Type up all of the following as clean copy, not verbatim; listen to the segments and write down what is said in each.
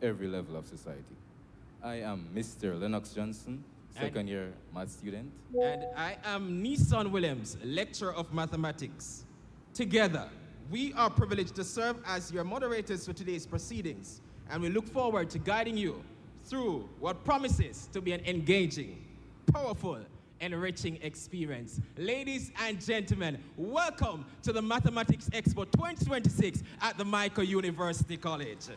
every level of society. I am Mr. Lennox Johnson, second-year math student. And I am Nissan Williams, lecturer of mathematics. Together, we are privileged to serve as your moderators for today's proceedings, and we look forward to guiding you through what promises to be an engaging, powerful, enriching experience. Ladies and gentlemen, welcome to the Mathematics Expo 2026 at the Michael University College.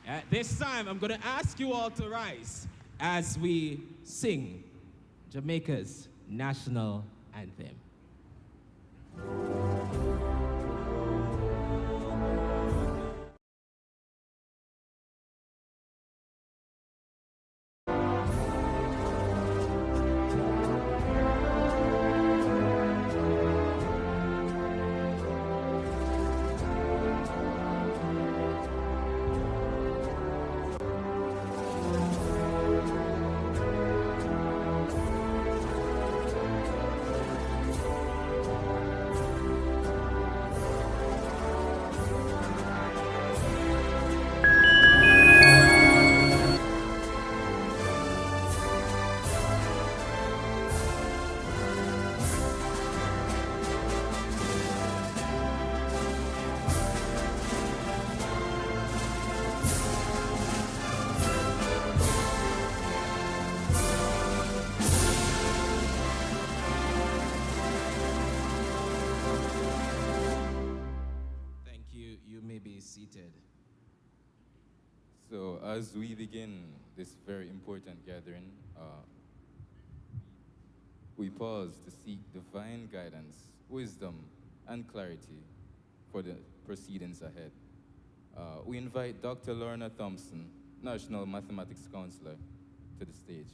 At this time, I'm going to ask you all to rise as we sing Jamaica's national anthem. Seated. So as we begin this very important gathering, we pause to seek divine guidance, wisdom, and clarity for the proceedings ahead. We invite Dr. Lorna Thompson, National Mathematics Counselor, to the stage.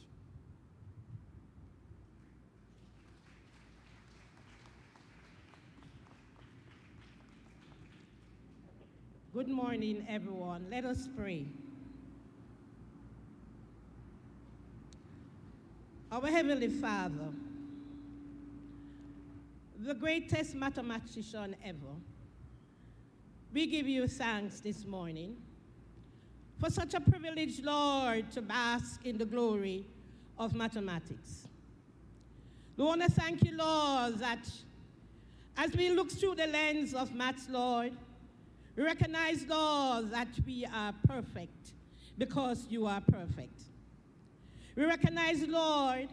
Good morning, everyone. Let us pray. Our Heavenly Father, the greatest mathematician ever, we give you thanks this morning for such a privilege, Lord, to bask in the glory of mathematics. We want to thank you, Lord, that as we look through the lens of maths, Lord, we recognize, Lord, that we are perfect because you are perfect. We recognize, Lord,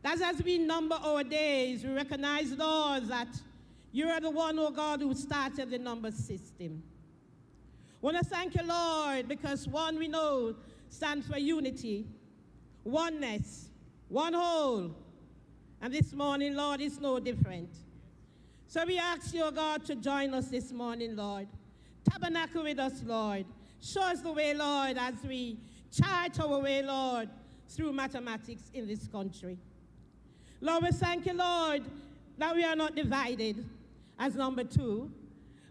that as we number our days, we recognize, Lord, that you are the one, oh God, who started the number system. I want to thank you, Lord, because one we know stands for unity, oneness, one whole. And this morning, Lord, is no different. So we ask you, oh God, to join us this morning, Lord. Tabernacle with us, Lord. Show us the way, Lord, as we chart our way, Lord, through mathematics in this country. Lord, we thank you, Lord, that we are not divided as number two.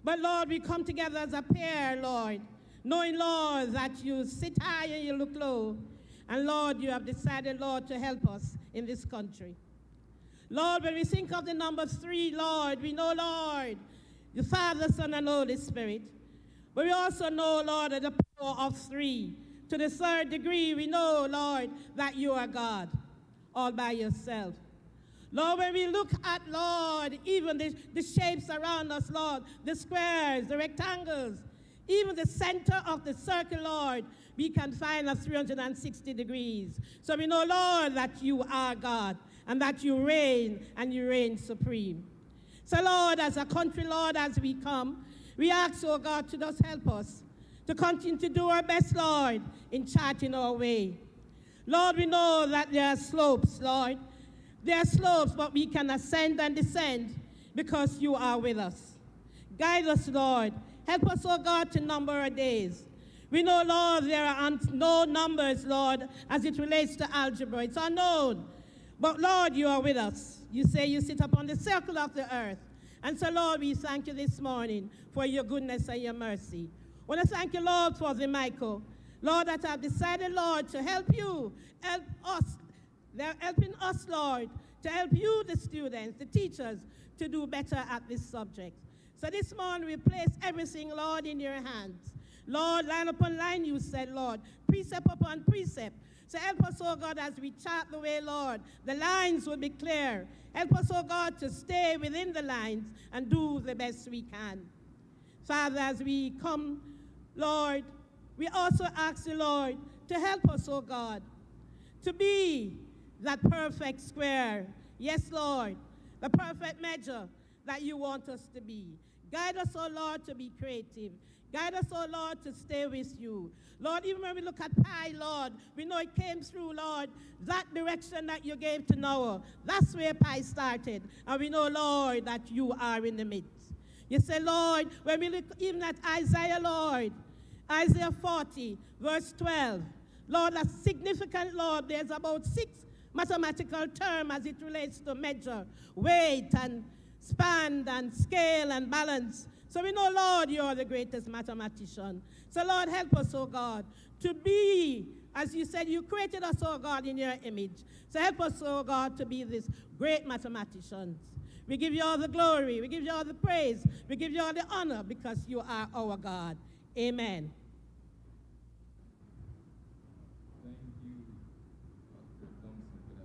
But, Lord, we come together as a pair, Lord, knowing, Lord, that you sit high and you look low. And, Lord, you have decided, Lord, to help us in this country. Lord, when we think of the number three, Lord, we know, Lord, the Father, Son, and Holy Spirit. But we also know, Lord, that the power of three. To the third degree, we know, Lord, that you are God all by yourself. Lord, when we look at, Lord, even the shapes around us, Lord, the squares, the rectangles, even the center of the circle, Lord, we can find a 360 degrees. So we know, Lord, that you are God and that you reign and you reign supreme. So, Lord, as a country, Lord, as we come, we ask, oh God, to just help us to continue to do our best, Lord, in charting our way. Lord, we know that there are slopes, Lord. There are slopes, but we can ascend and descend because you are with us. Guide us, Lord. Help us, oh God, to number our days. We know, Lord, there are no numbers, Lord, as it relates to algebra. It's unknown. But, Lord, you are with us. You say you sit upon the circle of the earth. And so, Lord, we thank you this morning for your goodness and your mercy. I want to thank you, Lord, for the Michael. Lord, that I've decided, Lord, to help you, help us. They're helping us, Lord, to help you, the students, the teachers, to do better at this subject. So this morning we place everything, Lord, in your hands. Lord, line upon line, you said, Lord, precept upon precept. So help us, oh God, as we chart the way, Lord. The lines will be clear. Help us, oh God, to stay within the lines and do the best we can. Father, as we come, Lord, we also ask you, Lord, to help us, oh God, to be that perfect square. Yes, Lord, the perfect measure that you want us to be. Guide us, oh Lord, to be creative. Guide us, oh Lord, to stay with you. Lord, even when we look at Pi, Lord, we know it came through, Lord, that direction that you gave to Noah. That's where Pi started. And we know, Lord, that you are in the midst. You say, Lord, when we look even at Isaiah, Lord, Isaiah 40, verse 12. Lord, that's significant, Lord. There's about 6 mathematical terms as it relates to measure, weight, and span, and scale, and balance. So we know, Lord, you are the greatest mathematician. So, Lord, help us, oh God, to be, as you said, you created us, oh God, in your image. So help us, oh God, to be these great mathematicians. We give you all the glory. We give you all the praise. We give you all the honor because you are our God. Amen. Thank you, Dr. Thompson, for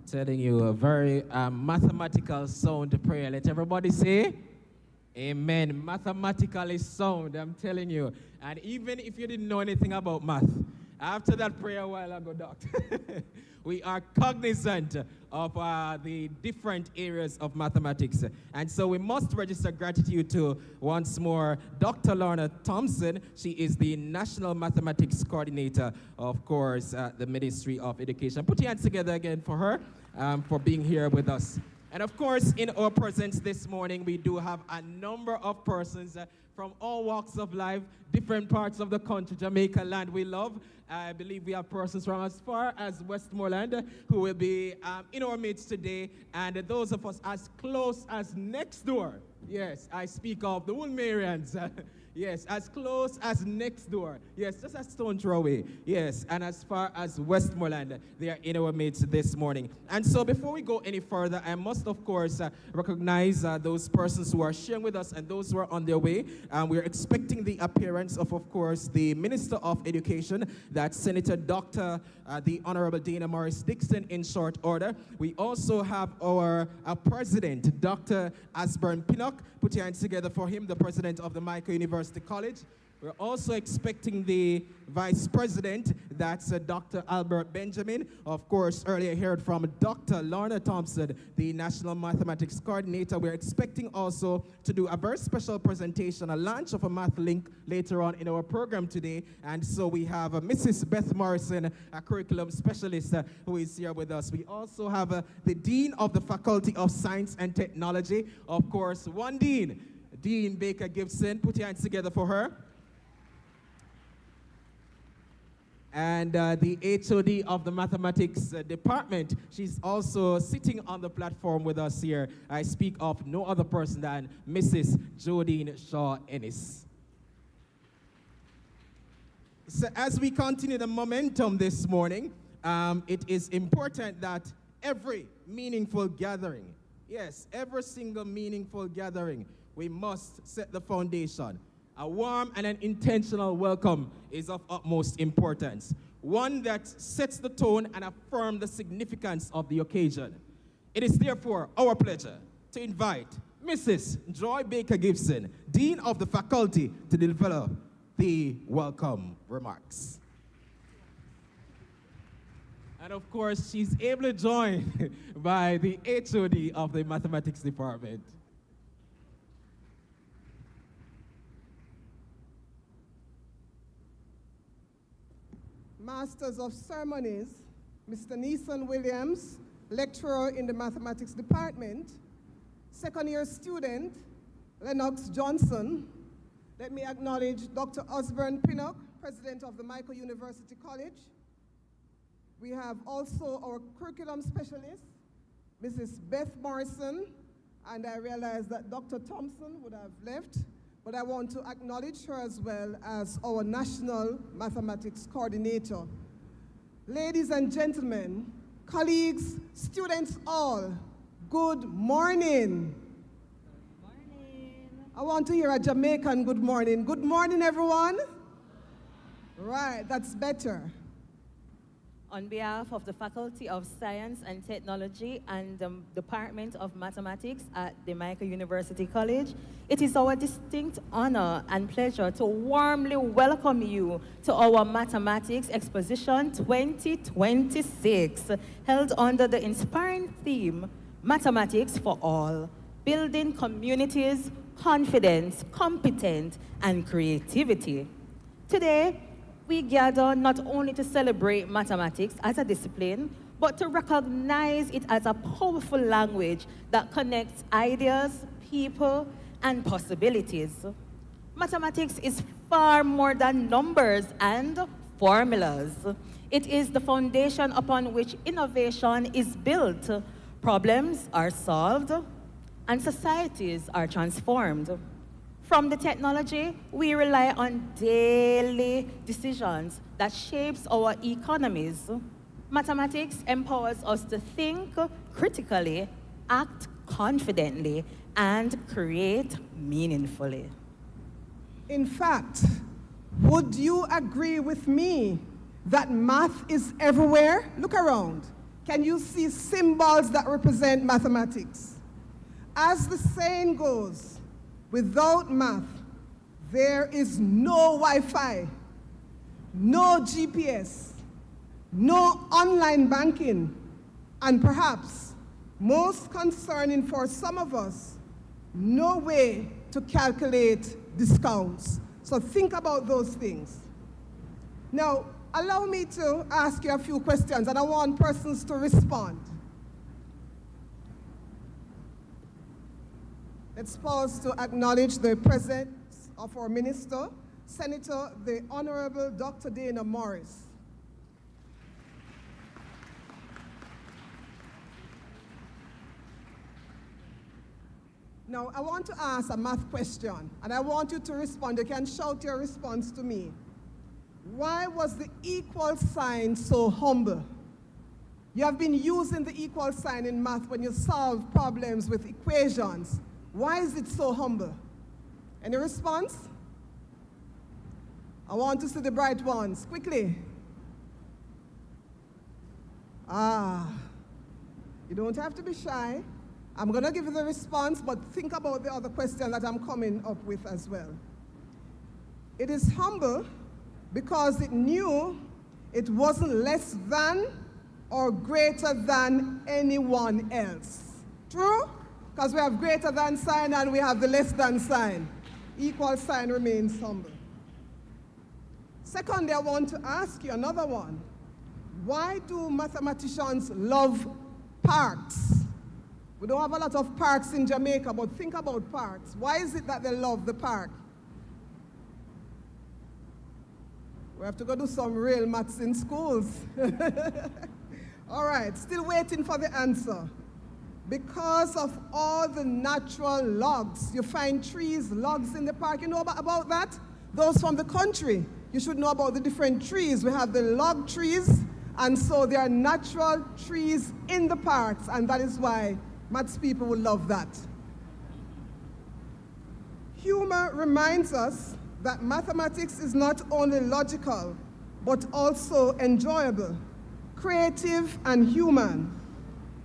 that. Telling you a very mathematical sound prayer. Let everybody say, amen. Mathematically sound, I'm telling you. And even if you didn't know anything about math, after that prayer a while ago, Doctor, we are cognizant of the different areas of mathematics. And so we must register gratitude to, once more, Dr. Lorna Thompson. She is the National Mathematics Coordinator, of course, at the Ministry of Education. Put your hands together again for her, for being here with us. And of course, in our presence this morning, we do have a number of persons from all walks of life, different parts of the country, Jamaica land we love. I believe we have persons from as far as Westmoreland who will be in our midst today, and those of us as close as next door. Yes, I speak of the Woolmerians. Yes, as close as next door. Yes, just a stone throw away. Yes, and as far as Westmoreland, they are in our midst this morning. And so before we go any further, I must, of course, recognize those persons who are sharing with us and those who are on their way. We're expecting the appearance of course, the Minister of Education, that's Senator Dr. The Honorable Dana Morris Dixon, in short order. We also have our President, Dr. Asburn Pinnock. Put your hands together for him, the President of the Michael University College. We're also expecting the Vice President, that's Dr. Albert Benjamin. Of course, earlier heard from Dr. Lorna Thompson, the National Mathematics Coordinator. We're expecting also to do a very special presentation, a launch of a math link later on in our program today. And so we have Mrs. Beth Morrison, a curriculum specialist who is here with us. We also have the Dean of the Faculty of Science and Technology. Of course, one Dean, Dean Baker Gibson. Put your hands together for her. And the HOD of the Mathematics Department, she's also sitting on the platform with us here. I speak of no other person than Mrs. Jodine Shaw Ennis. So as we continue the momentum this morning, it is important that every meaningful gathering, yes, every single meaningful gathering, we must set the foundation. A warm and an intentional welcome is of utmost importance, one that sets the tone and affirms the significance of the occasion. It is therefore our pleasure to invite Mrs. Joy Baker Gibson, Dean of the Faculty, to develop the welcome remarks. And of course, she's ably joined by the HOD of the Mathematics Department. Masters of Ceremonies, Mr. Neeson Williams, lecturer in the Mathematics Department, second-year student, Lennox Johnson. Let me acknowledge Dr. Osborne Pinnock, president of the Michael University College. We have also our curriculum specialist, Mrs. Beth Morrison, and I realize that Dr. Thompson would have left, but I want to acknowledge her as well as our National Mathematics Coordinator. Ladies and gentlemen, colleagues, students all, good morning. Morning. I want to hear a Jamaican good morning. Good morning, everyone. Right, that's better. On behalf of the Faculty of Science and Technology and the Department of Mathematics at Jamaica University College, it is our distinct honor and pleasure to warmly welcome you to our Mathematics Exposition 2026, held under the inspiring theme, Mathematics for All, Building Communities, Confidence, Competence, and Creativity. Today, we gather not only to celebrate mathematics as a discipline, but to recognize it as a powerful language that connects ideas, people, and possibilities. Mathematics is far more than numbers and formulas. It is the foundation upon which innovation is built, problems are solved, and societies are transformed. From the technology, we rely on daily decisions that shapes our economies. Mathematics empowers us to think critically, act confidently, and create meaningfully. In fact, would you agree with me that math is everywhere? Look around. Can you see symbols that represent mathematics? As the saying goes, without math, there is no Wi-Fi, no GPS, no online banking, and perhaps, most concerning for some of us, no way to calculate discounts. So think about those things. Now, allow me to ask you a few questions, and I want persons to respond. Let's pause to acknowledge the presence of our minister, Senator, the Honorable Dr. Dana Morris. Now, I want to ask a math question, and I want you to respond. You can shout your response to me. Why was the equal sign so humble? You have been using the equal sign in math when you solve problems with equations. Why is it so humble? Any response? I want to see the bright ones, quickly. You don't have to be shy. I'm going to give you the response, but think about the other question that I'm coming up with as well. It is humble because it knew it wasn't less than or greater than anyone else. True? Because we have greater than sign and we have the less than sign. Equal sign remains humble. Secondly, I want to ask you another one. Why do mathematicians love parks? We don't have a lot of parks in Jamaica, but think about parks. Why is it that they love the park? We have to go do some real maths in schools. All right, still waiting for the answer. Because of all the natural logs. You find trees, logs in the park. You know about that? Those from the country. You should know about the different trees. We have the log trees, and so there are natural trees in the parks, and that is why maths people will love that. Humor reminds us that mathematics is not only logical, but also enjoyable, creative, and human.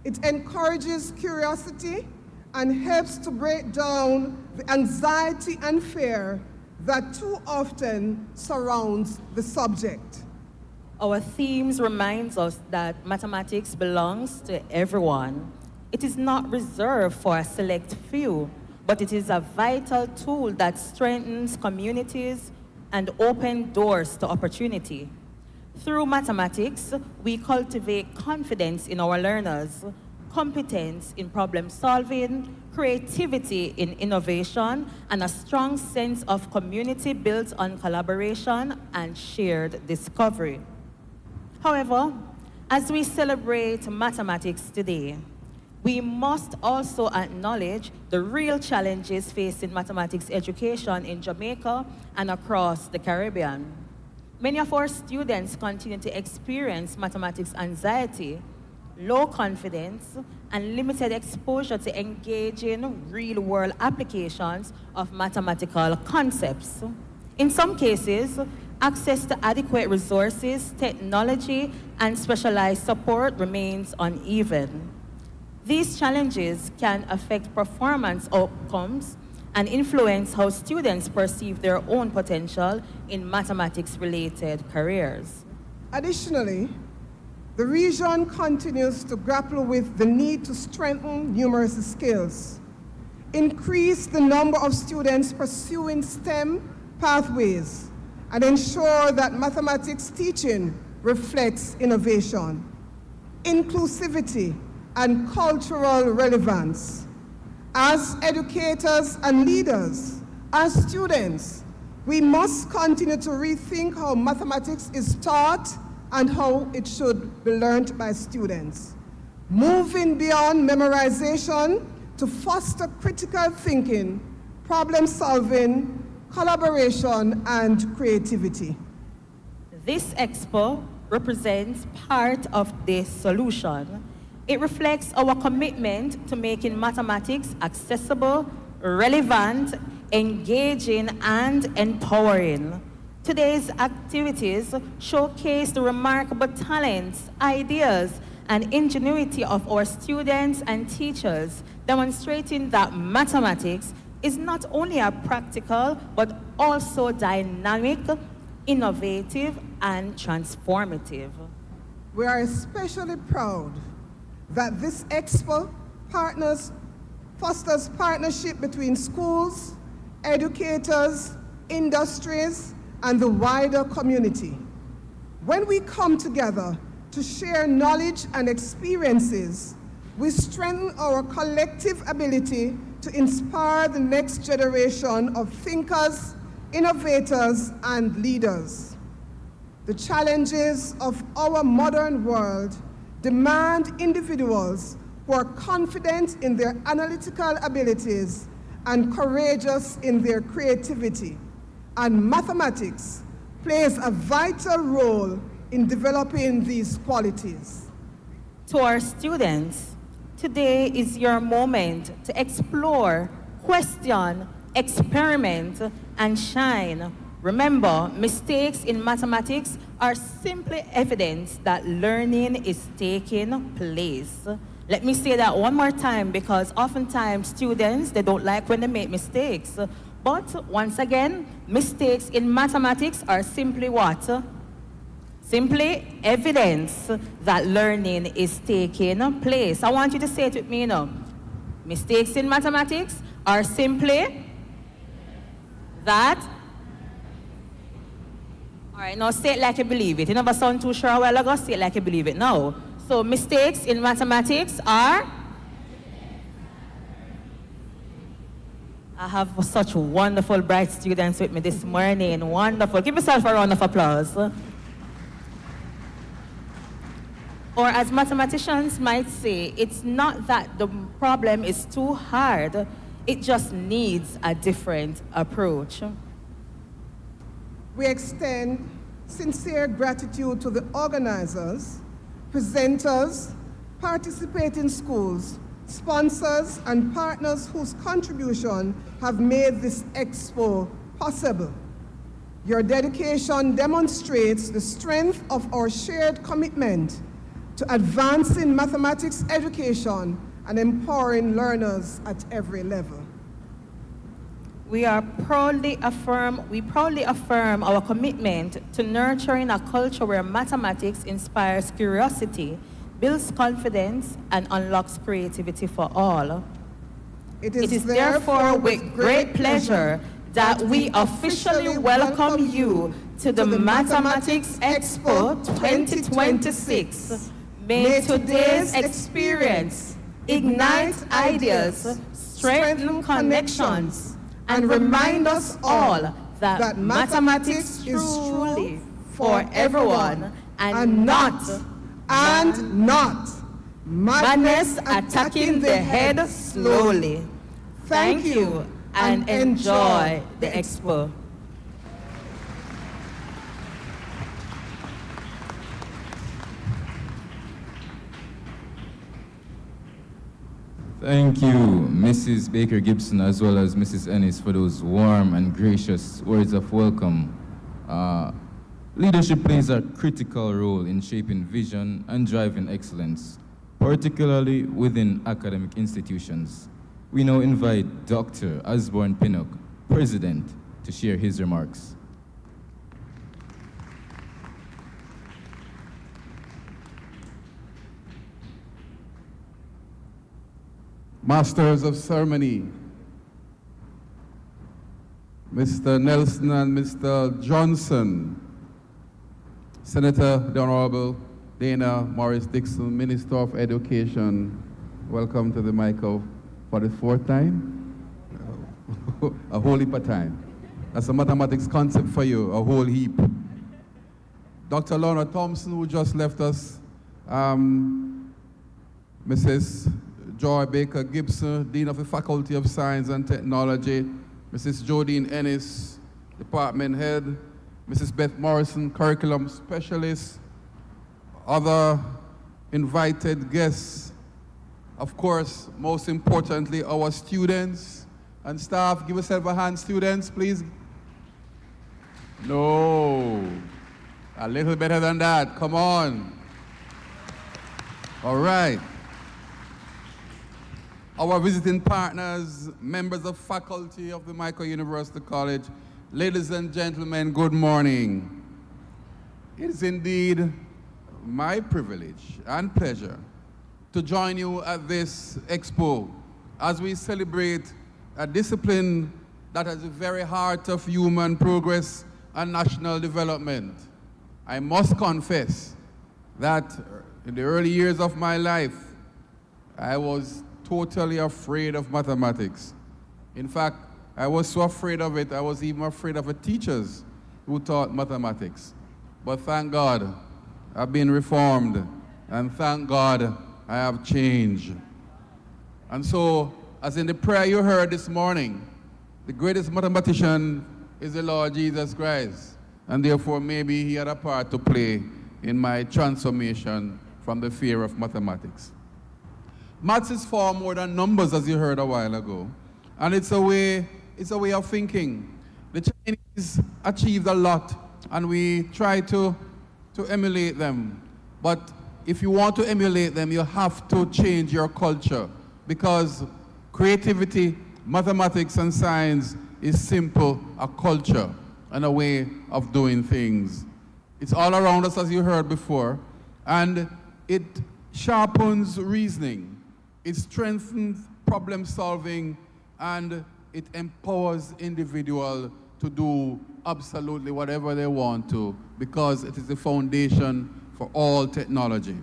It encourages curiosity and helps to break down the anxiety and fear that too often surrounds the subject. Our themes reminds us that mathematics belongs to everyone. It is not reserved for a select few, but it is a vital tool that strengthens communities and opens doors to opportunity. Through mathematics, we cultivate confidence in our learners, competence in problem solving, creativity in innovation, and a strong sense of community built on collaboration and shared discovery. However, as we celebrate mathematics today, we must also acknowledge the real challenges facing mathematics education in Jamaica and across the Caribbean. Many of our students continue to experience mathematics anxiety, low confidence, and limited exposure to engaging real-world applications of mathematical concepts. In some cases, access to adequate resources, technology, and specialized support remains uneven. These challenges can affect performance outcomes and influence how students perceive their own potential in mathematics-related careers. Additionally, the region continues to grapple with the need to strengthen numeracy skills, increase the number of students pursuing STEM pathways, and ensure that mathematics teaching reflects innovation, inclusivity, and cultural relevance. As educators and leaders, as students, we must continue to rethink how mathematics is taught and how it should be learned by students, moving beyond memorization to foster critical thinking, problem solving, collaboration, and creativity. This Expo represents part of the solution. It reflects our commitment to making mathematics accessible, relevant, engaging, and empowering. Today's activities showcase the remarkable talents, ideas, and ingenuity of our students and teachers, demonstrating that mathematics is not only a practical, but also dynamic, innovative, and transformative. We are especially proud that this Expo fosters partnership between schools, educators, industries, and the wider community. When we come together to share knowledge and experiences, we strengthen our collective ability to inspire the next generation of thinkers, innovators, and leaders. The challenges of our modern world demand individuals who are confident in their analytical abilities and courageous in their creativity. And mathematics plays a vital role in developing these qualities. To our students, today is your moment to explore, question, experiment, and shine. Remember, mistakes in mathematics are simply evidence that learning is taking place. Let me say that one more time, because oftentimes students, they don't like when they make mistakes. But once again, mistakes in mathematics are simply what? Simply evidence that learning is taking place. I want you to say it with me now. Mistakes in mathematics are simply that. All right, now say it like you believe it. You never sound too sure a while ago, say it like you believe it now. So mistakes in mathematics are? I have such wonderful, bright students with me this morning. Wonderful. Give yourself a round of applause. Or as mathematicians might say, it's not that the problem is too hard, it just needs a different approach. We extend sincere gratitude to the organizers, presenters, participating schools, sponsors, and partners whose contribution have made this Expo possible. Your dedication demonstrates the strength of our shared commitment to advancing mathematics education and empowering learners at every level. We proudly affirm our commitment to nurturing a culture where mathematics inspires curiosity, builds confidence, and unlocks creativity for all. It is therefore with great pleasure that we officially welcome you to the Mathematics Expo 2026. May today's experience ignite ideas, strengthen connections, and remind us all that mathematics is truly for everyone and not madness attacking the head slowly. Thank you and enjoy the Expo. Thank you, Mrs. Baker Gibson, as well as Mrs. Ennis, for those warm and gracious words of welcome. Leadership plays a critical role in shaping vision and driving excellence, particularly within academic institutions. We now invite Dr. Osborne Pinnock, President, to share his remarks. Masters of Ceremony, Mr. Nelson and Mr. Johnson, Senator the Honorable Dana Morris Dixon, Minister of Education, welcome to the Michael for the fourth time. A whole heap of time. That's a mathematics concept for you, a whole heap. Dr. Lorna Thompson, who just left us, Mrs. Joy Baker Gibson, Dean of the Faculty of Science and Technology, Mrs. Jodine Ennis, Department Head, Mrs. Beth Morrison, Curriculum Specialist, other invited guests, of course, most importantly, our students and staff. Give yourself a hand, students, please. No, a little better than that, come on. All right. Our visiting partners, members of faculty of the Michael University College, ladies and gentlemen, good morning. It is indeed my privilege and pleasure to join you at this Expo as we celebrate a discipline that is the very heart of human progress and national development. I must confess that in the early years of my life, I was totally afraid of mathematics. In fact, I was so afraid of it, I was even afraid of the teachers who taught mathematics. But thank God, I've been reformed, and thank God, I have changed. And so, as in the prayer you heard this morning, the greatest mathematician is the Lord Jesus Christ, and therefore maybe he had a part to play in my transformation from the fear of mathematics. Maths is far more than numbers, as you heard a while ago. And it's a way of thinking. The Chinese achieved a lot, and we try to emulate them. But if you want to emulate them, you have to change your culture, because creativity, mathematics, and science is simple, a culture and a way of doing things. It's all around us, as you heard before, and it sharpens reasoning. It strengthens problem solving, and it empowers individuals to do absolutely whatever they want to, because it is the foundation for all technology.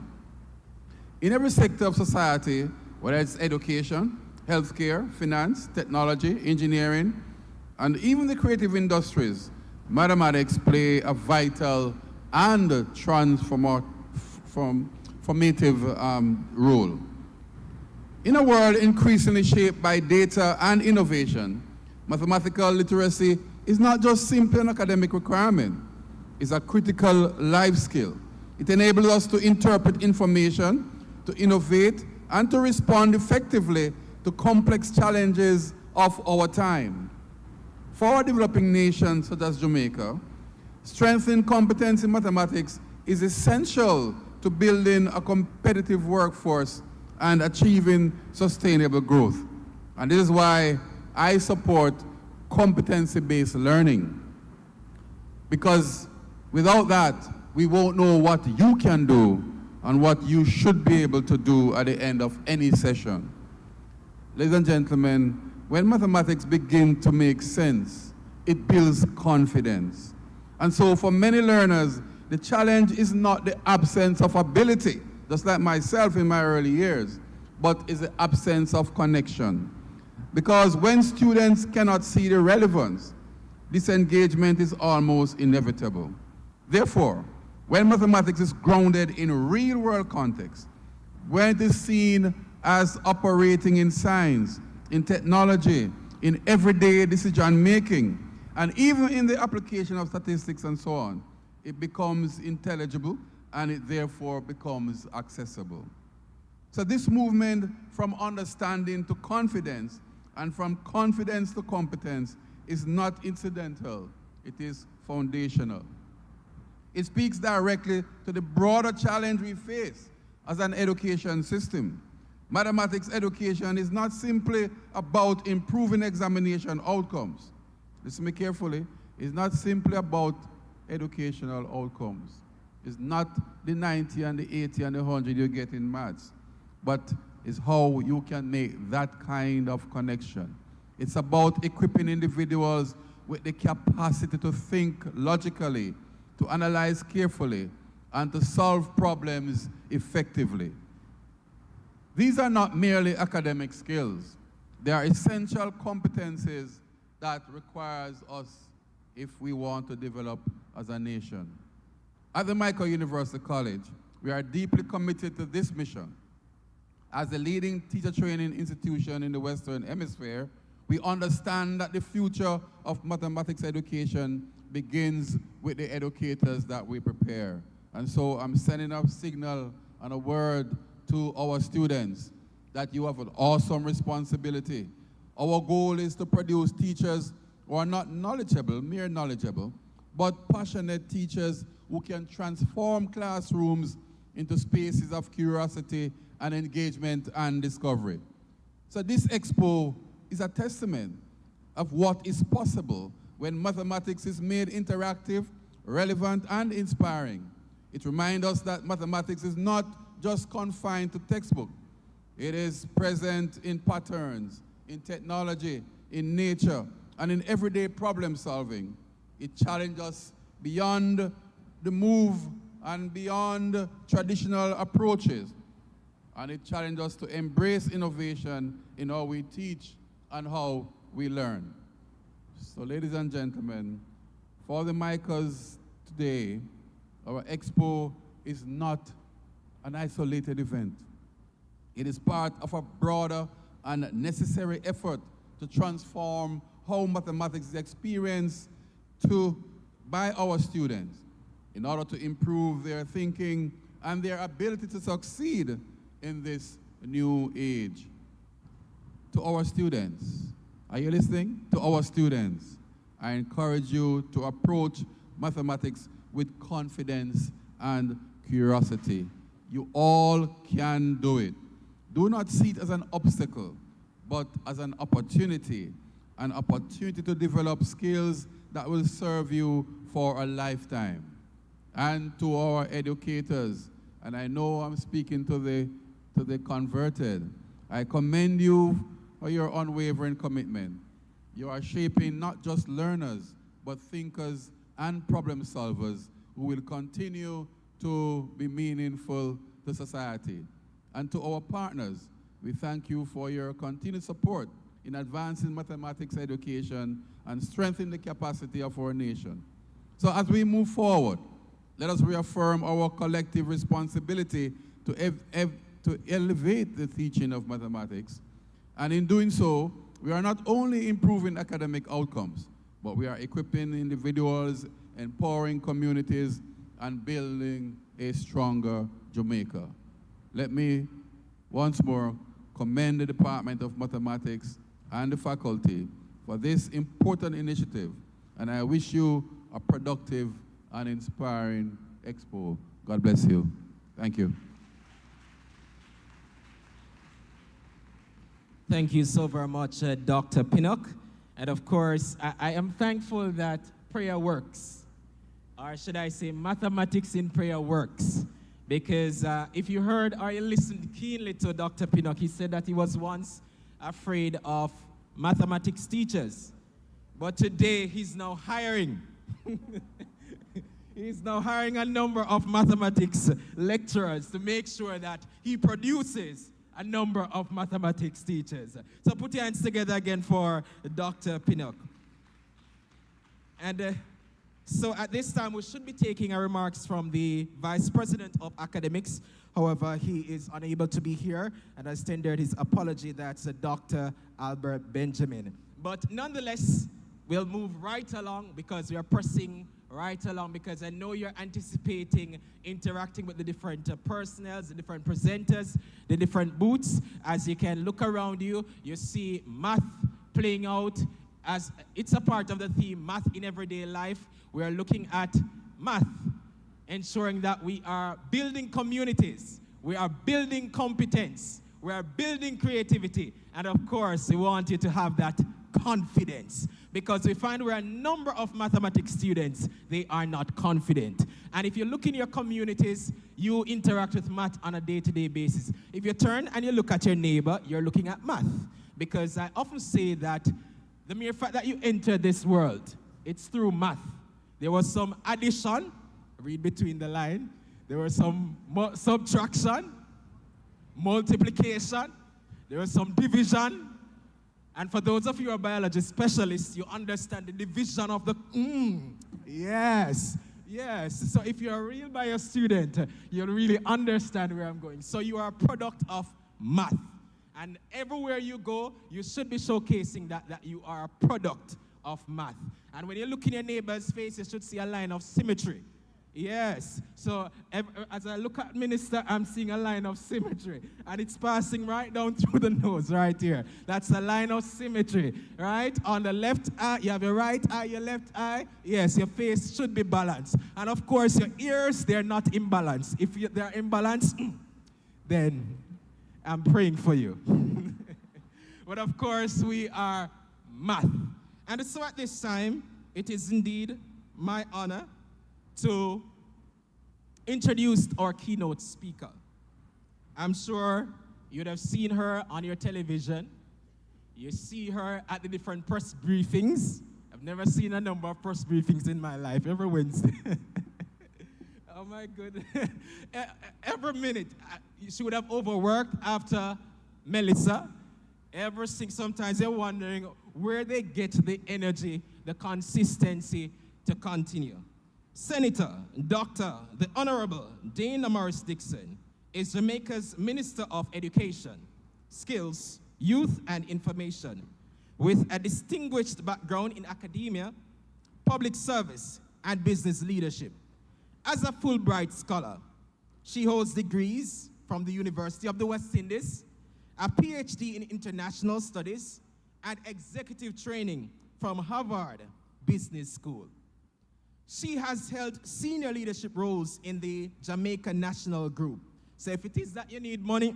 In every sector of society, whether it's education, healthcare, finance, technology, engineering, and even the creative industries, mathematics play a vital and transformative role. In a world increasingly shaped by data and innovation, mathematical literacy is not just simply an academic requirement. It's a critical life skill. It enables us to interpret information, to innovate, and to respond effectively to complex challenges of our time. For our developing nations such as Jamaica, strengthening competence in mathematics is essential to building a competitive workforce and achieving sustainable growth. And this is why I support competency-based learning. Because without that, we won't know what you can do and what you should be able to do at the end of any session. Ladies and gentlemen, when mathematics begin to make sense, it builds confidence. And so for many learners, the challenge is not the absence of ability, just like myself in my early years, but is the absence of connection. Because when students cannot see the relevance, disengagement is almost inevitable. Therefore, when mathematics is grounded in real-world context, when it is seen as operating in science, in technology, in everyday decision-making, and even in the application of statistics and so on, it becomes intelligible, and it therefore becomes accessible. So this movement from understanding to confidence and from confidence to competence is not incidental, it is foundational. It speaks directly to the broader challenge we face as an education system. Mathematics education is not simply about improving examination outcomes. Listen to me carefully. It's not simply about educational outcomes. It's not the 90 and the 80 and the 100 you get in maths, but it's how you can make that kind of connection. It's about equipping individuals with the capacity to think logically, to analyze carefully, and to solve problems effectively. These are not merely academic skills. They are essential competencies that requires us if we want to develop as a nation. At the Micro University College, we are deeply committed to this mission. As the leading teacher training institution in the Western Hemisphere, we understand that the future of mathematics education begins with the educators that we prepare. And so I'm sending a signal and a word to our students that you have an awesome responsibility. Our goal is to produce teachers who are not knowledgeable, mere knowledgeable, but passionate teachers who can transform classrooms into spaces of curiosity and engagement and discovery. So this expo is a testament of what is possible when mathematics is made interactive, relevant, and inspiring. It reminds us that mathematics is not just confined to textbook. It is present in patterns, in technology, in nature, and in everyday problem solving. It challenges us beyond the move and beyond traditional approaches. And it challenges us to embrace innovation in how we teach and how we learn. So ladies and gentlemen, for the Micas today, our expo is not an isolated event. It is part of a broader and necessary effort to transform how mathematics is experienced by our students in order to improve their thinking and their ability to succeed in this new age. To our students, are you listening? To our students, I encourage you to approach mathematics with confidence and curiosity. You all can do it. Do not see it as an obstacle, but as an opportunity to develop skills that will serve you for a lifetime. And to our educators, and I know I'm speaking to the converted, I commend you for your unwavering commitment. You are shaping not just learners, but thinkers and problem solvers who will continue to be meaningful to society. And to our partners, we thank you for your continued support in advancing mathematics education and strengthening the capacity of our nation. So as we move forward, let us reaffirm our collective responsibility to elevate the teaching of mathematics. And in doing so, we are not only improving academic outcomes, but we are equipping individuals, empowering communities, and building a stronger Jamaica. Let me once more commend the Department of Mathematics and the faculty for this important initiative, and I wish you a productive and inspiring expo. God bless you. Thank you. Thank you so very much, Dr. Pinnock. And of course, I am thankful that prayer works, or should I say mathematics in prayer works. Because if you heard or you listened keenly to Dr. Pinnock, he said that he was once afraid of mathematics teachers. But today, he's now hiring. He's now hiring a number of mathematics lecturers to make sure that he produces a number of mathematics teachers. So put your hands together again for Dr. Pinnock. And so at this time, we should be taking our remarks from the Vice President of Academics. However, he is unable to be here and has tendered his apology. That's Dr. Albert Benjamin. But nonetheless, we'll move right along because we are pressing right along, because I know you're anticipating interacting with the different personnels, the different presenters, the different booths. As you can look around you, you see math playing out as it's a part of the theme, math in everyday life. We are looking at math, ensuring that we are building communities, we are building competence, we are building creativity, and of course, we want you to have that confidence, because we find where a number of mathematics students, they are not confident. And if you look in your communities, you interact with math on a day-to-day basis. If you turn and you look at your neighbor, you're looking at math, because I often say that the mere fact that you enter this world, it's through math. There was some addition, read between the line, there was some subtraction, multiplication, there was some division. And for those of you who are biology specialists, you understand the division of the yes. So if you're a real bio student, you'll really understand where I'm going. So you are a product of math. And everywhere you go, you should be showcasing that you are a product of math. And when you look in your neighbor's face, you should see a line of symmetry. Yes. So as I look at Minister, I'm seeing a line of symmetry. And it's passing right down through the nose right here. That's a line of symmetry, right? On the left eye, you have your right eye, your left eye. Yes, your face should be balanced. And of course, your ears, they're not imbalanced. If they're imbalanced, then I'm praying for you. But of course, we are math. And so at this time, it is indeed my honor to introduce our keynote speaker. I'm sure you'd have seen her on your television. You see her at the different press briefings. I've never seen a number of press briefings in my life, every Wednesday. Oh my goodness. Every minute, she would have overworked after Melissa. Sometimes they're wondering where they get the energy, the consistency to continue. Senator, Dr. the Honorable Dana Morris Dixon is Jamaica's Minister of Education, Skills, Youth and Information, with a distinguished background in academia, public service, and business leadership. As a Fulbright scholar, she holds degrees from the University of the West Indies, a PhD in international studies, and executive training from Harvard Business School. She has held senior leadership roles in the Jamaica National Group. So if it is that you need money,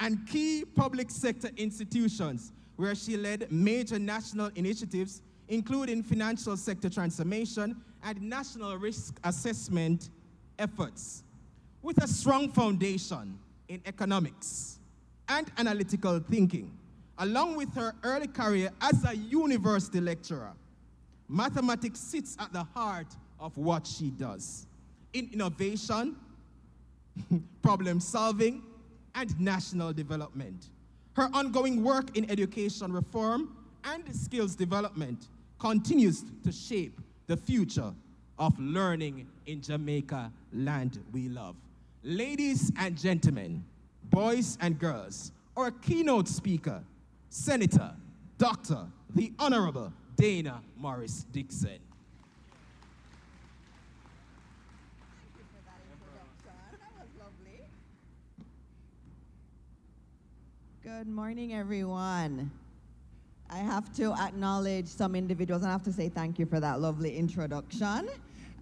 and key public sector institutions where she led major national initiatives, including financial sector transformation and national risk assessment efforts. With a strong foundation in economics and analytical thinking, along with her early career as a university lecturer, mathematics sits at the heart of what she does in innovation, problem solving, and national development. Her ongoing work in education reform and skills development continues to shape the future of learning in Jamaica, land we love. Ladies and gentlemen, boys and girls, our keynote speaker, Senator, Dr. the Honorable Dana Morris Dixon. Thank you for that introduction. That was lovely. Good morning, everyone. I have to acknowledge some individuals, and I have to say thank you for that lovely introduction.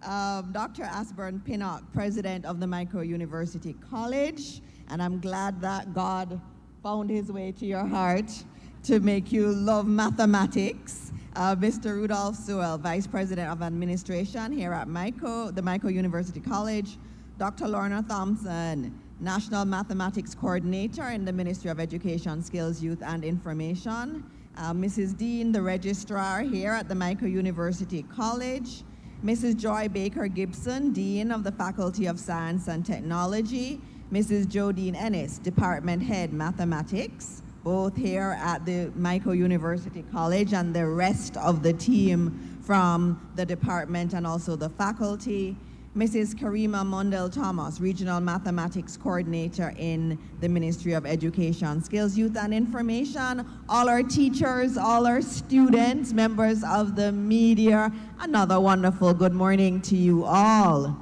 Dr. Asburn Pinnock, president of the Micro University College, and I'm glad that God found his way to your heart to make you love mathematics. Mr. Rudolph Sewell, Vice President of Administration here at the Micro University College. Dr. Lorna Thompson, National Mathematics Coordinator in the Ministry of Education, Skills, Youth and Information. Mrs. Dean, the Registrar here at the Micro University College. Mrs. Joy Baker Gibson, Dean of the Faculty of Science and Technology. Mrs. Jodine Ennis, Department Head Mathematics, both here at the Micro University College, and the rest of the team from the department and also the faculty. Mrs. Karima Mondel Thomas, Regional Mathematics Coordinator in the Ministry of Education, Skills, Youth and Information, all our teachers, all our students, members of the media, another wonderful good morning to you all.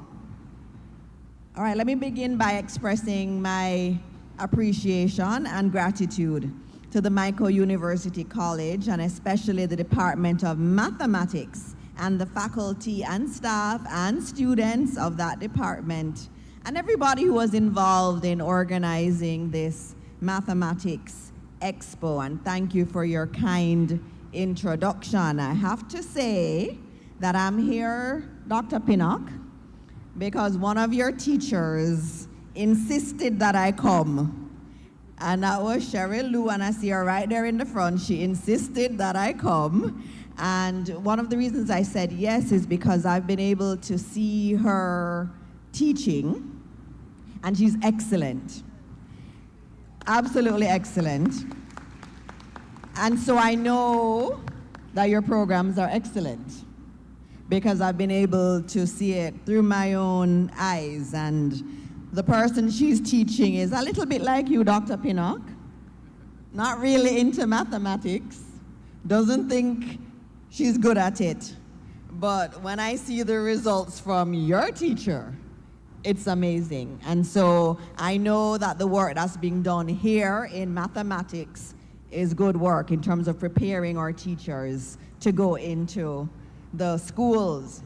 All right, let me begin by expressing my appreciation and gratitude to the Micro University College and especially the Department of Mathematics and the faculty and staff and students of that department and everybody who was involved in organizing this Mathematics Expo. And thank you for your kind introduction. I have to say that I'm here, Dr. Pinnock, because one of your teachers insisted that I come. And that was Cheryl Lou, and I see her right there in the front. She insisted that I come. And one of the reasons I said yes is because I've been able to see her teaching, and she's excellent. Absolutely excellent. And so I know that your programs are excellent because I've been able to see it through my own eyes. And the person she's teaching is a little bit like you, Dr. Pinnock. Not really into mathematics, doesn't think she's good at it. But when I see the results from your teacher, it's amazing. And so I know that the work that's being done here in mathematics is good work in terms of preparing our teachers to go into the schools.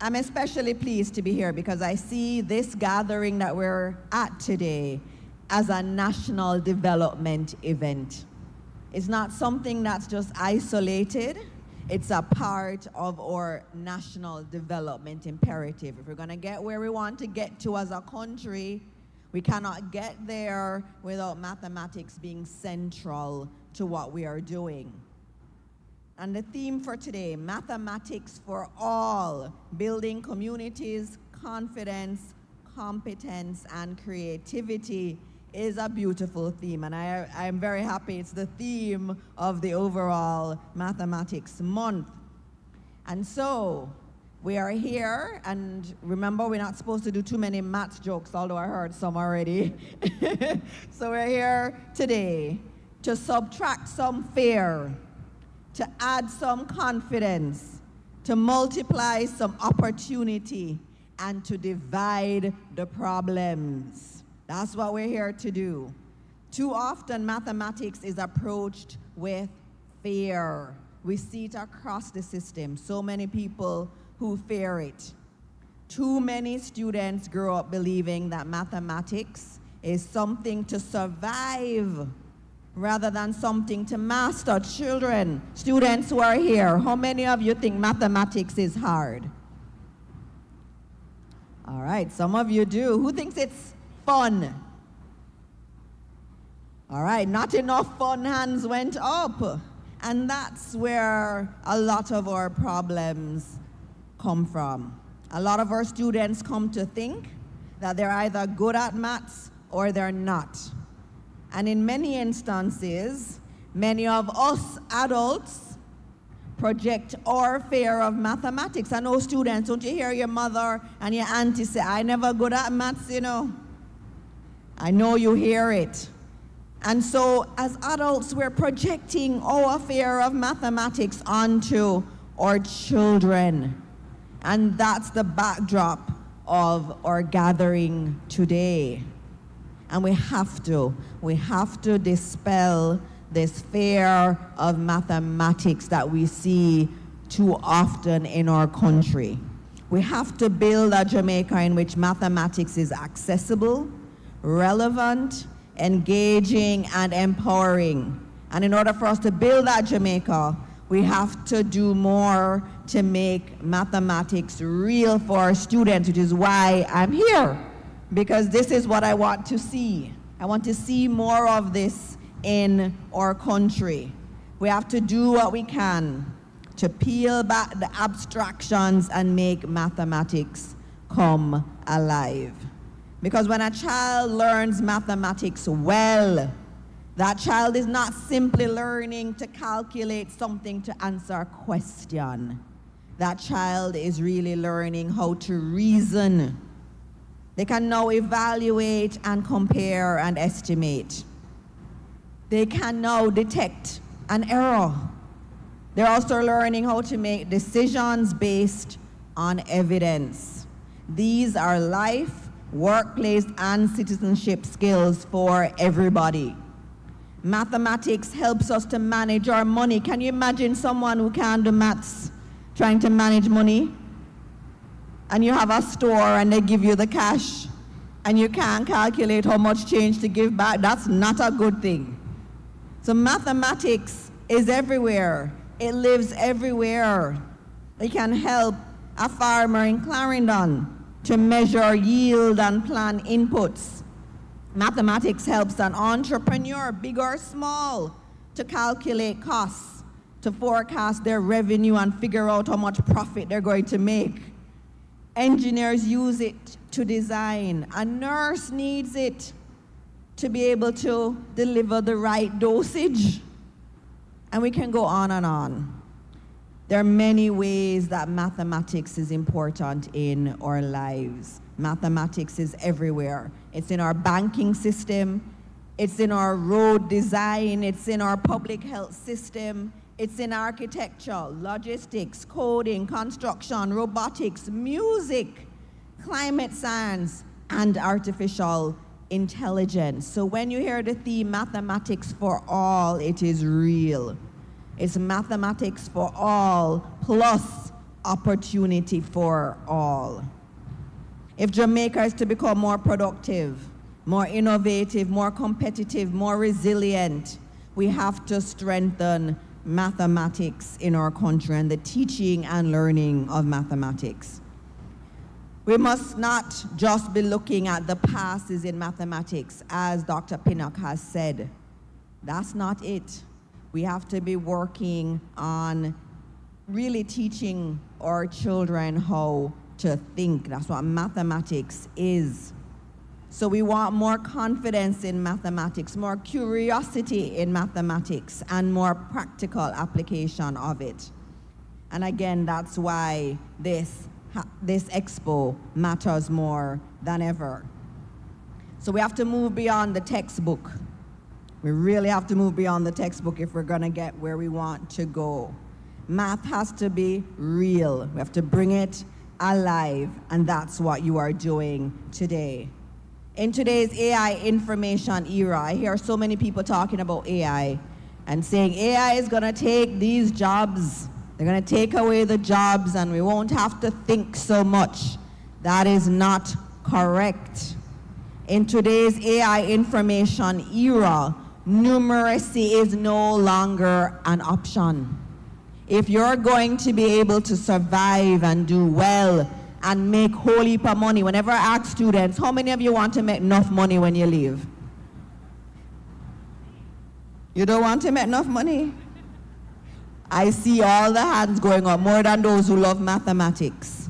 I'm especially pleased to be here because I see this gathering that we're at today as a national development event. It's not something that's just isolated. It's a part of our national development imperative. If we're going to get where we want to get to as a country, we cannot get there without mathematics being central to what we are doing. And the theme for today, mathematics for all, building communities, confidence, competence, and creativity, is a beautiful theme. And I am very happy it's the theme of the overall Mathematics Month. And so we are here, and remember, we're not supposed to do too many maths jokes, although I heard some already. So we're here today to subtract some fear, to add some confidence, to multiply some opportunity, and to divide the problems. That's what we're here to do. Too often, mathematics is approached with fear. We see it across the system. So many people who fear it. Too many students grow up believing that mathematics is something to survive rather than something to master. Children, students who are here, how many of you think mathematics is hard? All right, some of you do. Who thinks it's fun? All right, not enough fun hands went up. And that's where a lot of our problems come from. A lot of our students come to think that they're either good at maths or they're not. And in many instances, many of us adults project our fear of mathematics. I know students, don't you hear your mother and your auntie say, I never good at maths, you know. I know you hear it. And so as adults, we're projecting our fear of mathematics onto our children. And that's the backdrop of our gathering today. And we have to dispel this fear of mathematics that we see too often in our country. We have to build a Jamaica in which mathematics is accessible, relevant, engaging, and empowering. And in order for us to build that Jamaica, we have to do more to make mathematics real for our students, which is why I'm here, because this is what I want to see. I want to see more of this in our country. We have to do what we can to peel back the abstractions and make mathematics come alive. Because when a child learns mathematics well, that child is not simply learning to calculate something to answer a question. that child is really learning how to reason. They can now evaluate and compare and estimate. They can now detect an error. They're also learning how to make decisions based on evidence. These are life, workplace, and citizenship skills for everybody. Mathematics helps us to manage our money. Can you imagine someone who can't do maths trying to manage money? And you have a store and they give you the cash and you can't calculate how much change to give back. That's not a good thing. So mathematics is everywhere. It lives everywhere. It can help a farmer in Clarendon to measure yield and plan inputs. Mathematics helps an entrepreneur, big or small, to calculate costs, to forecast their revenue and figure out how much profit they're going to make. Engineers use it to design. A nurse needs it to be able to deliver the right dosage. And we can go on and on. There are many ways that mathematics is important in our lives. Mathematics is everywhere. It's in our banking system, it's in our road design, it's in our public health system, it's in architecture, logistics, coding, construction, robotics, music, climate science, and artificial intelligence. So when you hear the theme mathematics for all, it is real. It's mathematics for all plus opportunity for all. If Jamaica is to become more productive, more innovative, more competitive, more resilient, we have to strengthen mathematics in our country and the teaching and learning of mathematics. We must not just be looking at the passes in mathematics, as Dr. Pinnock has said. That's not it. We have to be working on really teaching our children how to think. That's what mathematics is. So we want more confidence in mathematics, more curiosity in mathematics, and more practical application of it. And again, that's why this expo matters more than ever. So we have to move beyond the textbook. We really have to move beyond the textbook if we're going to get where we want to go. Math has to be real. We have to bring it alive, and that's what you are doing today. In today's AI information era, I hear so many people talking about AI and saying AI is going to take these jobs. They're going to take away the jobs and we won't have to think so much. That is not correct. In today's AI information era, numeracy is no longer an option. If you're going to be able to survive and do well and make a whole heap of money, whenever I ask students, how many of you want to make enough money when you leave? You don't want to make enough money? I see all the hands going up, more than those who love mathematics.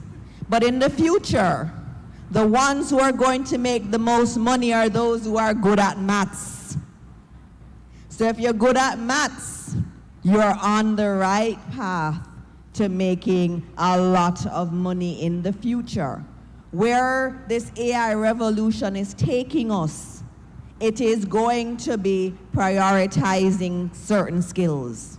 But in the future, the ones who are going to make the most money are those who are good at maths. So if you're good at maths, you're on the right path to making a lot of money in the future. Where this AI revolution is taking us, it is going to be prioritizing certain skills.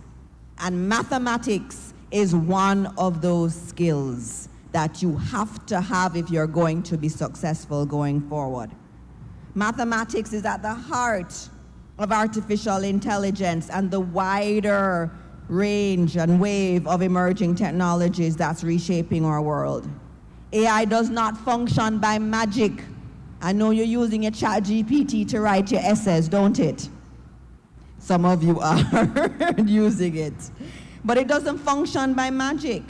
And mathematics is one of those skills that you have to have if you're going to be successful going forward. Mathematics is at the heart of artificial intelligence and the wider range and wave of emerging technologies that's reshaping our world. AI does not function by magic. I know you're using your ChatGPT to write your essays, don't it? Some of you are using it. But it doesn't function by magic.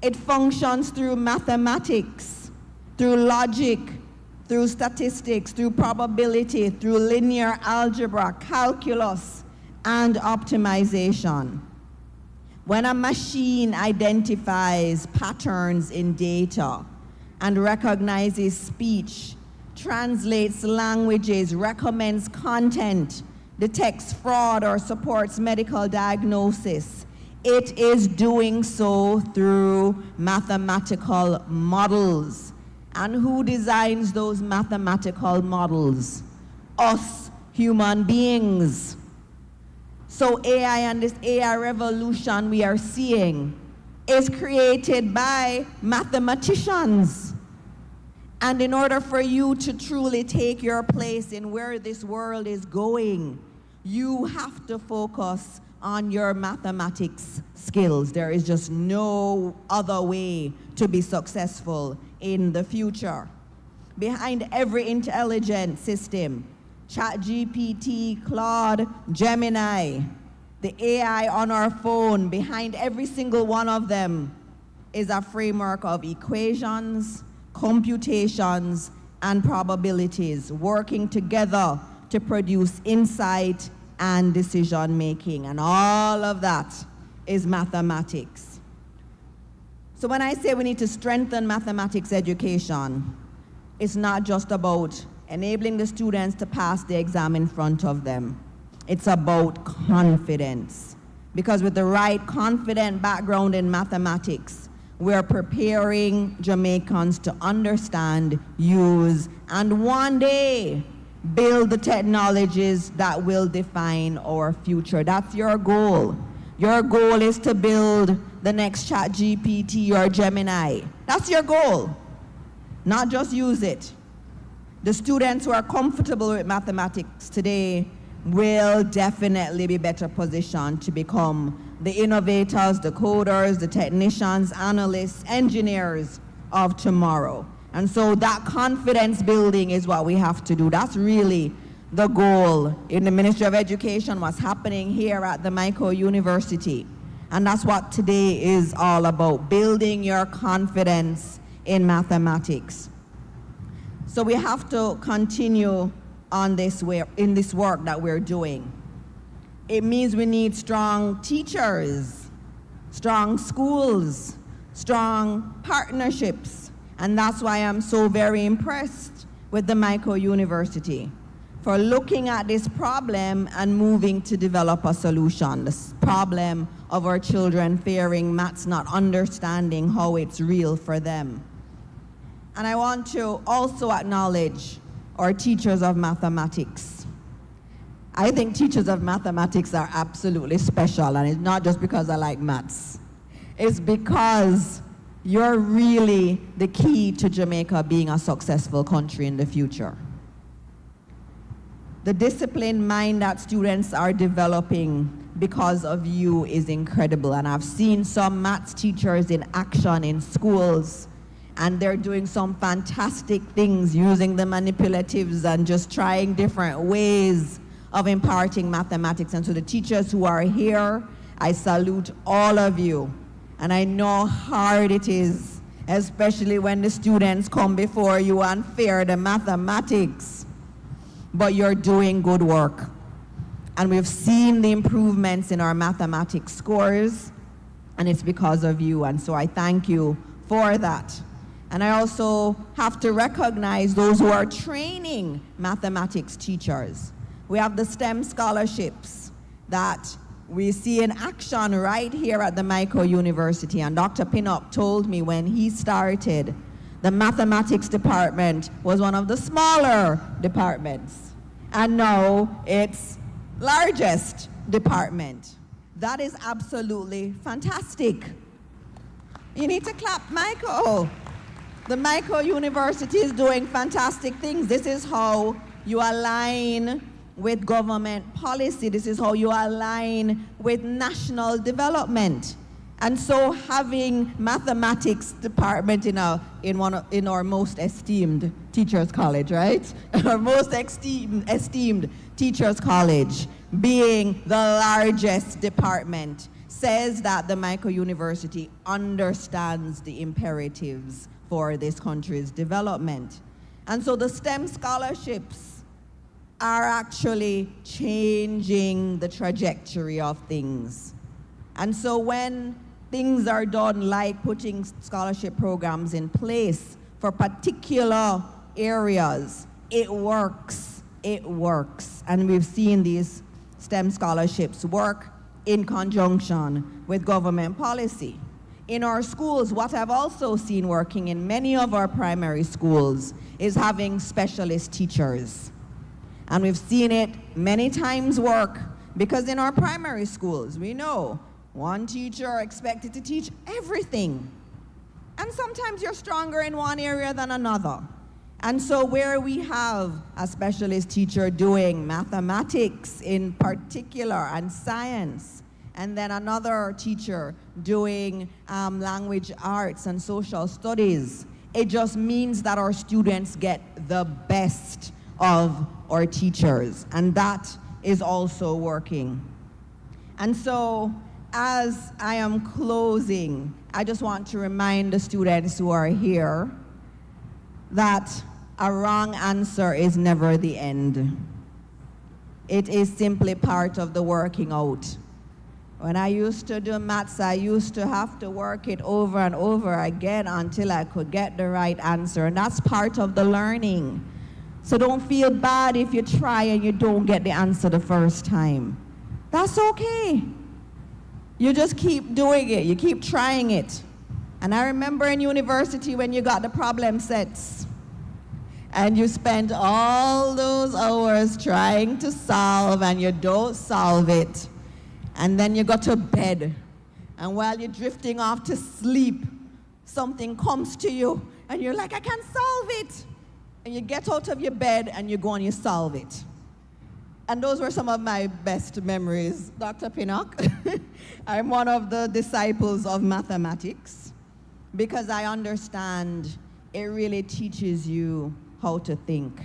It functions through mathematics, through logic, through statistics, through probability, through linear algebra, calculus, and optimization. When a machine identifies patterns in data and recognizes speech, translates languages, recommends content, detects fraud, or supports medical diagnosis, It is doing so through mathematical models. And who designs those mathematical models? Us, human beings. So AI and this AI revolution we are seeing is created by mathematicians. And in order for you to truly take your place in where this world is going, you have to focus on your mathematics skills. There is just no other way to be successful in the future. Behind every intelligent system, ChatGPT, Claude, Gemini, the AI on our phone, behind every single one of them is a framework of equations, computations, and probabilities working together to produce insight and decision making. And all of that is mathematics. So when I say we need to strengthen mathematics education, it's not just about enabling the students to pass the exam in front of them. It's about confidence. Because with the right confident background in mathematics, we're preparing Jamaicans to understand, use, and one day build the technologies that will define our future. That's your goal. Your goal is to build the next ChatGPT or Gemini. That's your goal. Not just use it. The students who are comfortable with mathematics today will definitely be better positioned to become the innovators, the coders, the technicians, analysts, engineers of tomorrow. And so that confidence building is what we have to do. That's really the goal in the Ministry of Education, what's happening here at the Micro University. And that's what today is all about, building your confidence in mathematics. So we have to continue on this way, in this work that we're doing. It means we need strong teachers, strong schools, strong partnerships. And that's why I'm so very impressed with the Micro University for looking at this problem and moving to develop a solution. This problem of our children fearing maths, not understanding how it's real for them. And I want to also acknowledge our teachers of mathematics. I think teachers of mathematics are absolutely special, and it's not just because I like maths. It's because you're really the key to Jamaica being a successful country in the future. The disciplined mind that students are developing because of you is incredible. And I've seen some maths teachers in action in schools, and they're doing some fantastic things using the manipulatives and just trying different ways of imparting mathematics. And so the teachers who are here, I salute all of you. And I know how hard it is, especially when the students come before you and fear the mathematics. But you're doing good work. And we've seen the improvements in our mathematics scores, and it's because of you. And so I thank you for that. And I also have to recognize those who are training mathematics teachers. We have the STEM scholarships that we see in action right here at the Micro University. And Dr. Pinnock told me when he started, the mathematics department was one of the smaller departments. And now it's largest department. That is absolutely fantastic. You need to clap, Michael. The Micro University is doing fantastic things. This is how you align with government policy. This is how you align with national development. And so having mathematics department in our most esteemed teachers college, right? Our most esteemed teachers college being the largest department says that the Micro University understands the imperatives for this country's development. And so the STEM scholarships are actually changing the trajectory of things. And so when things are done like putting scholarship programs in place for particular areas, it works. And we've seen these STEM scholarships work in conjunction with government policy. In our schools, what I've also seen working in many of our primary schools is having specialist teachers. And we've seen it many times work, because in our primary schools, we know one teacher expected to teach everything. And sometimes you're stronger in one area than another. And so where we have a specialist teacher doing mathematics in particular and science, and then another teacher doing language arts and social studies, it just means that our students get the best of our teachers. And that is also working. And so as I am closing, I just want to remind the students who are here that a wrong answer is never the end. It is simply part of the working out. When I used to do maths, I used to have to work it over and over again until I could get the right answer, and that's part of the learning. So don't feel bad if you try and you don't get the answer the first time. That's okay. You just keep doing it, you keep trying it. And I remember in university when you got the problem sets, and you spent all those hours trying to solve and you don't solve it. And then you go to bed, and while you're drifting off to sleep, something comes to you, and you're like, I can't solve it. And you get out of your bed, and you go and you solve it. And those were some of my best memories. Dr. Pinnock, I'm one of the disciples of mathematics, because I understand it really teaches you how to think.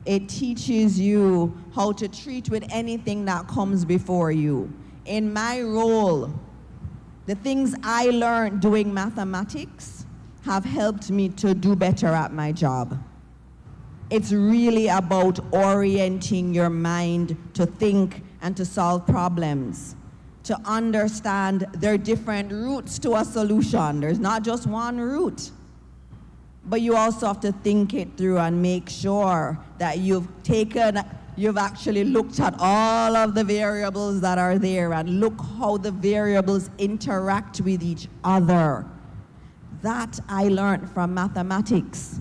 It teaches you how to treat with anything that comes before you. In my role, the things I learned doing mathematics have helped me to do better at my job. It's really about orienting your mind to think and to solve problems, to understand there are different routes to a solution. There's not just one route. But you also have to think it through and make sure that you've actually looked at all of the variables that are there and look how the variables interact with each other. That I learned from mathematics.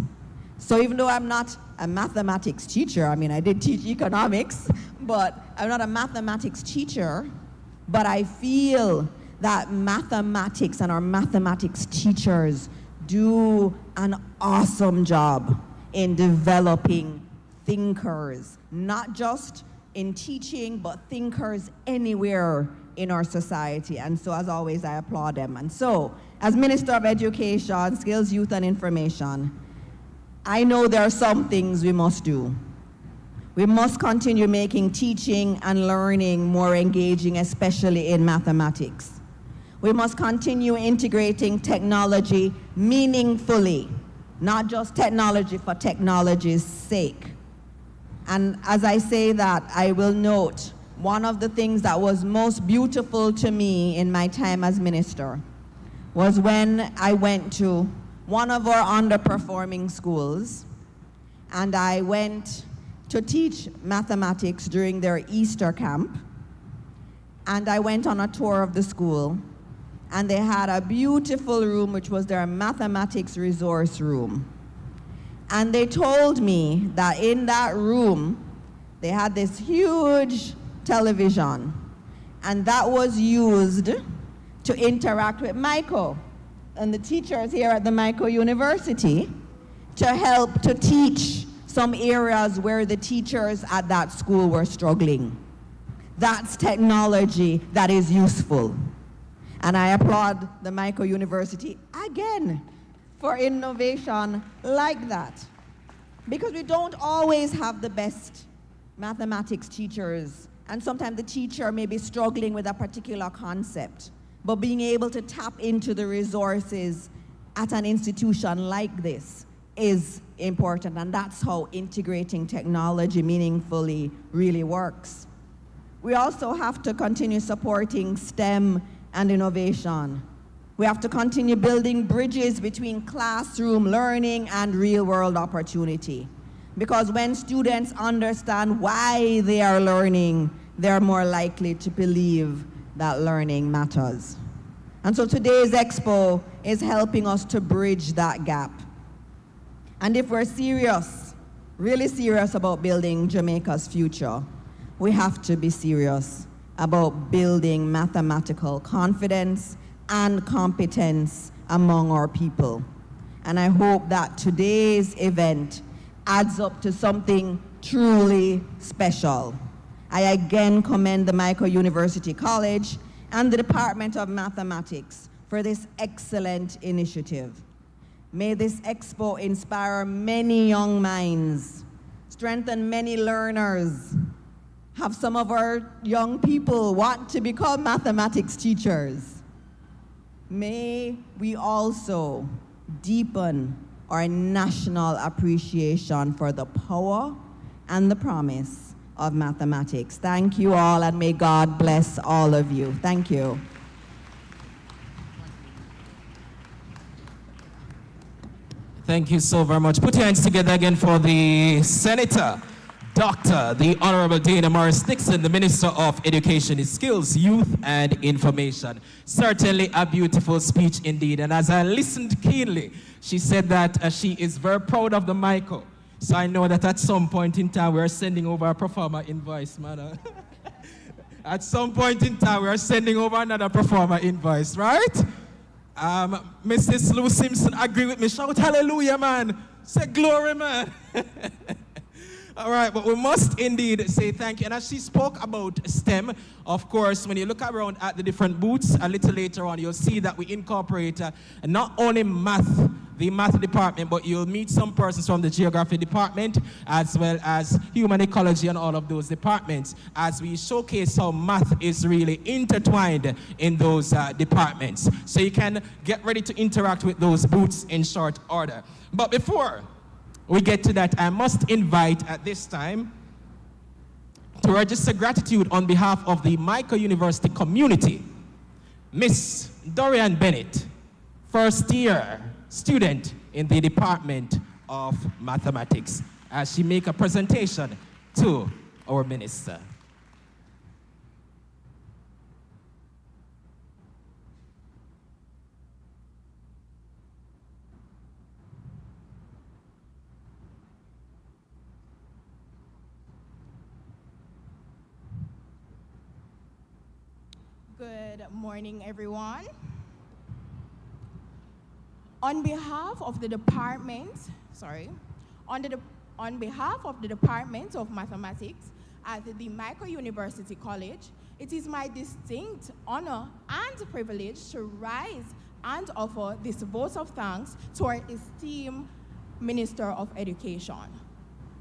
So even though I'm not a mathematics teacher, I mean, I did teach economics, but I'm not a mathematics teacher, but I feel that mathematics and our mathematics teachers do an awesome job in developing thinkers, not just in teaching, but thinkers anywhere in our society. And so, as always, I applaud them. And so, as Minister of Education, Skills, Youth, and Information, I know there are some things we must do. We must continue making teaching and learning more engaging, especially in mathematics. We must continue integrating technology meaningfully, not just technology for technology's sake. And as I say that, I will note one of the things that was most beautiful to me in my time as minister was when I went to one of our underperforming schools, and I went to teach mathematics during their Easter camp. And I went on a tour of the school, and they had a beautiful room, which was their mathematics resource room. And they told me that in that room, they had this huge television, and that was used to interact with Michael and the teachers here at the Michael University to help to teach some areas where the teachers at that school were struggling. That's technology that is useful. And I applaud the Michael University again for innovation like that. Because we don't always have the best mathematics teachers, and sometimes the teacher may be struggling with a particular concept. But being able to tap into the resources at an institution like this is important, and that's how integrating technology meaningfully really works. We also have to continue supporting STEM and innovation. We have to continue building bridges between classroom learning and real-world opportunity. Because when students understand why they are learning, they're more likely to believe that learning matters. And so today's Expo is helping us to bridge that gap. And if we're serious, really serious about building Jamaica's future, we have to be serious about building mathematical confidence and competence among our people. And I hope that today's event adds up to something truly special. I again commend the Micro University College and the Department of Mathematics for this excellent initiative. May this Expo inspire many young minds, strengthen many learners, have some of our young people want to become mathematics teachers. May we also deepen our national appreciation for the power and the promise of mathematics. Thank you all, and may God bless all of you. Thank you. Thank you so very much. Put your hands together again for the Senator, Dr. the Honorable Dana Morris Dixon, the Minister of Education, Skills, Youth, and Information. Certainly a beautiful speech indeed. And as I listened keenly, she said that she is very proud of the Michael. So I know that at some point in time, we're sending over a performer invoice, man. At some point in time, we're sending over another performer invoice, right? Mrs. Lou Simpson, agree with me. Shout hallelujah, man. Say glory, man. All right, but we must indeed say thank you. And as she spoke about STEM, of course, when you look around at the different booths a little later on, you'll see that we incorporate not only the math department, but you'll meet some persons from the geography department, as well as human ecology and all of those departments, as we showcase how math is really intertwined in those departments. So you can get ready to interact with those booths in short order. But before we get to that, I must invite at this time to register gratitude on behalf of the Micro University community, Miss Dorian Bennett, first-year student in the Department of Mathematics, as she make a presentation to our minister. Good morning, everyone. On behalf of the Department of Mathematics at the Micro University College, it is my distinct honor and privilege to rise and offer this vote of thanks to our esteemed Minister of Education.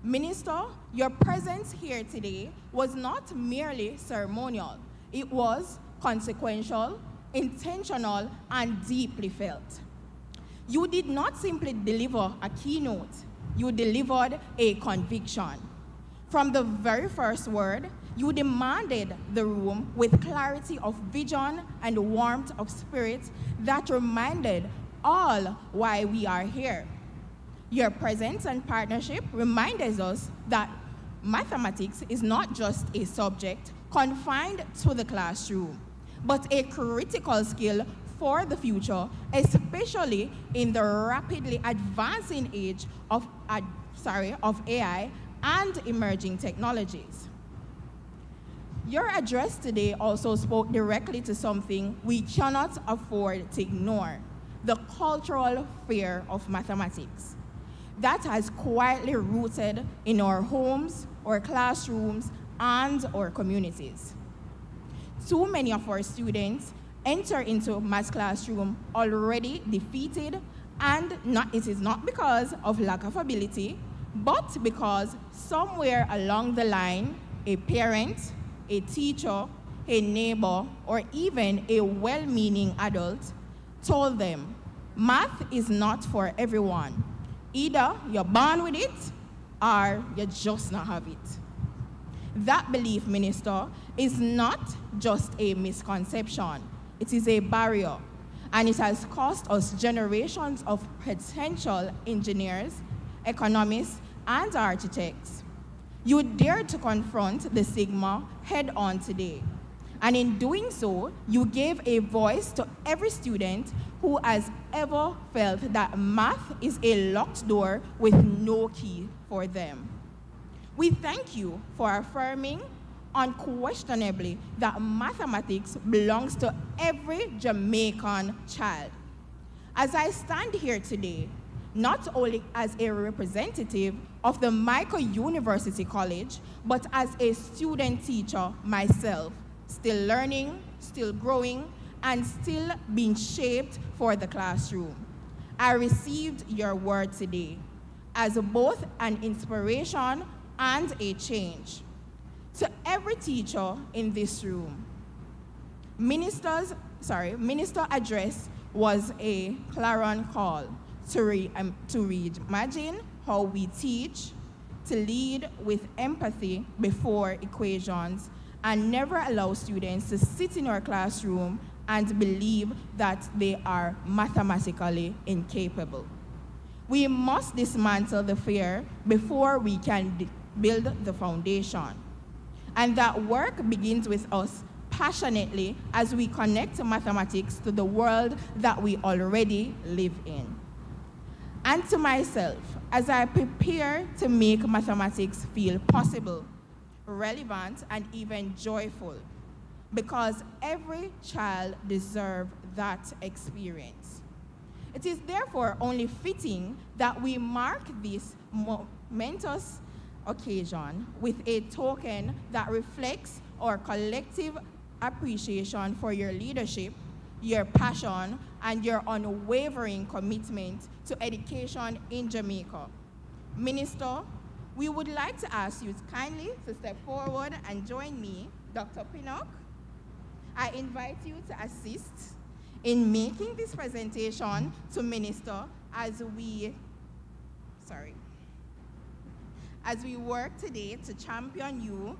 Minister, your presence here today was not merely ceremonial. It was consequential, intentional, and deeply felt. You did not simply deliver a keynote, you delivered a conviction. From the very first word, you demanded the room with clarity of vision and warmth of spirit that reminded all why we are here. Your presence and partnership reminds us that mathematics is not just a subject confined to the classroom, but a critical skill for the future, especially in the rapidly advancing age of AI and emerging technologies. Your address today also spoke directly to something we cannot afford to ignore: the cultural fear of mathematics that has quietly rooted in our homes, our classrooms, and our communities. Too many of our students enter into math classroom already defeated, and it is not because of lack of ability, but because somewhere along the line, a parent, a teacher, a neighbor, or even a well-meaning adult told them, math is not for everyone. Either you're born with it, or you just not have it. That belief, Minister, is not just a misconception. It is a barrier, and it has cost us generations of potential engineers, economists, and architects. You dare to confront the stigma head-on today, And in doing so, you gave a voice to every student who has ever felt that math is a locked door with no key for them. We thank you for affirming unquestionably that mathematics belongs to every Jamaican child. As I stand here today, not only as a representative of the Michael University College, but as a student teacher myself, still learning, still growing, and still being shaped for the classroom. I received your word today as both an inspiration and a change. To every teacher in this room, Minister address was a clarion call to reimagine how we teach, to lead with empathy before equations, and never allow students to sit in our classroom and believe that they are mathematically incapable. We must dismantle the fear before we can build the foundation. And that work begins with us passionately as we connect mathematics to the world that we already live in. And to myself, as I prepare to make mathematics feel possible, relevant, and even joyful, because every child deserves that experience. It is therefore only fitting that we mark this momentous occasion with a token that reflects our collective appreciation for your leadership, your passion, and your unwavering commitment to education in Jamaica. Minister, we would like to ask you kindly to step forward and join me, Dr. Pinnock. I invite you to assist in making this presentation to Minister as we work today to champion you.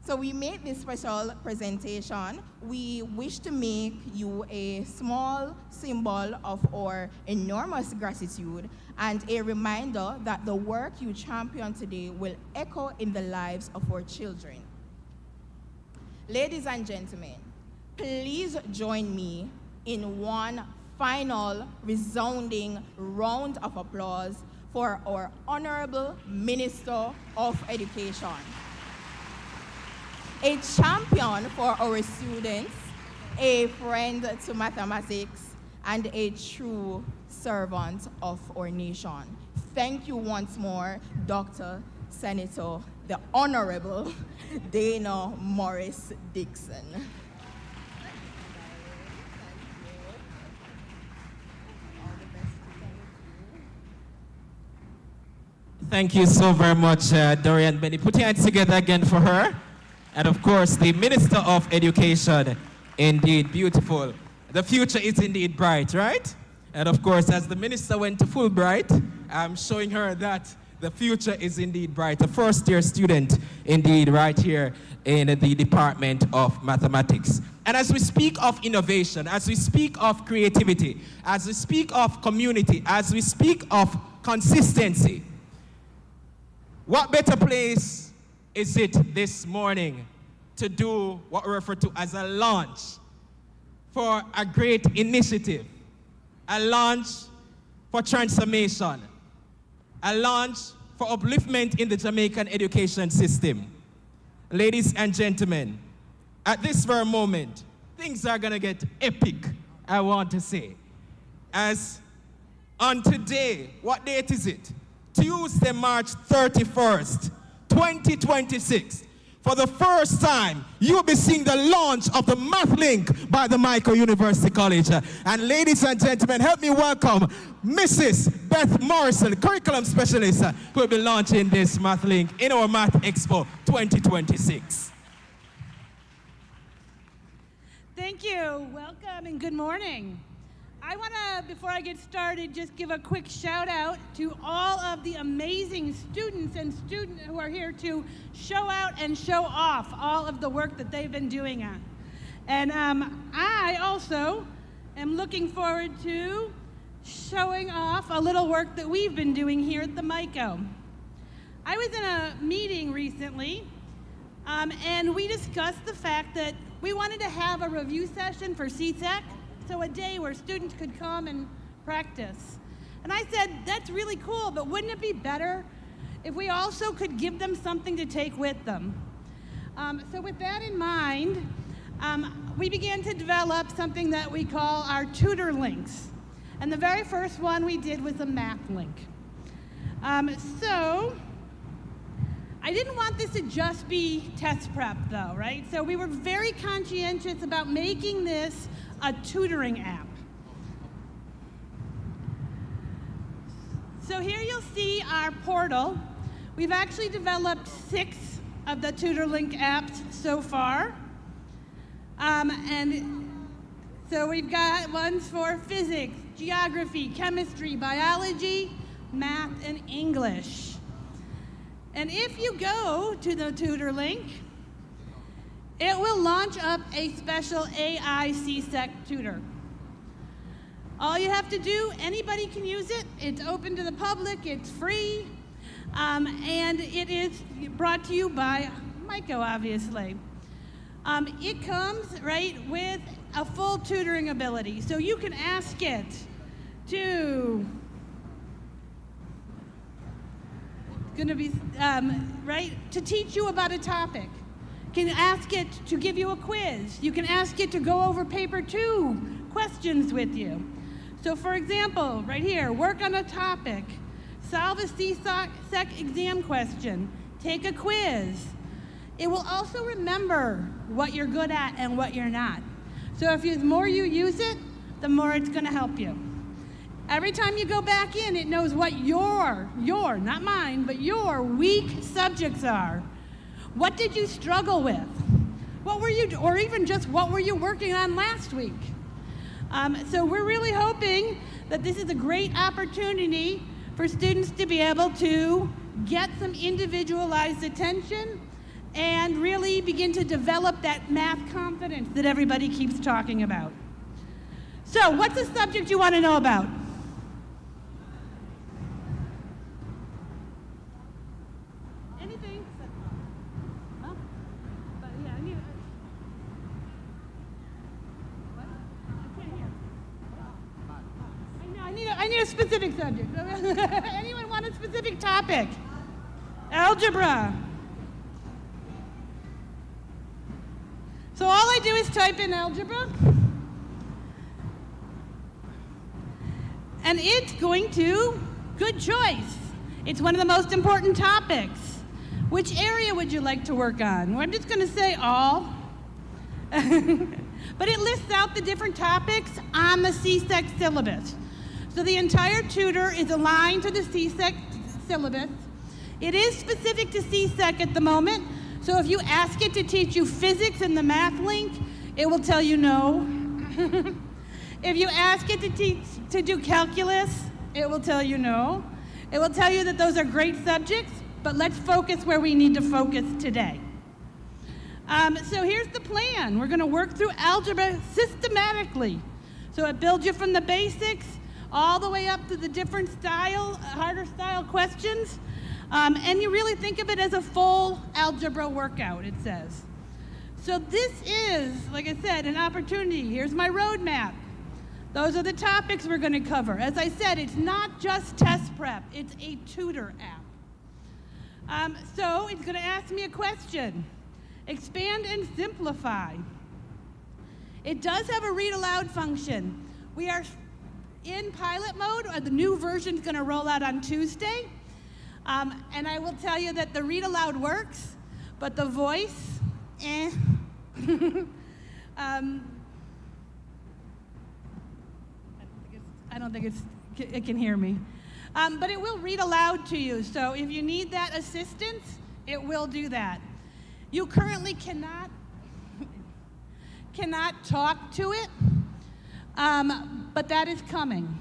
So we made this special presentation. We wish to make you a small symbol of our enormous gratitude and a reminder that the work you champion today will echo in the lives of our children. Ladies and gentlemen, please join me in one final resounding round of applause for our Honorable Minister of Education. A champion for our students, a friend to mathematics, and a true servant of our nation. Thank you once more, Dr. Senator, the Honorable Dana Morris Dixon. Thank you so very much, Dorian Benny. Put your hands together again for her. And of course, the Minister of Education, indeed beautiful. The future is indeed bright, right? And of course, as the Minister went to Fulbright, I'm showing her that the future is indeed bright. A first-year student, indeed, right here in the Department of Mathematics. And as we speak of innovation, as we speak of creativity, as we speak of community, as we speak of consistency, what better place is it this morning to do what we refer to as a launch for a great initiative, a launch for transformation, a launch for upliftment in the Jamaican education system. Ladies and gentlemen, at this very moment, things are gonna get epic, I want to say. As on today, what date is it? Tuesday, March 31st, 2026. For the first time, you'll be seeing the launch of the Math Link by the Michael University College. And ladies and gentlemen, help me welcome Mrs. Beth Morrison, curriculum specialist, who will be launching this Math Link in our Math Expo 2026. Thank you. Welcome and good morning. I want to, before I get started, just give a quick shout out to all of the amazing students and students who are here to show out and show off all of the work that they've been doing on. And I also am looking forward to showing off a little work that we've been doing here at the MICO. I was in a meeting recently, and we discussed the fact that we wanted to have a review session for CSEC, so a day where students could come and practice. And I said, that's really cool, but wouldn't it be better if we also could give them something to take with them? So with that in mind, we began to develop something that we call our tutor links. And the very first one we did was a math link. So I didn't want this to just be test prep though, right? So we were very conscientious about making this a tutoring app. So here you'll see our portal. We've actually developed 6 of the tutor link apps so far. And so we've got ones for physics, geography, chemistry, biology, math, and English. And if you go to the tutor link, it will launch up a special AI CSEC tutor. All you have to do, anybody can use it. It's open to the public, it's free, and it is brought to you by MICO, obviously. It comes, right, with a full tutoring ability. So you can ask it to, to teach you about a topic. You can ask it to give you a quiz. You can ask it to go over paper 2 questions with you. So for example, right here, work on a topic, solve a CSEC exam question, take a quiz. It will also remember what you're good at and what you're not. So if the more you use it, the more it's going to help you. Every time you go back in, it knows what your, not mine, but your weak subjects are. What did you struggle with? What were you, or even just what were you working on last week? So we're really hoping that this is a great opportunity for students to be able to get some individualized attention and really begin to develop that math confidence that everybody keeps talking about. So what's the subject you want to know about? Anything? Huh? But yeah, I need a specific subject. Anyone want a specific topic? Algebra. So all I do is type in algebra, and it's going to, good choice. It's one of the most important topics. Which area would you like to work on? Well, I'm just going to say all. But it lists out the different topics on the CSEC syllabus. So the entire tutor is aligned to the CSEC syllabus. It is specific to CSEC at the moment. So if you ask it to teach you physics in the math link, it will tell you no. If you ask it to do calculus, it will tell you no. It will tell you that those are great subjects, but let's focus where we need to focus today. So here's the plan. We're going to work through algebra systematically. So it builds you from the basics all the way up to the different style, harder style questions. And you really think of it as a full algebra workout, it says. So this is, like I said, an opportunity. Here's my roadmap. Those are the topics we're going to cover. As I said, it's not just test prep, it's a tutor app. So it's going to ask me a question. Expand and simplify. It does have a read aloud function. We are in pilot mode. The new version is going to roll out on Tuesday. And I will tell you that the read aloud works, but the voice, I don't think it can hear me. But it will read aloud to you. So if you need that assistance, it will do that. You currently cannot talk to it, but that is coming.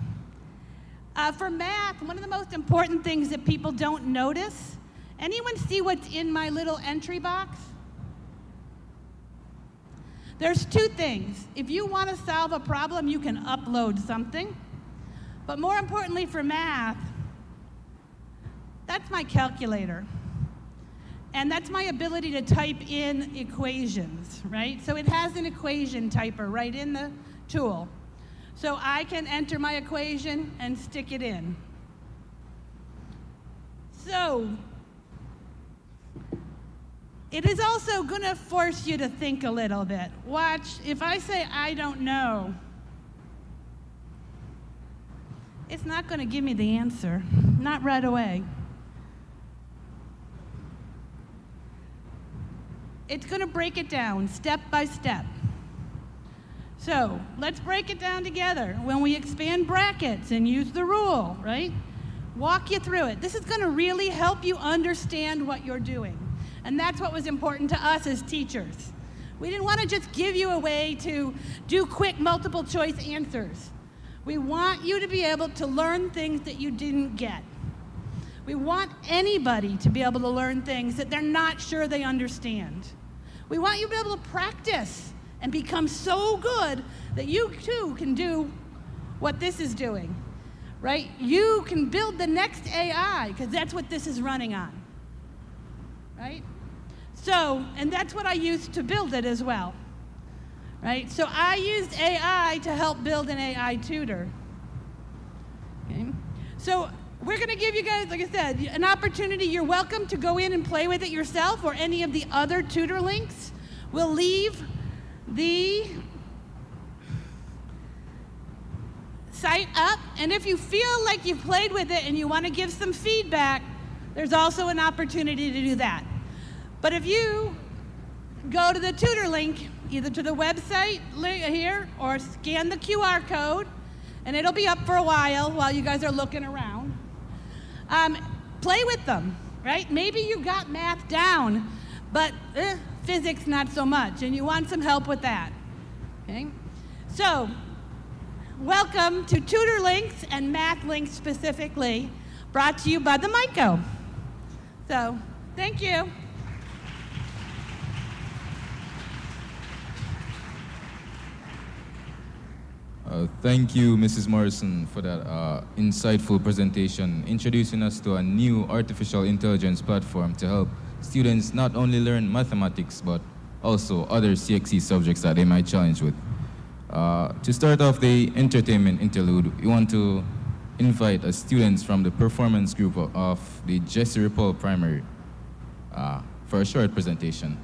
For math, one of the most important things that people don't notice, anyone see what's in my little entry box? There's 2 things. If you want to solve a problem, you can upload something. But more importantly for math, that's my calculator. And that's my ability to type in equations, right? So it has an equation typer right in the tool. So I can enter my equation and stick it in. So it is also going to force you to think a little bit. Watch, if I say I don't know, it's not going to give me the answer, not right away. It's going to break it down step by step. So let's break it down together. When we expand brackets and use the rule, right? Walk you through it. This is going to really help you understand what you're doing. And that's what was important to us as teachers. We didn't want to just give you a way to do quick multiple choice answers. We want you to be able to learn things that you didn't get. We want anybody to be able to learn things that they're not sure they understand. We want you to be able to practice and become so good that you too can do what this is doing, right? You can build the next AI because that's what this is running on, right? So, and that's what I used to build it as well, right? So I used AI to help build an AI tutor, okay? So we're going to give you guys, like I said, an opportunity. You're welcome to go in and play with it yourself or any of the other tutor links. We'll leave the site up, and if you feel like you've played with it and you want to give some feedback, there's also an opportunity to do that. But if you go to the tutor link, either to the website here or scan the QR code, and it'll be up for a while you guys are looking around. Play with them, right? Maybe you got math down, but physics not so much, and you want some help with that, okay? So, welcome to Tutor Links and Math Links specifically, brought to you by the MICO. So, thank you. Thank you, Mrs. Morrison, for that insightful presentation, introducing us to a new artificial intelligence platform to help students not only learn mathematics, but also other CXC subjects that they might challenge with. To start off the entertainment interlude, we want to invite students from the performance group of the Jesse Ripoll Primary for a short presentation.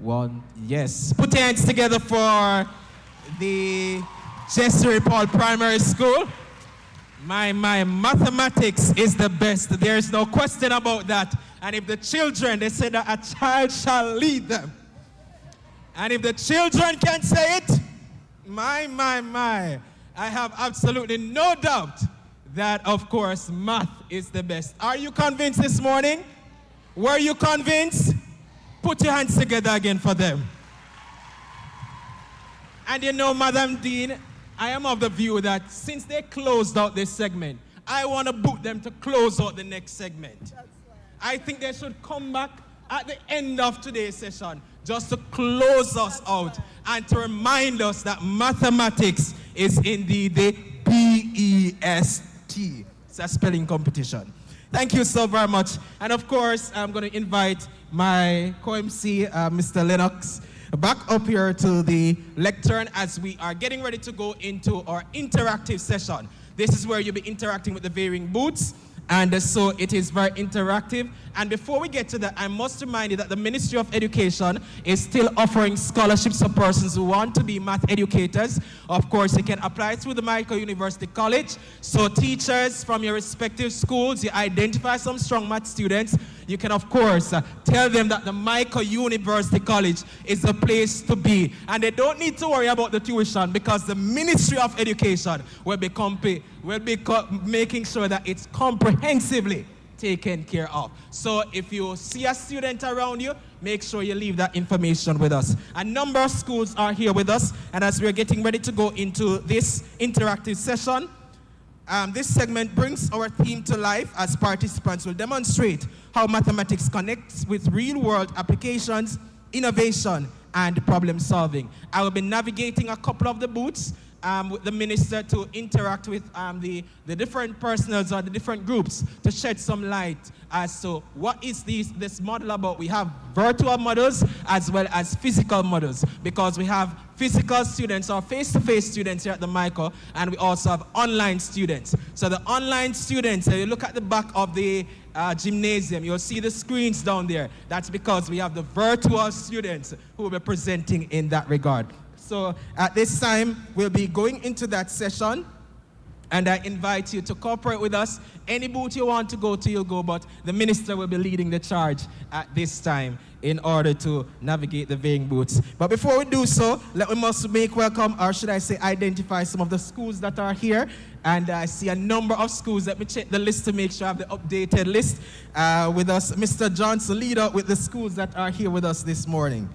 One, yes. Put your hands together for the Jesse Paul Primary School. My mathematics is the best. There's no question about that. And if the children, they say that a child shall lead them. And if the children can say it, my, I have absolutely no doubt that, of course, math is the best. Are you convinced this morning? Were you convinced? Put your hands together again for them. And you know, Madam Dean, I am of the view that since they closed out this segment, I want to book them to close out the next segment. I think they should come back at the end of today's session just to close us out and to remind us that mathematics is indeed the P-E-S-T. It's a spelling competition. Thank you so very much. And of course, I'm going to invite my co-MC, Mr. Lennox, back up here to the lectern as we are getting ready to go into our interactive session. This is where you'll be interacting with the varying booths. And so it is very interactive. And before we get to that, I must remind you that the Ministry of Education is still offering scholarships for persons who want to be math educators. Of course, you can apply through the Michael University College. So teachers from your respective schools, you identify some strong math students. You can, of course, tell them that the Michael University College is the place to be. And they don't need to worry about the tuition because the Ministry of Education will be making sure that it's comprehensively taken care of. So if you see a student around you, make sure you leave that information with us. A number of schools are here with us, and as we're getting ready to go into this interactive session, this segment brings our theme to life as participants will demonstrate how mathematics connects with real-world applications, innovation, and problem solving. I will be navigating a couple of the booths with the minister to interact with the different personals or the different groups to shed some light as to what is this model about. We have virtual models as well as physical models because we have physical students or face-to-face students here at the Michael, and we also have online students. So the online students, you look at the back of the gymnasium, you'll see the screens down there. That's because we have the virtual students who will be presenting in that regard. So at this time, we'll be going into that session, and I invite you to cooperate with us. Any booth you want to go to, you'll go, but the minister will be leading the charge at this time in order to navigate the varying booths. But before we do so, we must make welcome, or should I say identify some of the schools that are here. And I see a number of schools. Let me check the list to make sure I have the updated list with us. Mr. Johnson, lead up with the schools that are here with us this morning.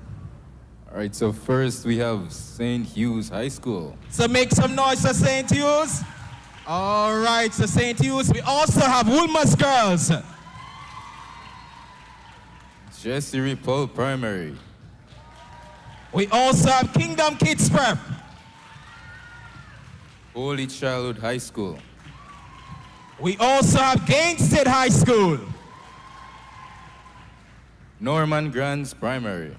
All right, so first we have St. Hugh's High School. So make some noise for St. Hugh's. All right, so St. Hugh's. We also have Woolmer's Girls. Jesse Paul Primary. We also have Kingdom Kids Prep. Holy Childhood High School. We also have Gainsted High School. Norman Grands Primary.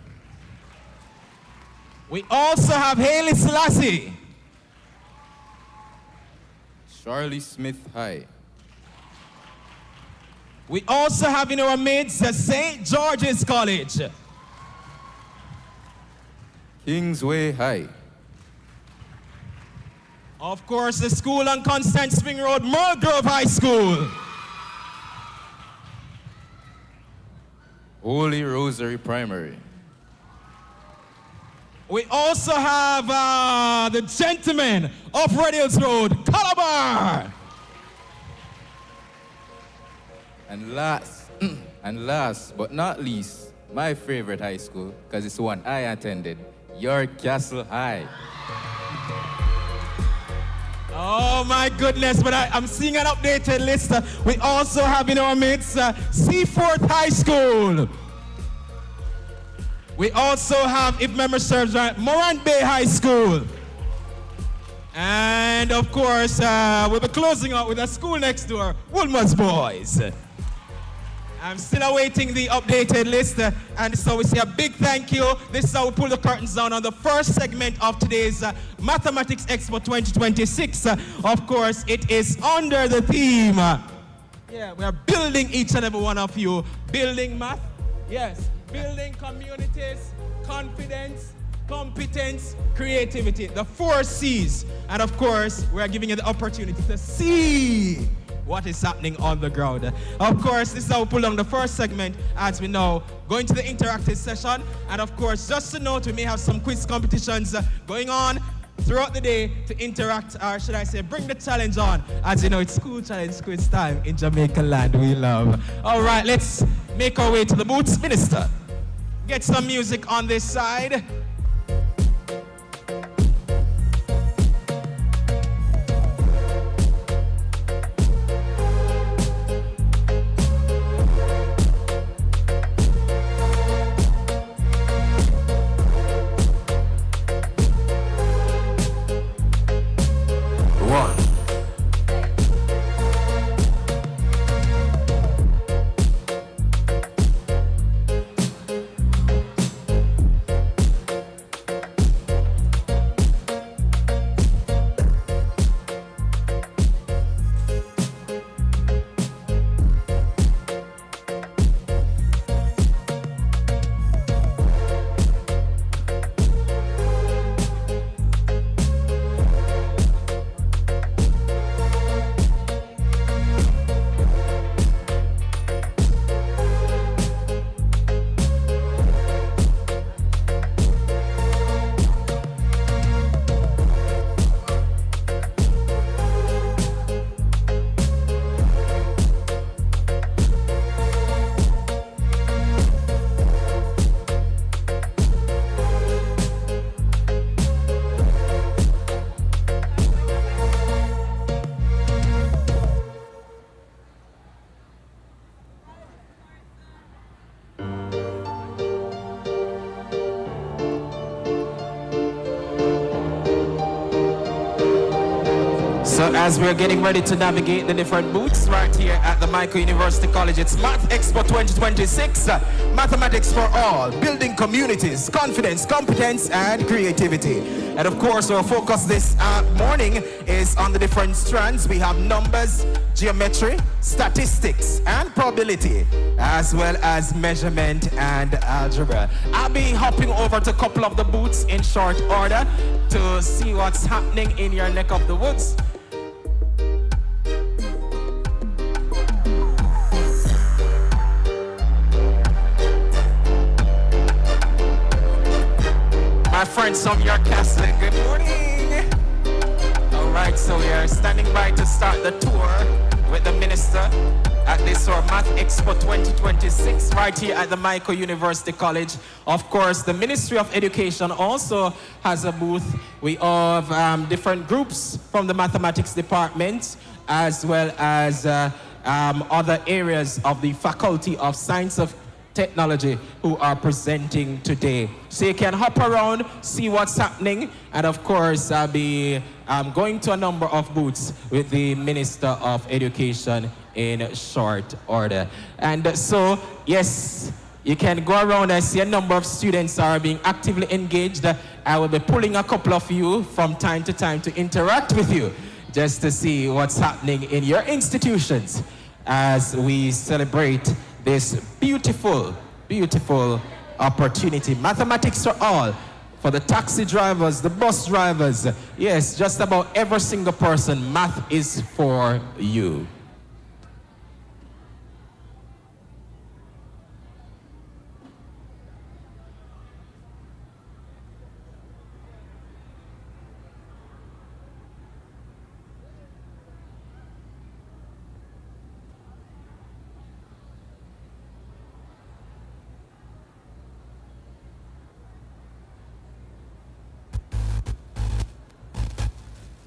We also have Haile Selassie. Charlie Smith High. We also have in our midst the St. George's College. Kingsway High. Of course, the school on Constant Spring Road, Mulgrove High School. Holy Rosary Primary. We also have the gentlemen of Red Hills Road, Calabar. And last but not least, my favorite high school, because it's the one I attended, York Castle High. Oh my goodness, but I'm seeing an updated list. We also have in our midst Seaforth High School. We also have, if memory serves right, Morant Bay High School. And of course, we'll be closing out with a school next door, Woolmer's Boys. I'm still awaiting the updated list, and so we say a big thank you. This is how we pull the curtains down on the first segment of today's Mathematics Expo 2026. Of course, it is under the theme. Yeah, we are building each and every one of you. Building math, yes. building communities, confidence, competence, creativity, the 4 C's. And of course, we are giving you the opportunity to see what is happening on the ground. Of course, this is how we pull on the first segment as we know, going to the interactive session. And of course, just to note, we may have some quiz competitions going on throughout the day to interact, or should I say, bring the challenge on. As you know, it's school challenge quiz time in Jamaica land we love. All right, let's make our way to the booths. Minister, get some music on this side. So as we're getting ready to navigate the different booths right here at the Michael University College, it's Math Expo 2026, Mathematics for All, building communities, confidence, competence, and creativity. And of course, our focus this morning is on the different strands. We have numbers, geometry, statistics, and probability, as well as measurement and algebra. I'll be hopping over to a couple of the booths in short order to see what's happening in your neck of the woods. My friends from your castle, good morning. All right, so we are standing by to start the tour with the minister at this Math Expo 2026 right here at the Michael University College. Of course, the Ministry of Education also has a booth. We have different groups from the mathematics department as well as other areas of the Faculty of Science of Technology who are presenting today. So you can hop around, see what's happening, and of course I'll be going to a number of booths with the Minister of Education in short order. And so, yes, you can go around. I see a number of students are being actively engaged. I will be pulling a couple of you from time to time to interact with you, just to see what's happening in your institutions as we celebrate this beautiful, beautiful opportunity. Mathematics for all, for the taxi drivers, the bus drivers. Yes, just about every single person, math is for you.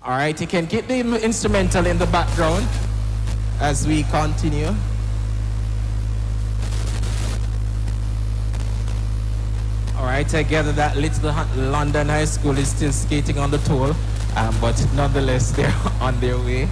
All right, you can keep the instrumental in the background as we continue. All right, I gather that little London High School is still skating on the toll, but nonetheless, they're on their way.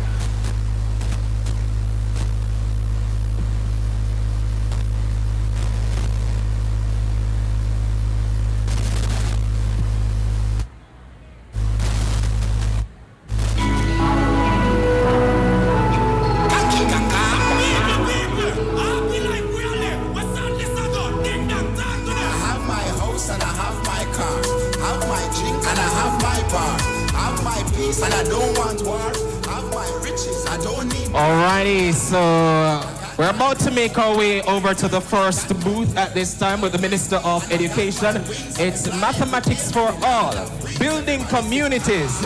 And I don't want war. Have my riches, I don't need. Alrighty, so we're about to make our way over to the first booth at this time with the Minister of Education. It's Mathematics for All, Building Communities,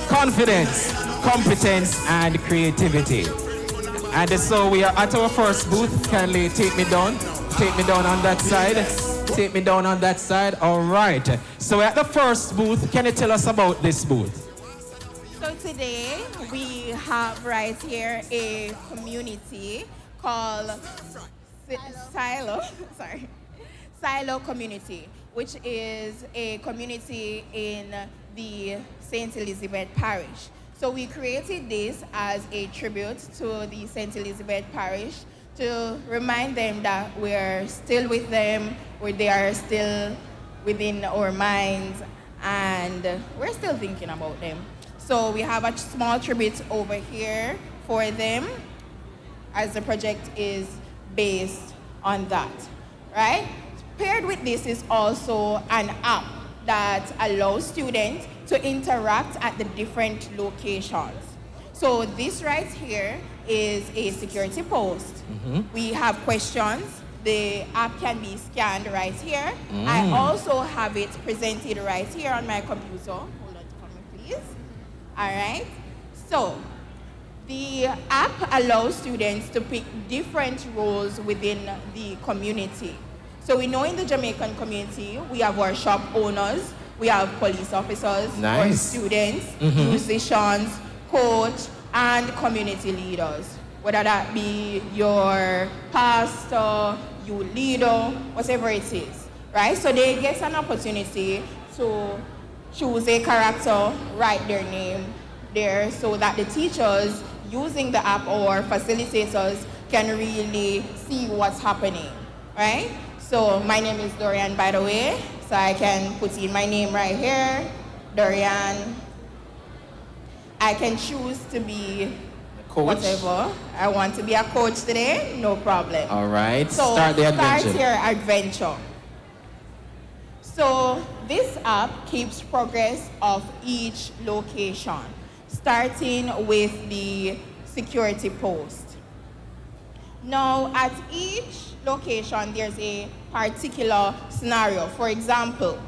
Confidence, Competence, and Creativity. And so we are at our first booth. Kindly take me down on that side. Take me down on that side. All right. So we're at the first booth. Can you tell us about this booth? So today we have right here a community called Silo Community, which is a community in the St. Elizabeth Parish. So we created this as a tribute to the St. Elizabeth Parish to remind them that we're still with them, they are still within our minds, and we're still thinking about them. So we have a small tribute over here for them, as the project is based on that, right? Paired with this is also an app that allows students to interact at the different locations. So this right here is a security post. We have questions. The app can be scanned right here. I also have it presented right here on my computer. Hold on for me, please. All right. So the app allows students to pick different roles within the community. So we know in the Jamaican community, we have our shop owners, we have police officers, our students, musicians, coach, and community leaders. Whether that be your pastor, youth leader, whatever it is, right? So they get an opportunity to choose a character, write their name there so that the teachers using the app or facilitators can really see what's happening, right? So my name is Dorian, by the way, so I can put in my name right here, Dorian. I can choose to be coach. Whatever. I want to be a coach today, no problem. All right, so start the adventure. Start your adventure. So this app keeps progress of each location, starting with the security post. Now, at each location, there's a particular scenario. For example,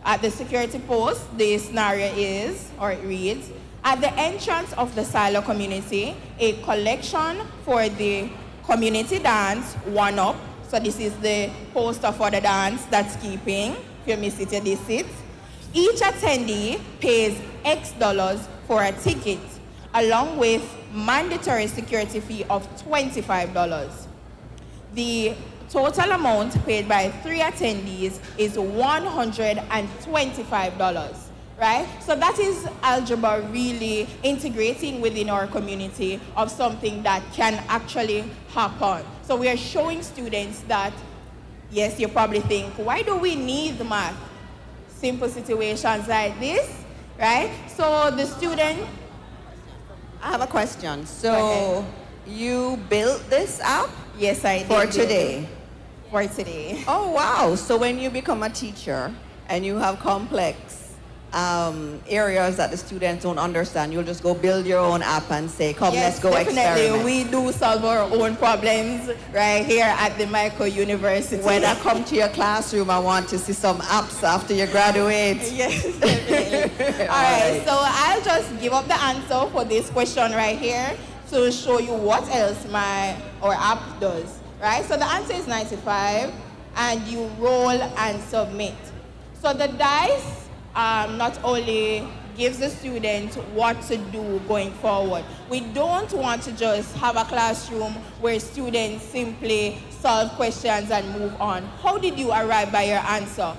at the security post, the scenario is, or it reads, at the entrance of the silo community, a collection for the community dance, one up. So this is the poster for the dance that's keeping. If you miss it, you miss it. Each attendee pays X dollars for a ticket, along with mandatory security fee of $25. The total amount paid by 3 attendees is $125, right? So that is algebra really integrating within our community of something that can actually happen. So we are showing students that, yes, you probably think, why do we need math? Simple situations like this, right? So the student... I have a question. So you built this app? Yes, I did. For today? For today. Oh, wow. So when you become a teacher and you have complex areas that the students don't understand, you'll just go build your own app and say, come, yes, let's go definitely. experiment. We do solve our own problems right here at the Micro University. When I come to your classroom, I want to see some apps after you graduate. Yes, definitely. All right, so I'll just give up the answer for this question right here to show you what else our app does, right? So the answer is 95, and you roll and submit. So the dice not only gives the student what to do going forward. We don't want to just have a classroom where students simply solve questions and move on. How did you arrive by your answer?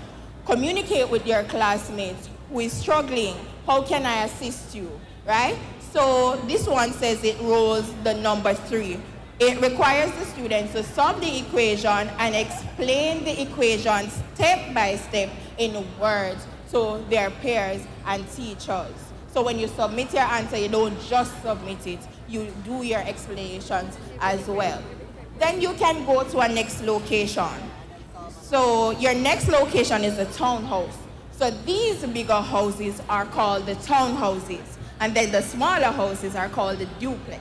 Communicate with your classmates who is struggling. How can I assist you, right? So this one says it rolls the number 3. It requires the students to solve the equation and explain the equation step by step in words to their peers and teachers. So when you submit your answer, you don't just submit it, you do your explanations as well. Then you can go to a next location. So your next location is a townhouse. So these bigger houses are called the townhouses, and then the smaller houses are called the duplex,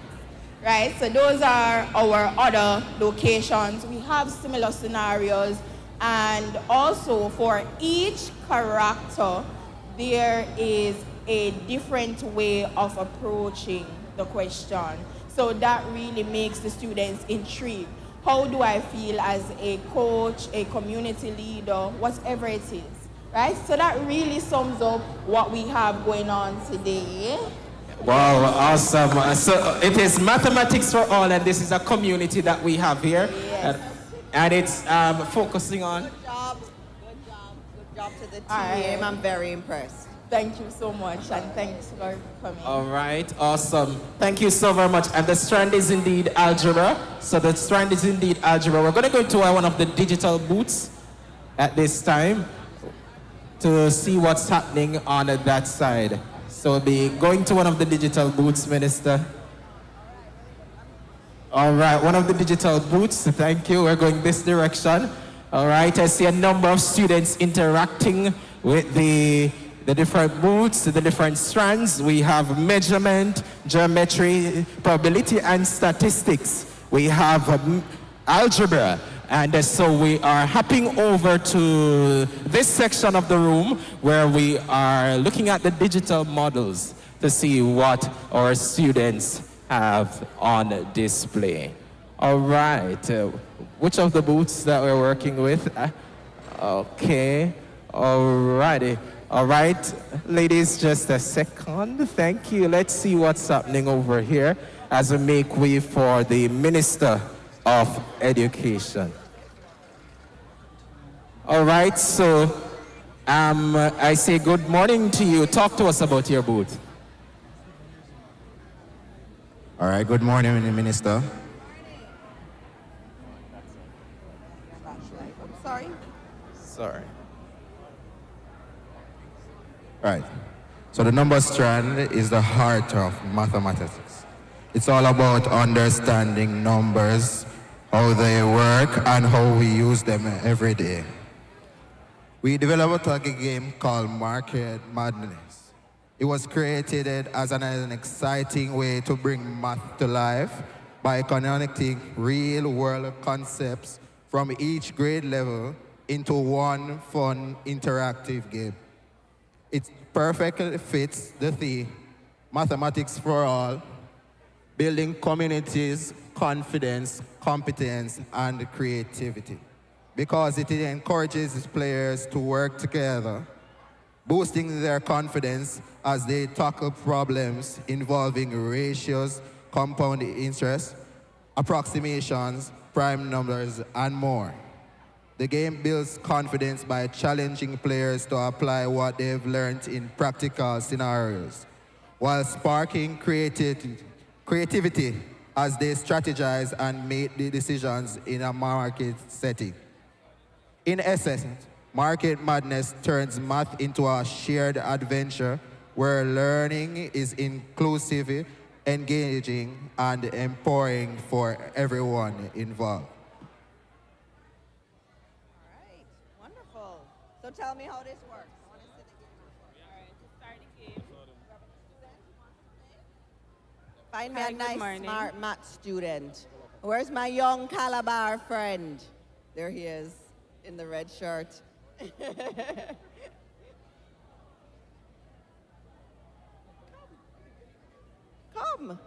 right? So those are our other locations. We have similar scenarios, and also for each character, there is a different way of approaching the question. So that really makes the students intrigued. How do I feel as a coach, a community leader, whatever it is, right? So that really sums up what we have going on today. Wow, awesome. So it is mathematics for all, and this is a community that we have here. Yes. And it's focusing on... Good job. Good job to the team. right. I'm very impressed. Thank you so much, and thanks for coming. All right, awesome. Thank you so very much. And the strand is indeed algebra. So the strand is indeed algebra. We're going to go to one of the digital booths at this time to see what's happening on that side. So we'll be going to one of the digital booths, Minister. All right, one of the digital booths. Thank you. We're going this direction. All right, I see a number of students interacting with the different booths, the different strands. We have measurement, geometry, probability, and statistics. We have algebra. And so we are hopping over to this section of the room where we are looking at the digital models to see what our students have on display. All right, which of the booths that we're working with? Okay, all righty. All right, ladies, just a second. Thank you. Let's see what's happening over here as we make way for the Minister of Education. All right, so I say good morning to you. Talk to us about your booth. All right, good morning, Minister. Sorry. Right. So the number strand is the heart of mathematics. It's all about understanding numbers, how they work, and how we use them every day. We developed a game called Market Madness. It was created as an exciting way to bring math to life by connecting real-world concepts from each grade level into one fun, interactive game. It perfectly fits the theme, mathematics for all, building communities, confidence, competence, and creativity. Because it encourages players to work together, boosting their confidence as they tackle problems involving ratios, compound interest, approximations, prime numbers, and more. The game builds confidence by challenging players to apply what they've learned in practical scenarios, while sparking creativity as they strategize and make the decisions in a market setting. In essence, Market Madness turns math into a shared adventure where learning is inclusive, engaging, and empowering for everyone involved. So tell me how this works. Find me a nice, smart math student. Where's my young Calabar friend? There he is, in the red shirt. Come.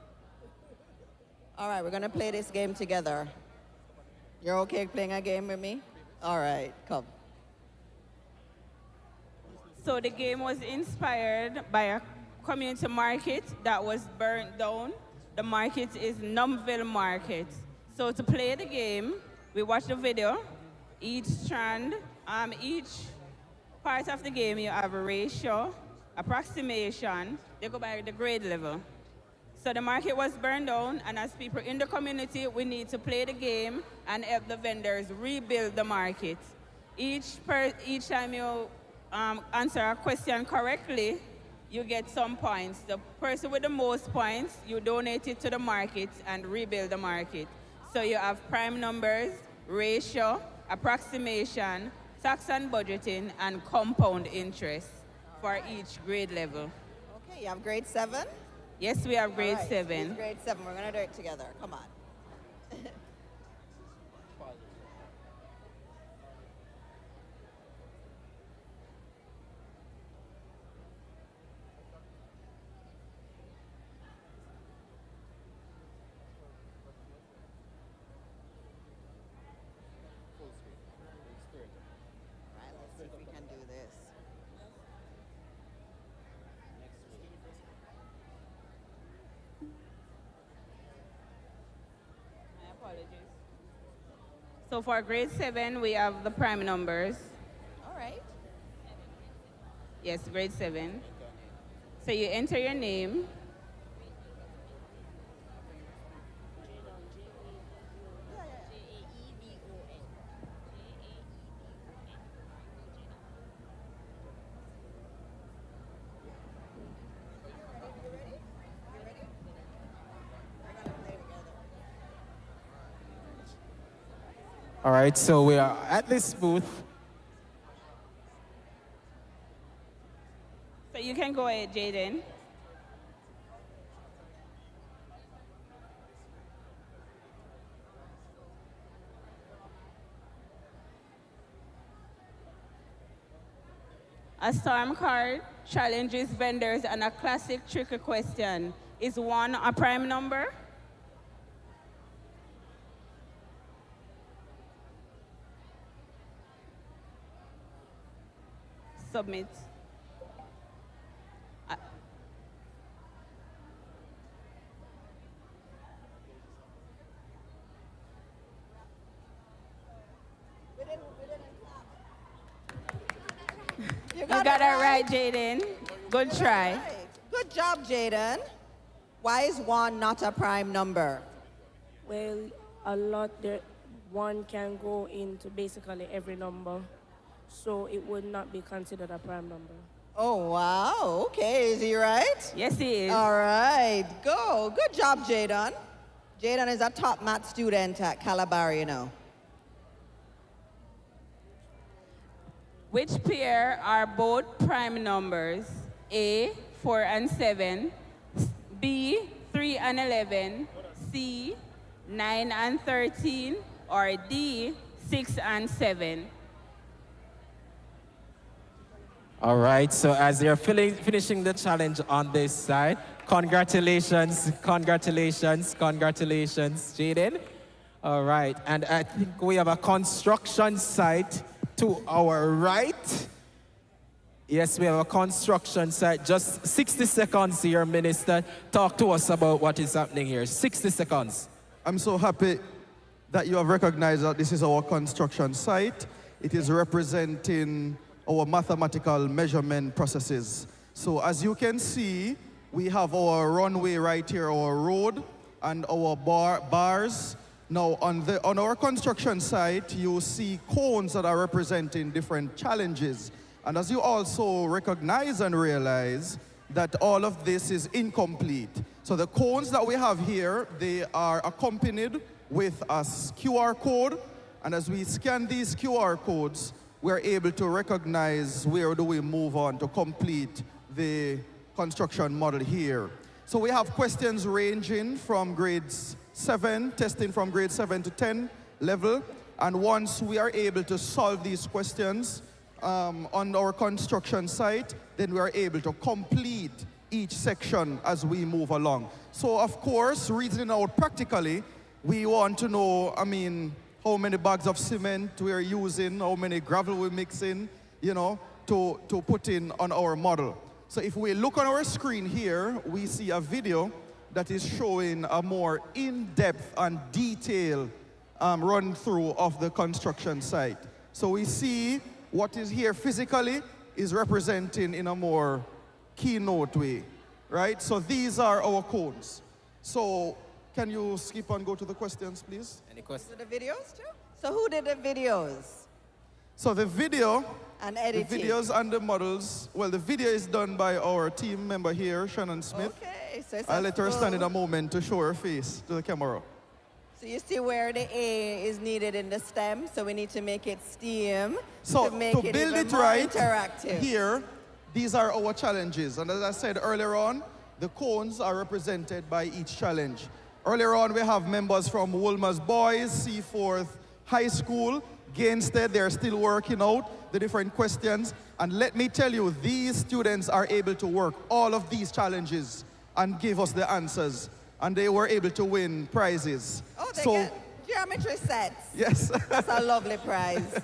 All right, we're going to play this game together. You're okay playing a game with me? All right, come. So the game was inspired by a community market that was burnt down. The market is Numville Market. So to play the game, we watch the video. Each strand, each part of the game, you have a ratio, approximation. They go by the grade level. So the market was burned down, and as people in the community, we need to play the game and help the vendors rebuild the market. Each time you answer a question correctly, you get some points. The person with the most points, you donate it to the market and rebuild the market. So you have prime numbers, ratio, approximation, tax and budgeting, and compound interest for each grade level. Okay, you have grade 7? Yes, we have grade All right, 7. it's grade 7. We're going to do it together. Come on. So for grade 7, we have the prime numbers. All right. Yes, grade 7. So you enter your name. All right, so we are at this booth. So you can go ahead, Jaden. A storm card challenges vendors on a classic tricky question. Is 1 a prime number? Submit. You got it right, Jaden. Good try. Right. Good job, Jaden. Why is 1 not a prime number? Well, a lot there, 1 can go into basically every number, so it would not be considered a prime number. Oh, wow. Okay, is he right? Yes, he is. All right, go. Good job, Jaden. Jaden is a top math student at Calabar, you know. Which pair are both prime numbers? A, 4 and 7, B, 3 and 11, C, 9 and 13, or D, 6 and 7? All right, so as you're finishing the challenge on this side, congratulations, congratulations, congratulations, Jaden. All right, and I think we have a construction site to our right. Yes, we have a construction site. Just 60 seconds here, Minister. Talk to us about what is happening here. 60 seconds. I'm so happy that you have recognized that this is our construction site. It is representing our mathematical measurement processes. So as you can see, we have our runway right here, our road, and our bars. Now, on our construction site, you see cones that are representing different challenges. And as you also recognize and realize that all of this is incomplete. So the cones that we have here, they are accompanied with a QR code. And as we scan these QR codes, we're able to recognize where do we move on to complete the construction model here. So we have questions ranging from grades 7, testing from grade 7 to 10 level. And once we are able to solve these questions on our construction site, then we are able to complete each section as we move along. So of course, reasoning out practically, we want to know, how many bags of cement we are using, how many gravel we're mixing, to put in on our model. So if we look on our screen here, we see a video that is showing a more in-depth and detailed run-through of the construction site. So we see what is here physically is representing in a more Keynote way, right? So these are our codes. So can you skip and go to the questions, please? Any questions? The videos too? So who did the videos? So the video, and editing. The videos and the models, well, the video is done by our team member here, Shannon Smith. Okay, so I'll let her stand in a moment to show her face to the camera. So you see where the A is needed in the stem, so we need to make it STEAM So to make to it build even it more right interactive. here, these are our challenges. And as I said earlier on, the cones are represented by each challenge. Earlier on, we have members from Wolmer's Boys, Seaforth High School, Gainstead. They're still working out the different questions. And let me tell you, these students are able to work all of these challenges and give us the answers. And they were able to win prizes. Oh, they get geometry sets. Yes. That's a lovely prize.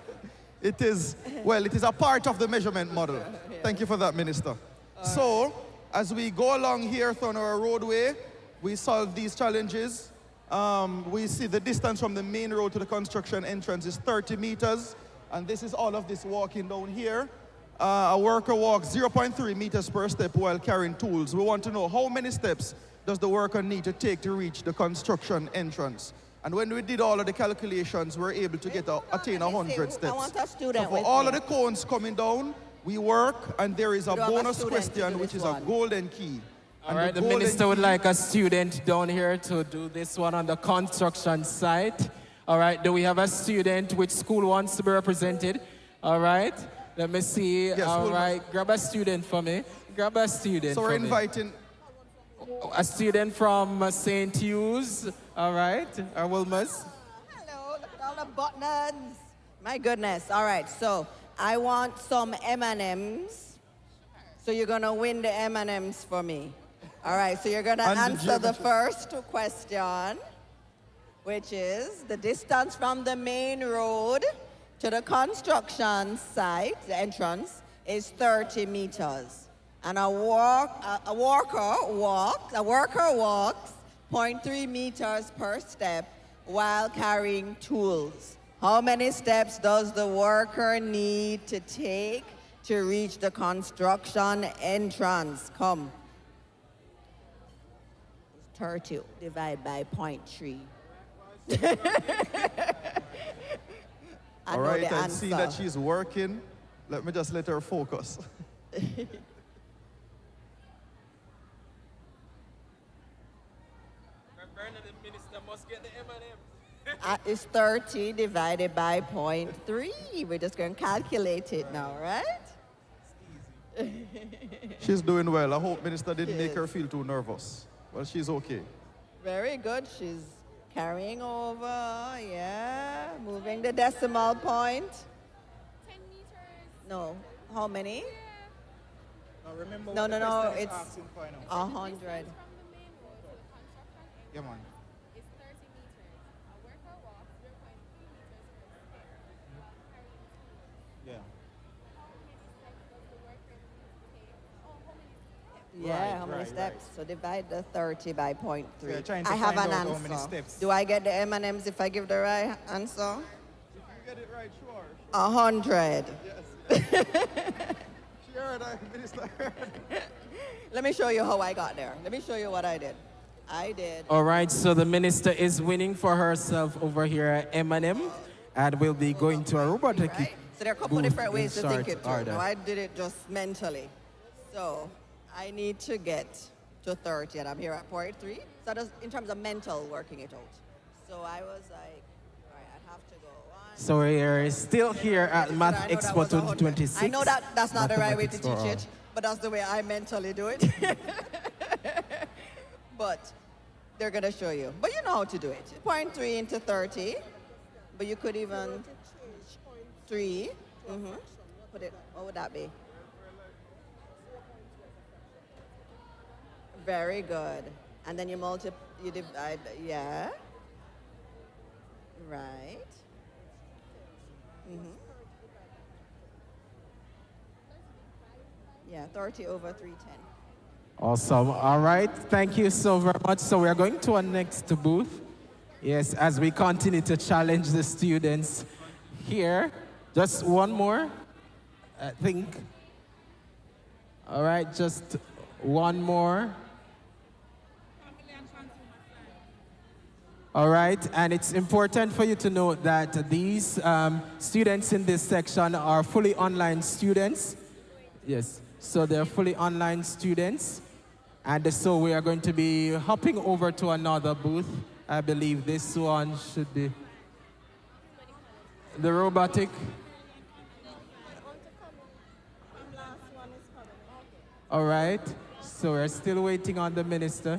It is, well, it is a part of the measurement model. Yeah. Thank you for that, Minister. So, as we go along here on our roadway, we solve these challenges. We see the distance from the main road to the construction entrance is 30 meters. And this is all of this walking down here. A worker walks 0.3 meters per step while carrying tools. We want to know how many steps does the worker need to take to reach the construction entrance. And when we did all of the calculations, we're able to attain 100 steps. I want a student So for with all me. of the cones coming down, we work, and there is a We do have a bonus student to question, do which this is a one. golden key. All And right, the golden minister would key- like a student down here to do this one on the construction site. All right, do we have a student? Which school wants to be represented? All right, let me see. Yes, All we'll- right, grab a student for me. Grab a student So we're for me. inviting A student from St. Hugh's, all right, or Wilmer's. Hello, look at all the buttons. My goodness. All right, so I want some M&Ms. So you're going to win the M&Ms for me. All right, so you're going to And the answer the geometry. first question, which is the distance from the main road to the construction site, the entrance, is 30 meters. And a worker walks 0.3 meters per step while carrying tools. How many steps does the worker need to take to reach the construction entrance? Come. 30 divided by 0.3. I All know right, the and see that answer. she's working. Let me just let her focus. The minister must get the M&M. It's 30 divided by 0.3. We're just going to calculate it now, right? She's doing well. I hope Minister didn't She make her is. feel too nervous. Well, she's okay. Very good. She's carrying over, yeah. Moving the decimal point. 10 meters. No. How many? Now remember No, what no, the no. question is It's asking for now. 100. From the main road to the construction Yeah, man. is 30 meters. A worker walks 0.3 meters per step while carrying tools. Yeah. How many steps does the worker need to take? Oh, how many steps? Yeah, how many steps? So divide the 30 by 0.3. So you're trying to I have find an out how answer. many steps. Do I get the M&Ms if I give the right answer? If you get it right, sure. 100. She heard, Minister. Let me show you how I got there. Let me show you what I did. I did. All right, so the minister is winning for herself over here at M&M, and will be going to a robotic Right? So there are a couple booth different in ways to think short it through. order. No, I did it just mentally. So I need to get to 30, and I'm here at 0.3. So that's in terms of mental working it out. So I was like, all right, I'd have to go one. So we're still here at Math I know that Expo was 100. 2026. I know that that's not the right way to Mathematics for teach all. it, but that's the way I mentally do it. But they're going to show you. But you know how to do it. 0.3 into 30. But you could even 3. Put it, what would that be? Very good. And then you divide, yeah. Right. Yeah, 30 over 310. Awesome. All right. Thank you so very much. So we are going to our next booth. Yes, as we continue to challenge the students here. Just one more, I think. All right, just one more. All right, and it's important for you to know that these students in this section are fully online students. Yes, so they're fully online students. And so we are going to be hopping over to another booth I believe this one should be the robotic. All right, so we're still waiting on the minister.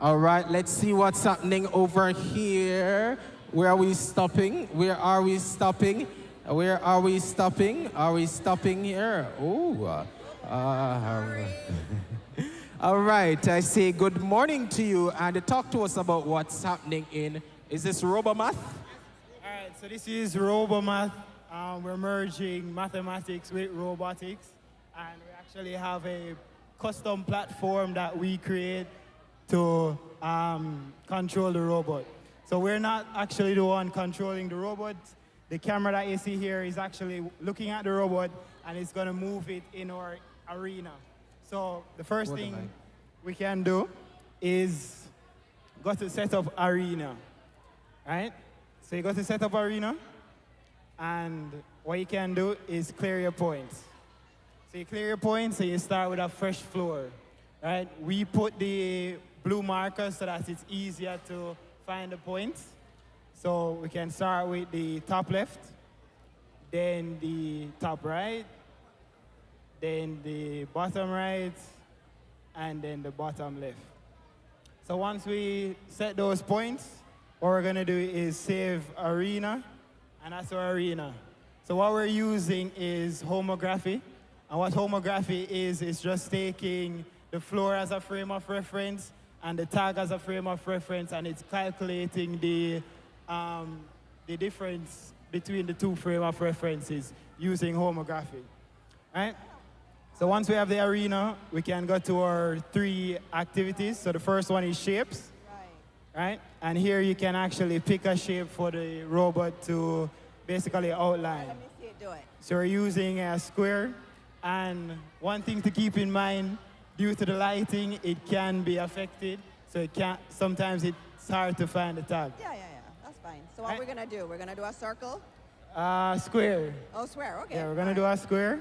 All right, let's see what's happening over here. Where are we stopping? Where are we stopping? Where are we stopping? Are we stopping here? Oh, all right, I say good morning to you and talk to us about what's happening in, is this RoboMath? All right, so this is RoboMath. We're merging mathematics with robotics, and we actually have a custom platform that we create to control the robot. So we're not actually the one controlling the robot. The camera that you see here is actually looking at the robot, and it's going to move it in our arena. So the first thing we can do is go to set up arena, right? So you go to set up arena, and what you can do is clear your points. So you clear your points, so you start with a fresh floor, right? We put the blue markers so that it's easier to find the points. So we can start with the top left, then the top right, then the bottom right, and then the bottom left. So once we set those points, what we're gonna do is save arena, and that's our arena. So what we're using is homography, and what homography is just taking the floor as a frame of reference and the tag as a frame of reference, and it's calculating the difference between the two frame of references using homography, right? So once we have the arena, we can go to our 3 activities. So the first one is shapes, right? And here you can actually pick a shape for the robot to basically outline. Let me see it do it. So we're using a square, and one thing to keep in mind, due to the lighting, it can be affected. So it can sometimes it's hard to find the tag. Yeah, that's fine. So what we're gonna do? We're gonna do a circle? Square. Oh, square, okay. Yeah, we're gonna do a square,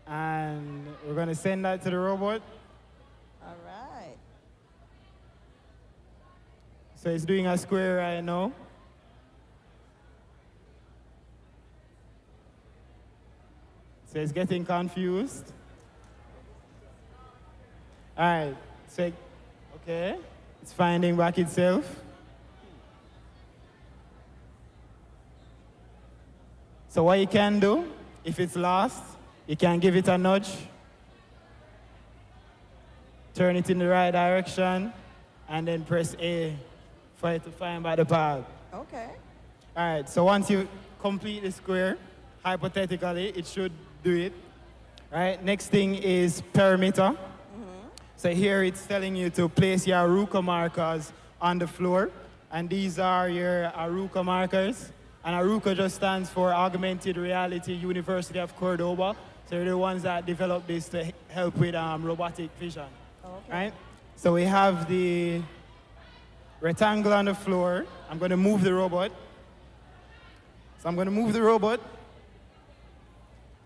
and we're gonna send that to the robot. All right. So it's doing a square right now. So it's getting confused. All right, so, okay, it's finding back itself. So what you can do, if it's lost, you can give it a nudge, turn it in the right direction, and then press A for it to find back the path. Okay. All right, so once you complete the square, hypothetically, it should do it. All right, next thing is perimeter. So here it's telling you to place your Aruka markers on the floor, and these are your Aruka markers. And Aruka just stands for Augmented Reality University of Cordoba. So they're the ones that developed this to help with robotic vision, right? So we have the rectangle on the floor. I'm going to move the robot. So I'm going to move the robot,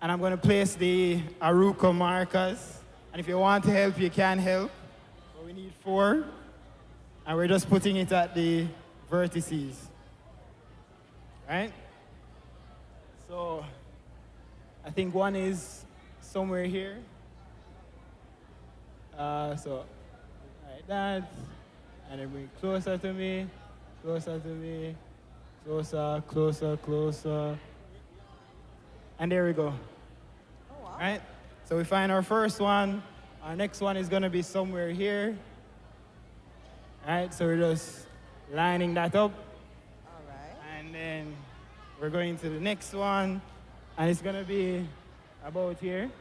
and I'm going to place the Aruka markers. And if you want to help, you can help. But we need 4. And we're just putting it at the vertices. Right? So I think one is somewhere here. So like that. And then bring closer to me, closer to me, closer, closer, closer. And there we go. Oh, wow. Right? So we find our first one. Our next one is going to be somewhere here. All right, so we're just lining that up. All right. And then we're going to the next one. And it's going to be about here.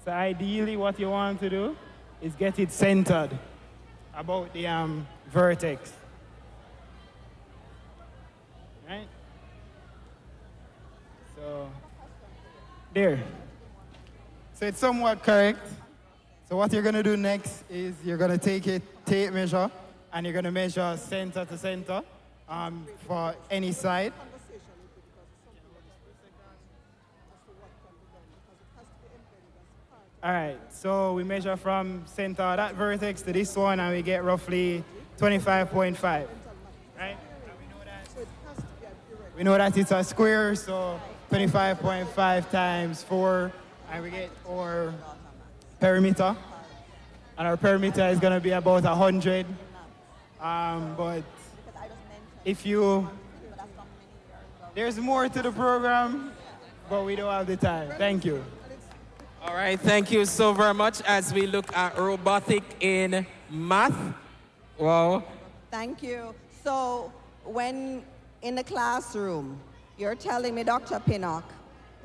So ideally what you want to do is get it centered about the vertex. Right? So, there. So it's somewhat correct. So what you're gonna do next is you're gonna take a tape measure, and you're gonna measure center to center. for any side. All right, so we measure from center of that vertex to this one, and we get roughly 25.5, right? We know that it's a square, so 25.5 times 4, and we get our perimeter. And our perimeter is going to be about 100. But if you, there's more to the program, but we don't have the time. Thank you. All right, thank you so very much as we look at robotic in math. Wow. Thank you. So when in the classroom, you're telling me, Dr. Pinnock,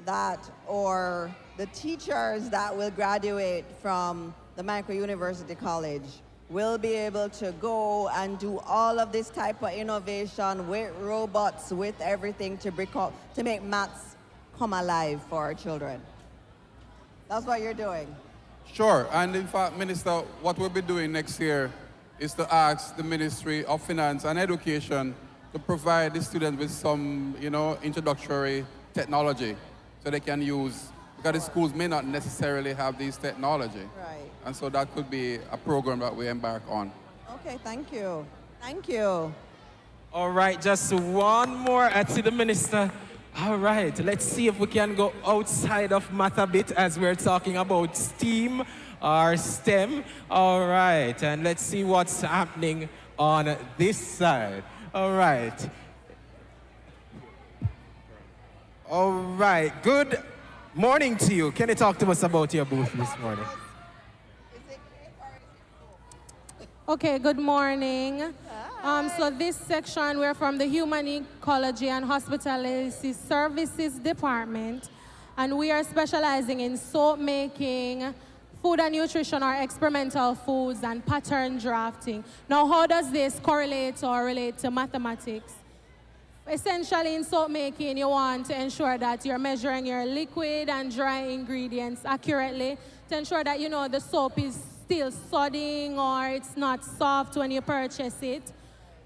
that or the teachers that will graduate from the Micro University College will be able to go and do all of this type of innovation with robots, with everything to make maths come alive for our children. That's what you're doing. Sure, and in fact, Minister, what we'll be doing next year is to ask the Ministry of Finance and Education to provide the students with some, introductory technology so they can use, because the schools may not necessarily have these technology. Right. And so that could be a program that we embark on. Okay, thank you. Thank you. All right, just one more. I see the minister. All right, let's see if we can go outside of math a bit as we're talking about STEAM or STEM. All right, and let's see what's happening on this side. All right. All right, good morning to you. Can you talk to us about your booth this morning? Okay, good morning. So this section, we're from the Human Ecology and Hospitality Services Department, and we are specializing in soap making, food and nutrition or experimental foods, and pattern drafting. Now, how does this correlate or relate to mathematics? Essentially, in soap making, you want to ensure that you're measuring your liquid and dry ingredients accurately to ensure that, the soap is still sodding or it's not soft when you purchase it.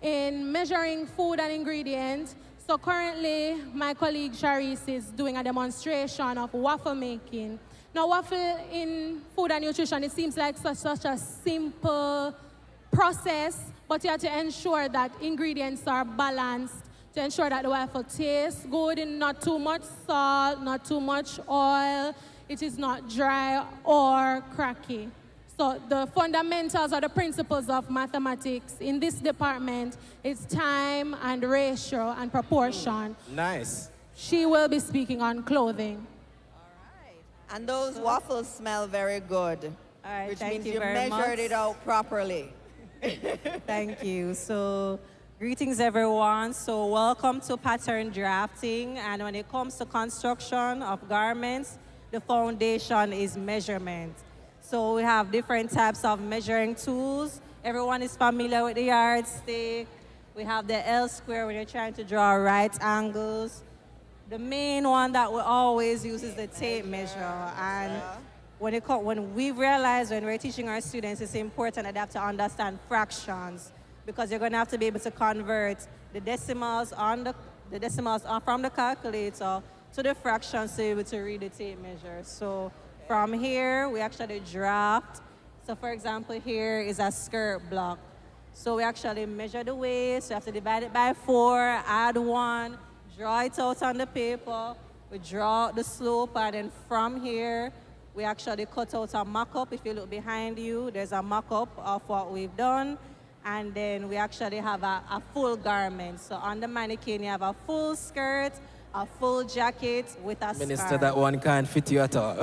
In measuring food and ingredients, so currently my colleague Sharice is doing a demonstration of waffle making. Now waffle in food and nutrition, it seems like such a simple process, but you have to ensure that ingredients are balanced to ensure that the waffle tastes good and not too much salt, not too much oil, it is not dry or cracky. So the fundamentals or the principles of mathematics in this department is time and ratio and proportion. Nice. She will be speaking on clothing. And those waffles smell very good, All right, which thank means you you very measured much. it out properly. Thank you. So, greetings everyone. So, welcome to pattern drafting. And when it comes to construction of garments, the foundation is measurement. So we have different types of measuring tools. Everyone is familiar with the yardstick. We have the L square when you're trying to draw right angles. The main one that we always use is the tape measure. And when we realize when we're teaching our students, it's important that they have to understand fractions because you're going to have to be able to convert the decimals from the calculator to the fractions to be able to read the tape measure. So from here, we actually draft. So for example, here is a skirt block. So we actually measure the waist. We have to divide it by 4, add 1, draw it out on the paper. We draw the slope, and then from here, we actually cut out a mock-up. If you look behind you, there's a mock-up of what we've done. And then we actually have a full garment. So on the mannequin, you have a full skirt, a full jacket with a Minister, scarf. that one can't fit you at all.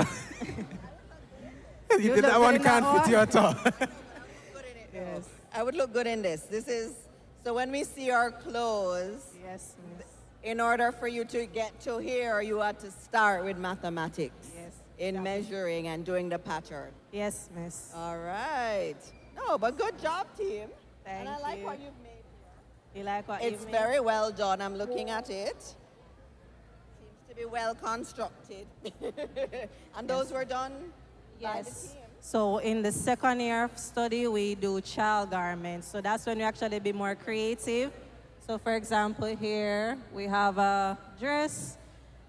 You that look one good in can't that fit you one? at all. Yes. I would look good in this. This is, so when we see our clothes, yes, miss. In order for you to get to here, you had to start with mathematics. Yes. In measuring and doing the pattern. Yes, miss. All right. No, but good job, team. Thank and I like you. what you've made here. You like what It's you've made? very well done. I'm looking at it. Seems to be well constructed. And those were done by the Yes. team. So in the second year of study, we do child garments. So that's when we actually be more creative. So for example, here we have a dress.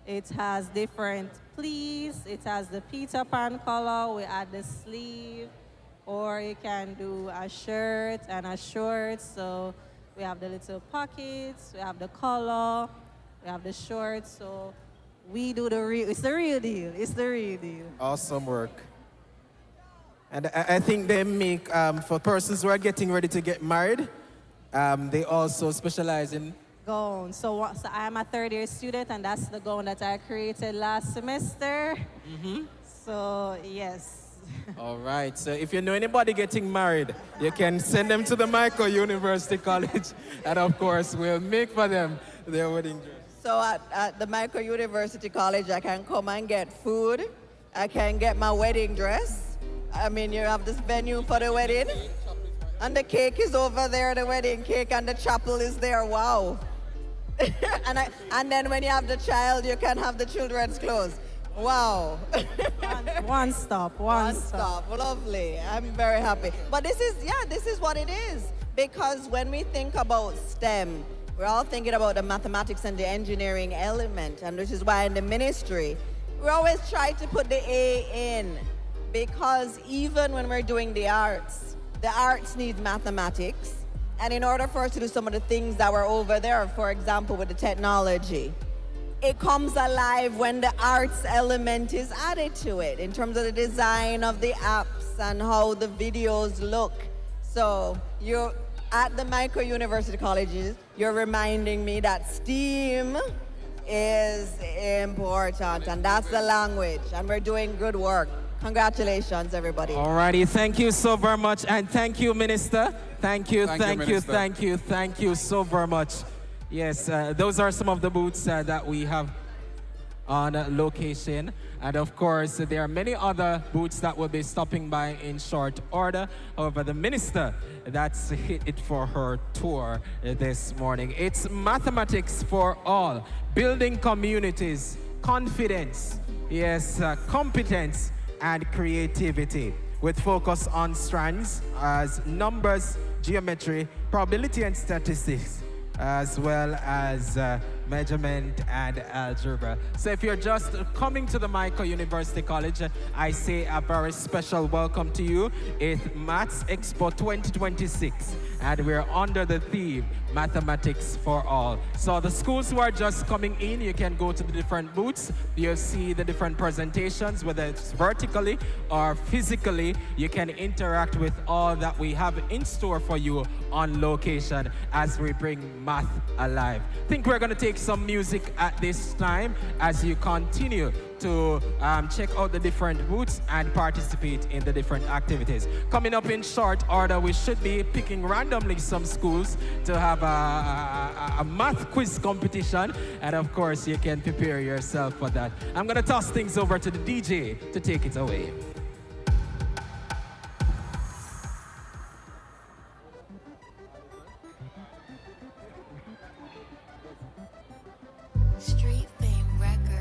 It has different pleats. It has the Peter Pan color. We add the sleeve. Or you can do a shirt and a short. So we have the little pockets. We have the collar. We have the shorts. So we do the real, it's the real deal. It's the real deal. Awesome work. And I think they make, for persons who are getting ready to get married, they also specialize in Gown. So I'm a third-year student, and that's the gown that I created last semester. So, yes. All right, so if you know anybody getting married, you can send them to the Michael University College, and of course, we'll make for them their wedding dress. So at the Michael University College, I can come and get food. I can get my wedding dress. I mean, you have this venue for the wedding. And the cake is over there, the wedding cake, and the chapel is there. Wow. and then when you have the child, you can have the children's clothes. Wow. One stop. Lovely. I'm very happy. But this is what it is. Because when we think about STEM, we're all thinking about the mathematics and the engineering element. And which is why in the ministry, we always try to put the A in. Because even when we're doing the arts need mathematics. And in order for us to do some of the things that were over there, for example, with the technology, it comes alive when the arts element is added to it in terms of the design of the apps and how the videos look. So you're at the Micro University Colleges, you're reminding me that STEAM is important, and that's the language, and we're doing good work. Congratulations, everybody. Alrighty, thank you so very much, and thank you, Minister. Thank you so very much. Yes, those are some of the booths that we have on location. And of course, there are many other booths that will be stopping by in short order. However, the minister, that's it for her tour this morning. It's mathematics for all, building communities, confidence, yes, competence, and creativity, with focus on strands as numbers, geometry, probability and statistics, as well as measurement and algebra. So if you're just coming to the Michael University College, I say a very special welcome to you. It's Maths Expo 2026, and we're under the theme, Mathematics for All. So the schools who are just coming in, you can go to the different booths. You'll see the different presentations, whether it's vertically or physically. You can interact with all that we have in store for you on location as we bring math alive. I think we're going to take some music at this time as you continue to check out the different booths and participate in the different activities. Coming up in short order, we should be picking randomly some schools to have a math quiz competition, and of course you can prepare yourself for that. I'm going to toss things over to the DJ to take it away. Street Fame Records.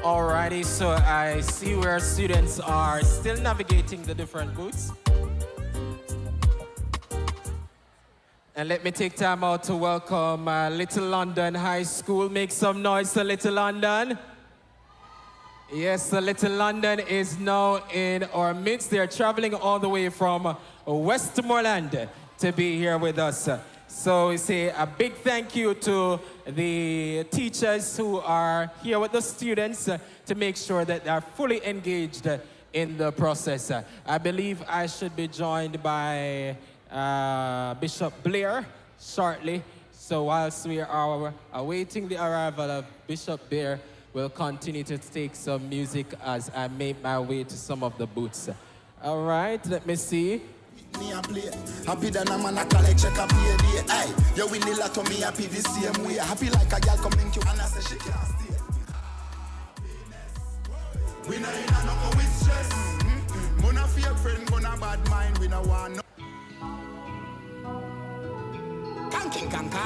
Alrighty, so I see where students are still navigating the different booths. And let me take time out to welcome Little London High School. Make some noise to Little London. Yes, Little London is now in our midst. They're traveling all the way from Westmoreland to be here with us. So we say a big thank you to the teachers who are here with the students to make sure that they're fully engaged in the process. I believe I should be joined by Bishop Blair shortly. So whilst we are awaiting the arrival of Bishop Blair, we'll continue to take some music as I make my way to some of the booths. All right, let me see. Me a play. Happy than a man a collect check a pay day. Aye, you win the lotto, me happy the same way. Happy like a girl come link you and I say she can't stay. We no in a no with stress. Mona fake friend, gonna bad mind. We no want no. Kanking kanka.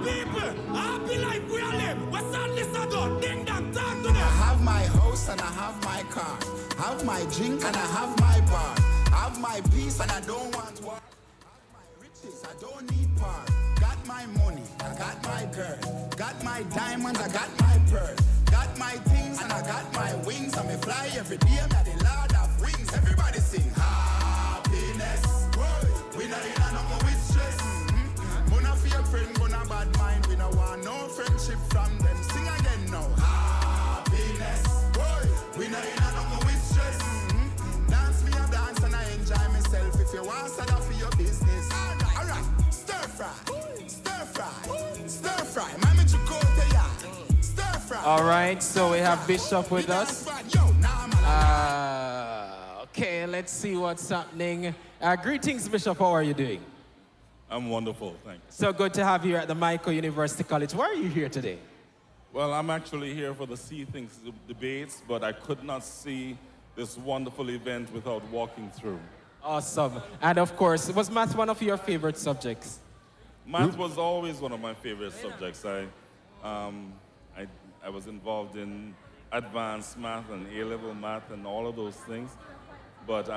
People, happy life we are live. What's all this about? Ding dong, talk to them. I have my house and I have my car. Have my drink and I have my bar. Have my peace and I don't want war. Have my riches, I don't need power. Got my money, I got my girl. Got my diamonds, I got my pearl. Got my things and I got my wings. I may fly every day, I'm the Lord of wings. Everybody sing happiness. Whoa. We not in a no more with stress. Gonna feel friend, gonna bad mind. We no want no friendship from them. Sing again now. Happiness. Whoa. We not in a no more with stress. Dance me a dance and I enjoy myself. If you want to for your business. Alright, stir fry, stir fry, stir fry. Mama Chicote ya, stir fry. All right, so we have Bishop with us. Okay, let's see what's happening. Greetings, Bishop. How are you doing? I'm wonderful, thanks. So good to have you at the Michael University College. Why are you here today? Well, I'm actually here for the See Things debates, but I could not see this wonderful event without walking through. Awesome. And of course, was math one of your favorite subjects? Math was always one of my favorite subjects. I was involved in advanced math and A-level math and all of those things. But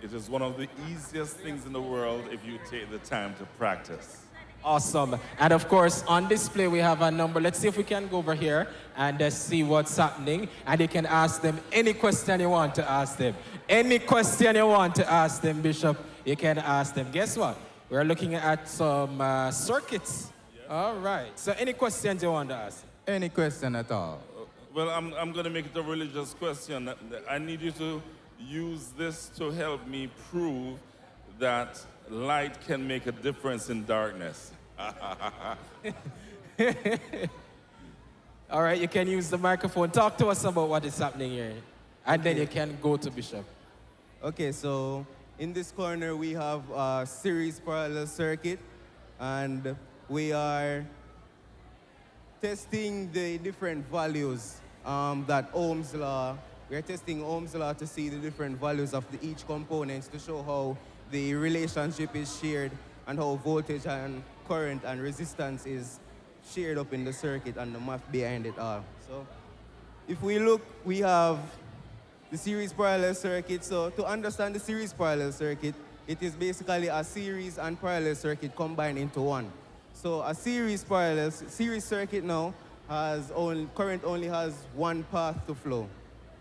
it is one of the easiest things in the world if you take the time to practice. Awesome. And of course, on display, we have a number. Let's see if we can go over here and see what's happening. And you can ask them any question you want to ask them. Any question you want to ask them, Bishop, you can ask them. Guess what? We're looking at some circuits. Yeah. All right. So any questions you want to ask? Any question at all? Well, I'm going to make it a religious question. I need you to use this to help me prove that light can make a difference in darkness. All right, you can use the microphone. Talk to us about what is happening here. And then you can go to Bishop. Okay, so in this corner we have a series parallel circuit, and we are testing the different values that Ohm's law. We are testing Ohm's law to see the different values of each components to show how the relationship is shared and how voltage and current and resistance is shared up in the circuit and the math behind it all. So if we look, we have the series parallel circuit. So to understand the series parallel circuit, it is basically a series and parallel circuit combined into one. So a series circuit now current only has one path to flow.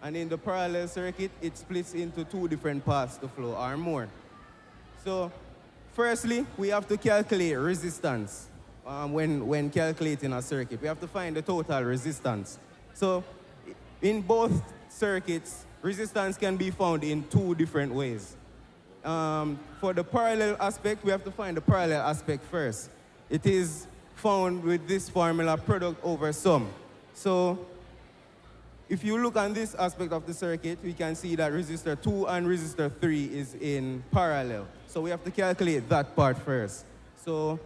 And in the parallel circuit, it splits into two different paths to flow or more. So firstly, we have to calculate resistance when calculating a circuit. We have to find the total resistance. So in both circuits, resistance can be found in two different ways. For the parallel aspect, we have to find the parallel aspect first. It is found with this formula, product over sum. So if you look on this aspect of the circuit, we can see that resistor 2 and resistor 3 is in parallel. So we have to calculate that part first. So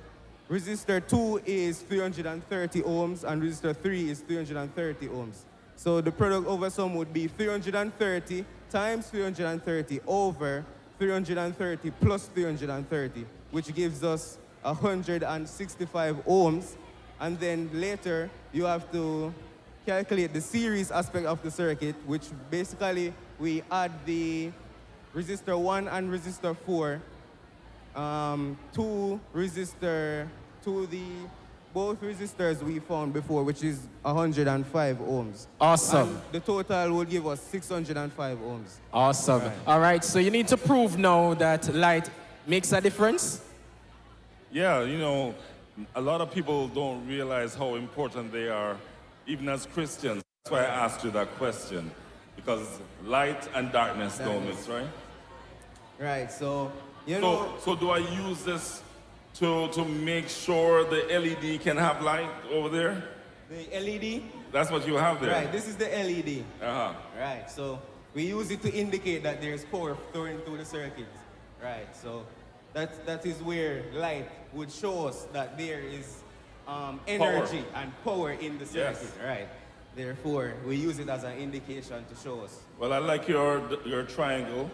resistor 2 is 330 ohms and resistor 3 is 330 ohms. So the product over sum would be 330 times 330 over 330 plus 330, which gives us 165 ohms. And then later, you have to calculate the series aspect of the circuit, which basically we add the resistor 1 and resistor 4 to the both resistors we found before, which is 105 ohms. Awesome. And the total will give us 605 ohms. Awesome. All right, so you need to prove now that light makes a difference? Yeah, you know, a lot of people don't realize how important they are, even as Christians. That's why I asked you that question, because light and darkness don't mix, right? Right, so, So do I use this to make sure the LED can have light over there? The LED? That's what you have there? Right, this is the LED. Uh-huh. Right, so we use it to indicate that there's power flowing through the circuit. Right, so that is where light would show us that there is energy and power in the circuit. Yes. Right, therefore we use it as an indication to show us. Well, I like your triangle,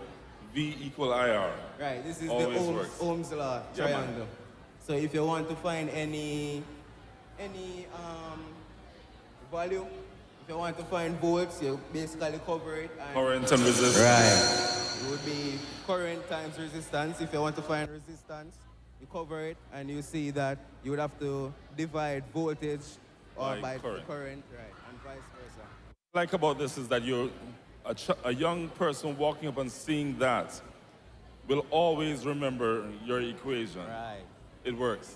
V equal IR. Right, this is Always the works. Ohm's law Yeah, man. triangle. So if you want to find any value, if you want to find volts, you basically cover it. And Current and resistance. Right. It would be current times resistance. If you want to find resistance, you cover it, and you see that you would have to divide voltage by current. Current, right, and vice versa. What I like about this is that you're a young person walking up and seeing that will always remember your equation. Right. It works.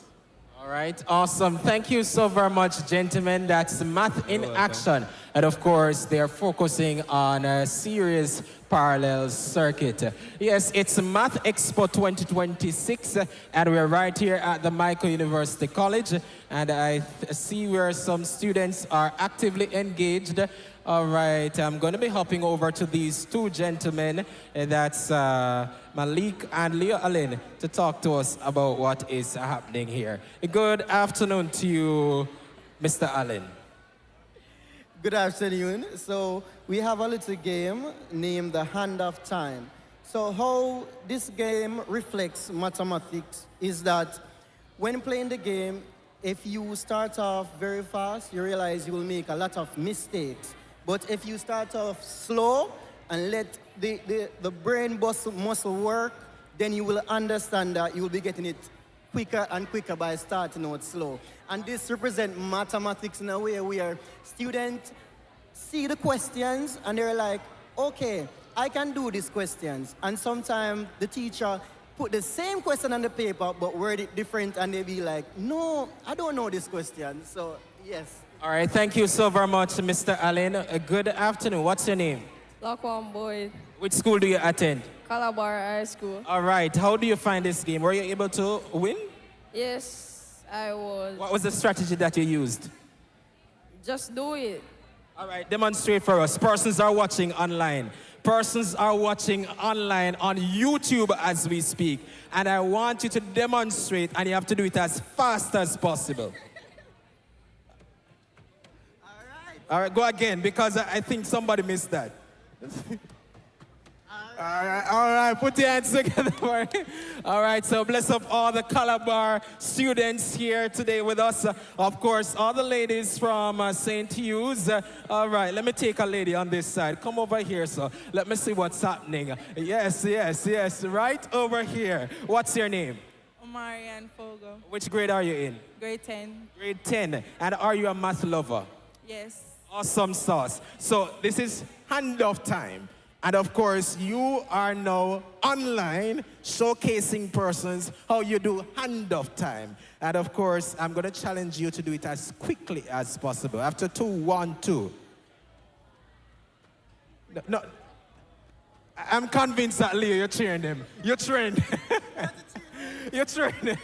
All right, awesome. Thank you so very much, gentlemen. That's Math in Action. And of course, they're focusing on a series parallel circuit. Yes, it's Math Expo 2026, and we're right here at the Michael University College. And I see where some students are actively engaged. All right, I'm going to be hopping over to these two gentlemen, that's Malik and Leo Allen, to talk to us about what is happening here. Good afternoon to you, Mr. Allen. Good afternoon. So we have a little game named the Hand of Time. So how this game reflects mathematics is that when playing the game, if you start off very fast, you realize you will make a lot of mistakes. But if you start off slow and let the brain muscle work, then you will understand that you will be getting it quicker and quicker by starting out slow. And this represents mathematics in a way where students see the questions and they're like, okay, I can do these questions. And sometimes the teacher put the same question on the paper but word it different, and they be like, no, I don't know this question. So, yes. All right, thank you so very much, Mr. Allen. Good afternoon. What's your name? Lockwood Boyd, Which school do you attend? Calabar High School. All right, how do you find this game? Were you able to win? Yes, I was. What was the strategy that you used? Just do it. All right, demonstrate for us. Persons are watching online. Persons are watching online on YouTube as we speak. And I want you to demonstrate, and you have to do it as fast as possible. All right, go again, because I think somebody missed that. All right, put your hands together for it. All right, so bless up all the Calabar students here today with us. Of course, all the ladies from St. Hugh's. All right, let me take a lady on this side. Come over here, so let me see what's happening. Yes, right over here. What's your name? Marianne Fogo. Which grade are you in? Grade 10. Grade 10. And are you a math lover? Yes. Awesome sauce. So this is handoff time. And of course, you are now online showcasing persons how you do handoff time. And of course, I'm going to challenge you to do it as quickly as possible. After 2, 1, 2. No, I'm convinced that, Leo, you're cheering him. You're trained. You're trained.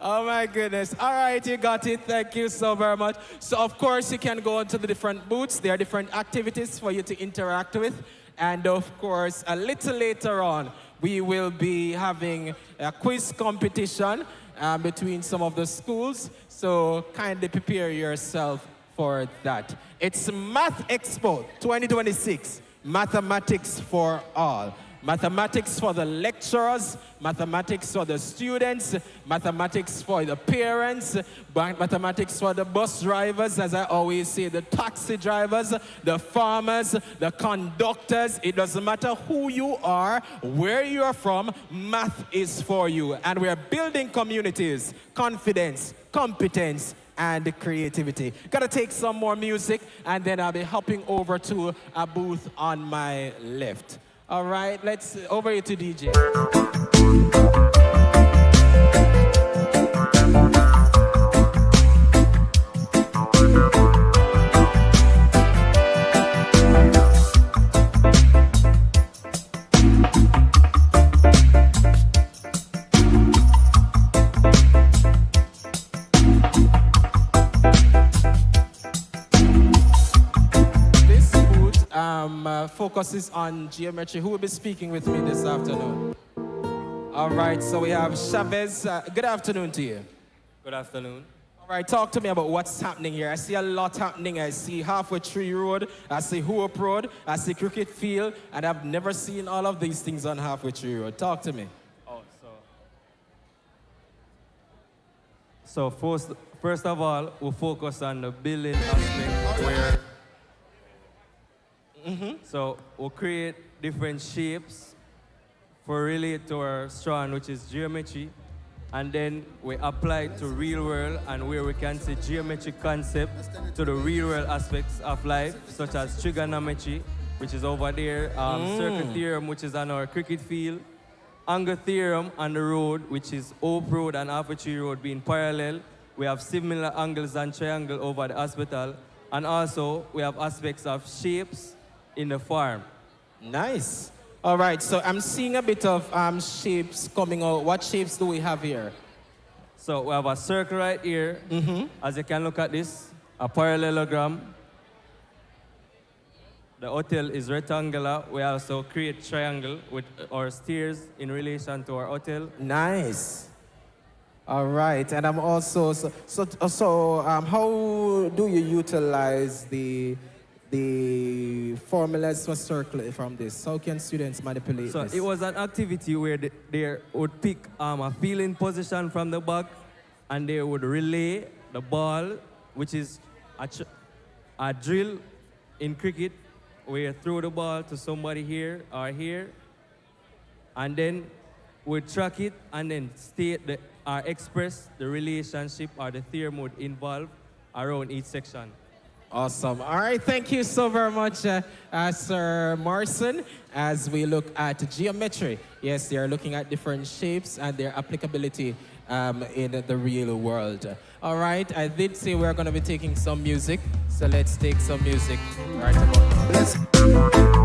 Oh my goodness. All right, you got it. Thank you so very much. So of course you can go onto the different booths. There are different activities for you to interact with. And of course, a little later on, we will be having a quiz competition between some of the schools. So kindly prepare yourself for that. It's Math Expo 2026, Mathematics for All. Mathematics for the lecturers, mathematics for the students, mathematics for the parents, mathematics for the bus drivers, as I always say, the taxi drivers, the farmers, the conductors. It doesn't matter who you are, where you are from, math is for you. And we're building communities, confidence, competence, and creativity. Gotta take some more music, and then I'll be hopping over to a booth on my left. All right, let's over here to DJ. Focuses on geometry. Who will be speaking with me this afternoon? All right, so we have Chavez. Good afternoon to you. Good afternoon. All right, talk to me about what's happening here. I see a lot happening. I see Halfway Tree Road, I see Hope Road, I see Cricket Field, and I've never seen all of these things on Halfway Tree Road. Talk to me. So first of all, we'll focus on the building aspect where so we'll create different shapes for relate to our strand, which is geometry, and then we apply it to real world and where we can see geometric concept to the real world aspects of life, such as trigonometry, which is over there, circle theorem, which is on our cricket field, angle theorem on the road, which is Hope Road and Halfway Tree Road being parallel. We have similar angles and triangle over the hospital, and also we have aspects of shapes in the farm. Nice. All right, so I'm seeing a bit of shapes coming out. What shapes do we have here? So we have a circle right here. As you can look at this, a parallelogram. The hotel is rectangular. We also create triangle with our stairs in relation to our hotel. Nice. All right, and I'm also, how do you utilize the formulas for circle from this? How can students manipulate So this? it was an activity where they would pick a feeling position from the back, and they would relay the ball, which is a drill in cricket, where you throw the ball to somebody here or here, and then we track it and then state or express the relationship or the theorem would involve around each section. Awesome. All right, thank you so very much, Sir Morrison, as we look at geometry. Yes, they are looking at different shapes and their applicability in the real world. All right, I did say we're going to be taking some music, so let's take some music right about now.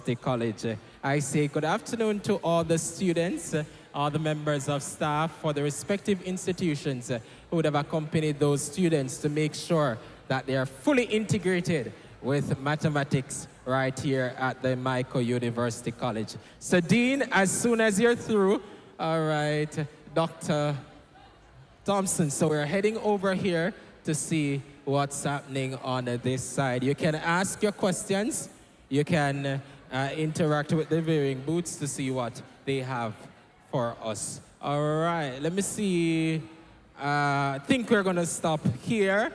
University College. I say good afternoon to all the students, all the members of staff for the respective institutions who would have accompanied those students to make sure that they are fully integrated with mathematics right here at the Michael University College. So Dean, as soon as you're through, all right, Dr. Thompson, so we're heading over here to see what's happening on this side. You can ask your questions. You can interact with the viewing booths to see what they have for us. All right, let me see. I think we're gonna stop here.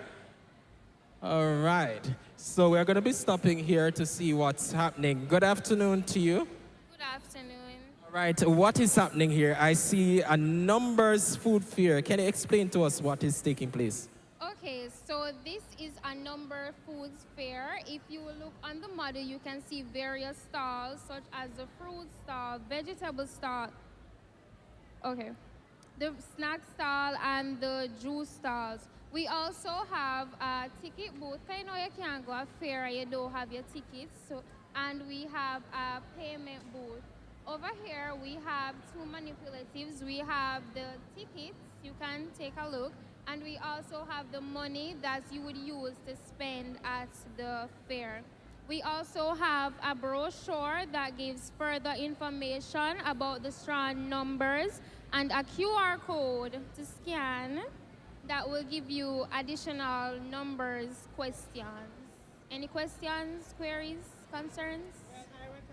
All right, so we're gonna be stopping here to see what's happening. Good afternoon to you. Good afternoon. All right, what is happening here? I see a numbers food fair. Can you explain to us what is taking place? Okay, so this is a number foods fair. If you look on the model, you can see various stalls such as the fruit stall, vegetable stall, okay, the snack stall and the juice stalls. We also have a ticket booth. I know you can't go a fair and you don't have your tickets. And we have a payment booth. Over here, we have two manipulatives. We have the tickets, you can take a look. And we also have the money that you would use to spend at the fair. We also have a brochure that gives further information about the strand numbers and a QR code to scan that will give you additional numbers questions. Any questions, queries, concerns?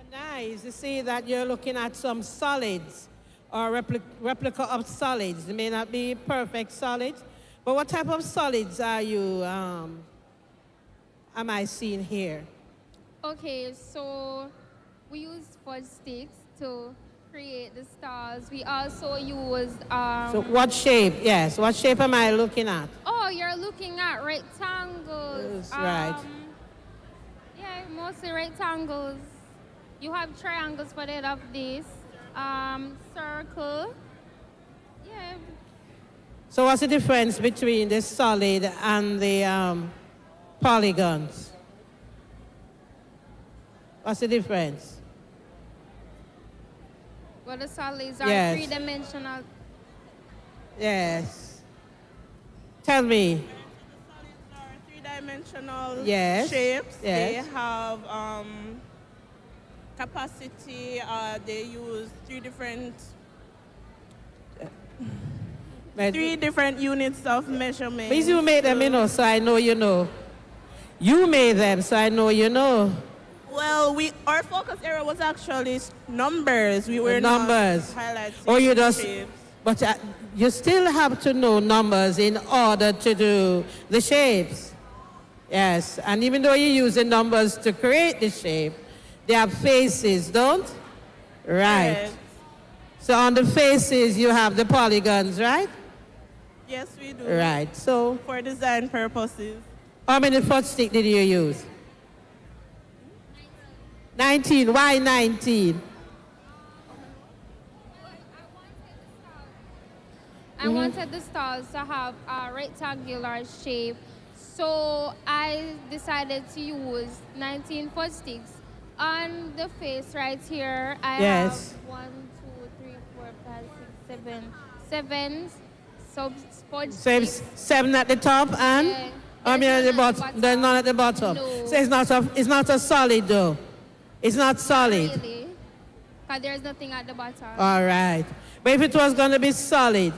Nice to see that you're looking at some solids or replica of solids. They may not be perfect solids, but what type of solids are you, am I seeing here? Okay, so we use fudge sticks to create the stars. We also use... so what shape, yes, what shape am I looking at? Oh, you're looking at rectangles. That's right. Yeah, mostly rectangles. You have triangles for that of this. Circle. Yeah. So what's the difference between the solid and the polygons? What's the difference? Well, the solids are Yes. three-dimensional. Yes. Tell me. Three-dimensional Yes. shapes. Yes. They have capacity. They use three different units of measurement. Please, you made them, you know, so I know you know. You made them, so I know you know. Well, our focus area was actually numbers. We were Numbers. not highlighting Oh, you just, shapes. but you still have to know numbers in order to do the shapes. Yes, and even though you use the numbers to create the shape, they have faces, don't? Right. Correct. So on the faces, you have the polygons, right? Yes, we do. Right, so. For design purposes. How many foot stick did you use? 19. Why 19? I wanted the stalls to have a rectangular shape, so I decided to use 19 foot sticks. On the face right here, I have 1, 2, 3, 4, 5, 6, 7 fudge sticks. 7 at the top and? Yeah. I mean at the bottom. There's none at the bottom. No. So it's not a solid though. It's not solid. Really, because there's nothing at the bottom. All right. But if it was going to be solid,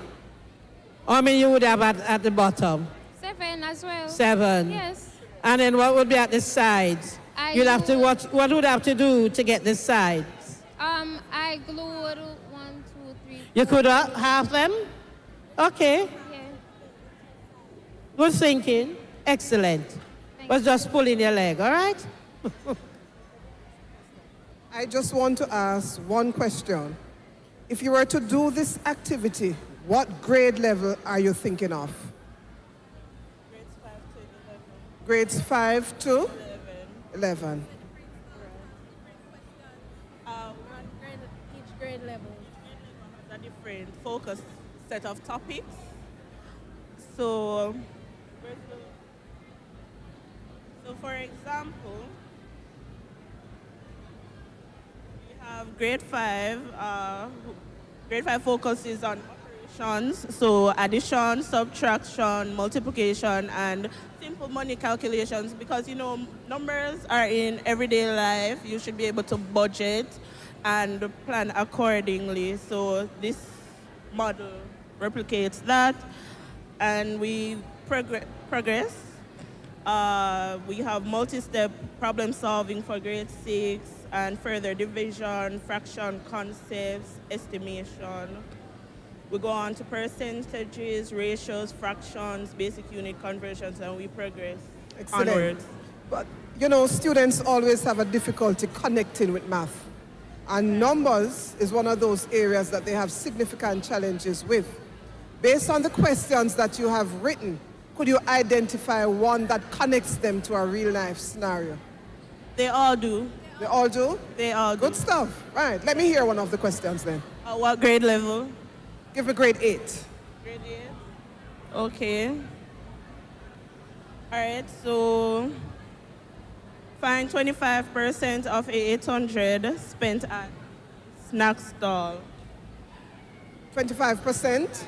how many you would have at the bottom? 7 as well. 7. Yes. And then what would be at the sides? You'd have to, what would have to do to get the sides? I glued 1, 2, 3. You could have them? Okay. Yeah. Good thinking. Excellent. But just pulling your leg, all right? I just want to ask one question. If you were to do this activity, what grade level are you thinking of? Grades 5 to 11. Each grade level has a different focus set of topics. So for example, Grade 5. Grade 5 focuses on operations, so addition, subtraction, multiplication, and simple money calculations. Because numbers are in everyday life. You should be able to budget and plan accordingly. So this model replicates that, and we progress. We have multi-step problem solving for grade 6 and further division, fraction concepts, estimation. We go on to percentages, ratios, fractions, basic unit conversions, and we progress Excellent. onwards. But, students always have a difficulty connecting with math. And numbers is one of those areas that they have significant challenges with. Based on the questions that you have written, could you identify one that connects them to a real-life scenario? They all do. They all do? They all do. Good stuff. Right. Let me hear one of the questions then. What grade level? Give me grade 8. Grade 8? Okay. All right, so find 25% of a 800 spent at snack stall. 25%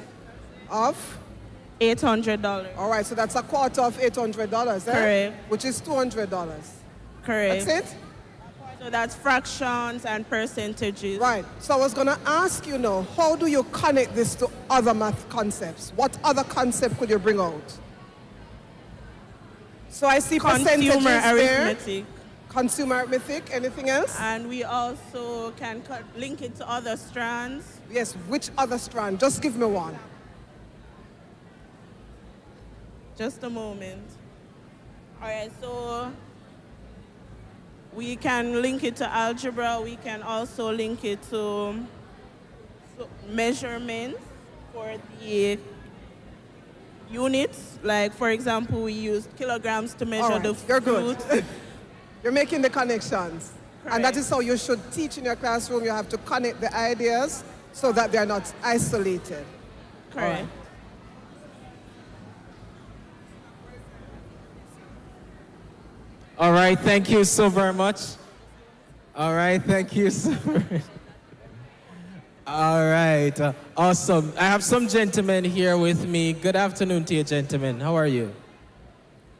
of? $800. All right, so that's a quarter of $800, eh? Correct. Which is $200. Correct. That's it? So that's fractions and percentages. Right. So I was going to ask you now, how do you connect this to other math concepts? What other concept could you bring out? So I see percentages Consumer there. arithmetic. Consumer arithmetic. Anything else? And we also can link it to other strands. Yes. Which other strand? Just give me one. Just a moment. All right, so we can link it to algebra. We can also link it to measurements for the units. Like, for example, we use kilograms to measure the fruit. You're good. You're making the connections. Correct. And that is how you should teach in your classroom. You have to connect the ideas so that they're not isolated. Correct. All right. All right, thank you so very much. All right, thank you so much. All right, awesome. I have some gentlemen here with me. Good afternoon to you, gentlemen. How are you?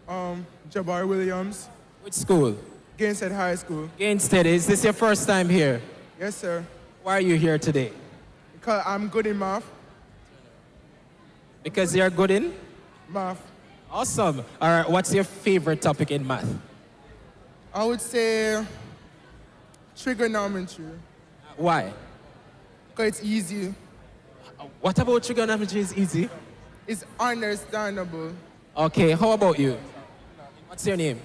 Jabari Williams. Which school? Gainsted High School. Gainsted. Is this your first time here? Yes, sir. Why are you here today? Because I'm good in math. Because you're good in? Math. Awesome. All right, what's your favorite topic in math? I would say trigonometry. Why? Because it's easy. What about trigonometry is easy? It's understandable. Okay, how about you? What's your name?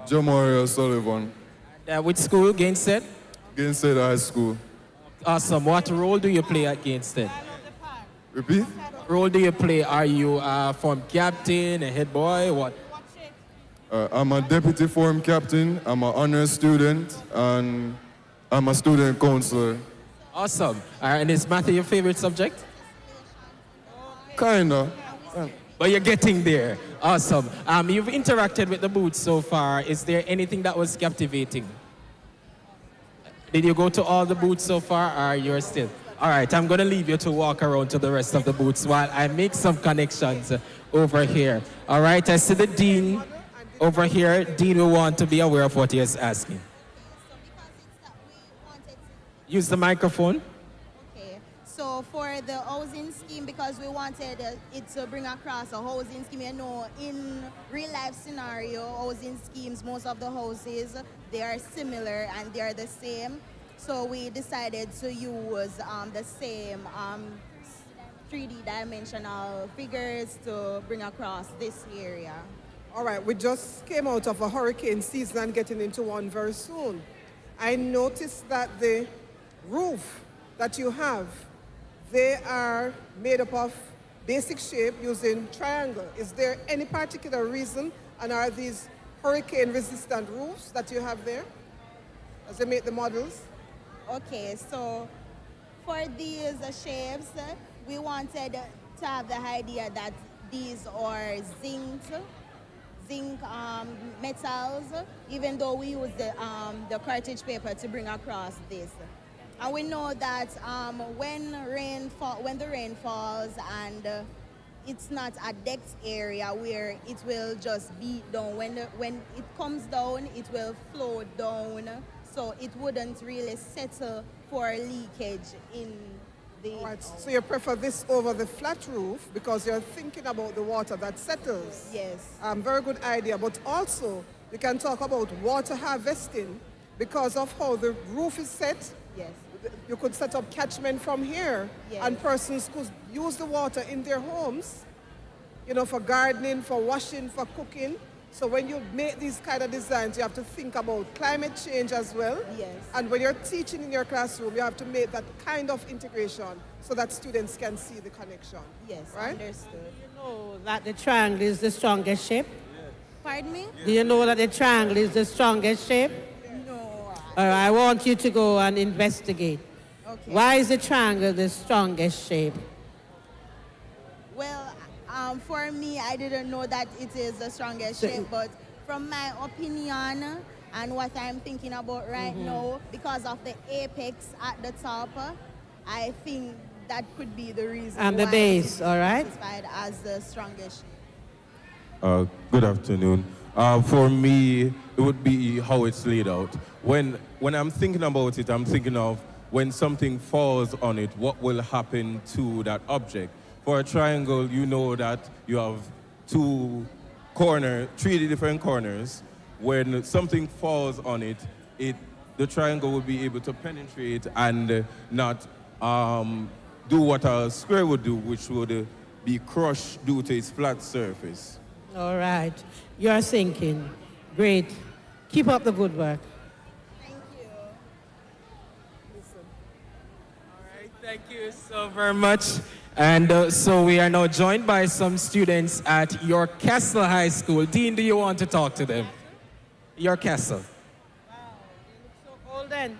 Jamario Sullivan. Which school, Gainsted? Gainsted High School. Awesome. What role do you play at Gainsted? Repeat? What role do you play? Are you a form captain, a head boy, what? I'm a deputy form captain, I'm an honor student, and I'm a student counselor. Awesome. And is math your favorite subject? Kinda. But you're getting there. Awesome. You've interacted with the booth so far. Is there anything that was captivating? Did you go to all the booths so far, or you're still? All right, I'm going to leave you to walk around to the rest of the booths while I make some connections over here. All right, I see the dean over here. Dean will want to be aware of what he is asking. Use the microphone. Okay, so for the housing scheme, because we wanted it to bring across a housing scheme, in real life scenario, housing schemes, most of the houses, they are similar and they are the same. So we decided to use the same 3D dimensional figures to bring across this area. All right, we just came out of a hurricane season and getting into one very soon. I noticed that the roof that you have, they are made up of basic shape using triangle. Is there any particular reason, and are these hurricane resistant roofs that you have there as they make the models? Okay, so for these shapes, we wanted to have the idea that these are zinc metals, even though we use the cartridge paper to bring across this. And we know that when the rain falls and it's not a depth area where it will just beat down. When it comes down, it will flow down, so it wouldn't really settle for leakage in the... Right, so you prefer this over the flat roof because you're thinking about the water that settles. Yes. Very good idea, but also you can talk about water harvesting because of how the roof is set. Yes. You could set up catchment from here, yes, and persons could use the water in their homes, you know, for gardening, for washing, for cooking. So when you make these kind of designs, you have to think about climate change as well. Yes. And when you're teaching in your classroom, you have to make that kind of integration so that students can see the connection. Yes, right? Understood. You know that the triangle is the strongest shape? Pardon me? Do you know that the triangle is the strongest shape? I want you to go and investigate. Okay. Why is the triangle the strongest shape? Well, for me, I didn't know that it is the strongest shape, but from my opinion and what I'm thinking about right now, because of the apex at the top, I think that could be the reason And the why base, it is all right? classified as the strongest shape. Good afternoon. For me, it would be how it's laid out. When I'm thinking about it, I'm thinking of when something falls on it, what will happen to that object? For a triangle, you know that you have three different corners. When something falls on it, the triangle will be able to penetrate and not do what a square would do, which would be crushed due to its flat surface. All right. You're thinking. Great. Keep up the good work. Thank you so very much. And so we are now joined by some students at York Castle High School. Dean, do you want to talk to them? York Castle. Golden,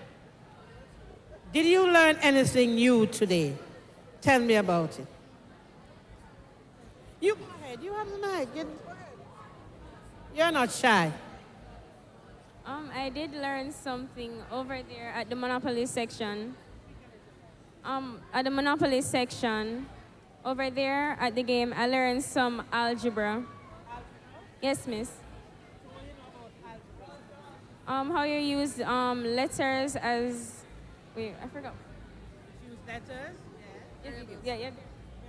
did you learn anything new today? Tell me about it. You go ahead. You have the mic. You're not shy. I did learn something over there at the Monopoly section. At the Monopoly section, over there at the game, I learned some algebra. Yes, miss. How you use letters as... Wait, I forgot. Use letters? Yeah.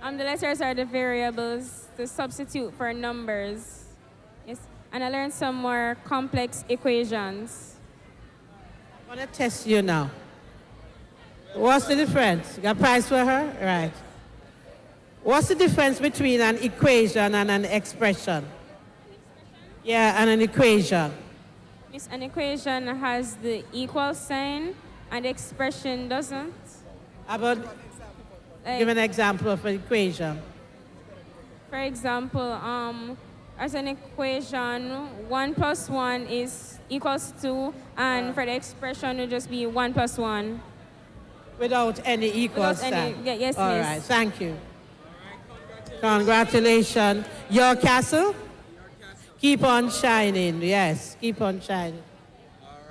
The letters are the variables to substitute for numbers. Yes. And I learned some more complex equations. I'm going to test you now. What's the difference? You got a prize for her? Right. What's the difference between an equation and an expression? Yeah, and an equation. Miss, an equation has the equal sign and the expression doesn't. Give an example of an equation. For example, as an equation, 1 plus 1 is equals 2, and for the expression, it will just be 1 plus 1. Without any equal sign? Yes, All miss. right, thank you. Congratulations. Your castle? Keep on shining, yes, keep on shining.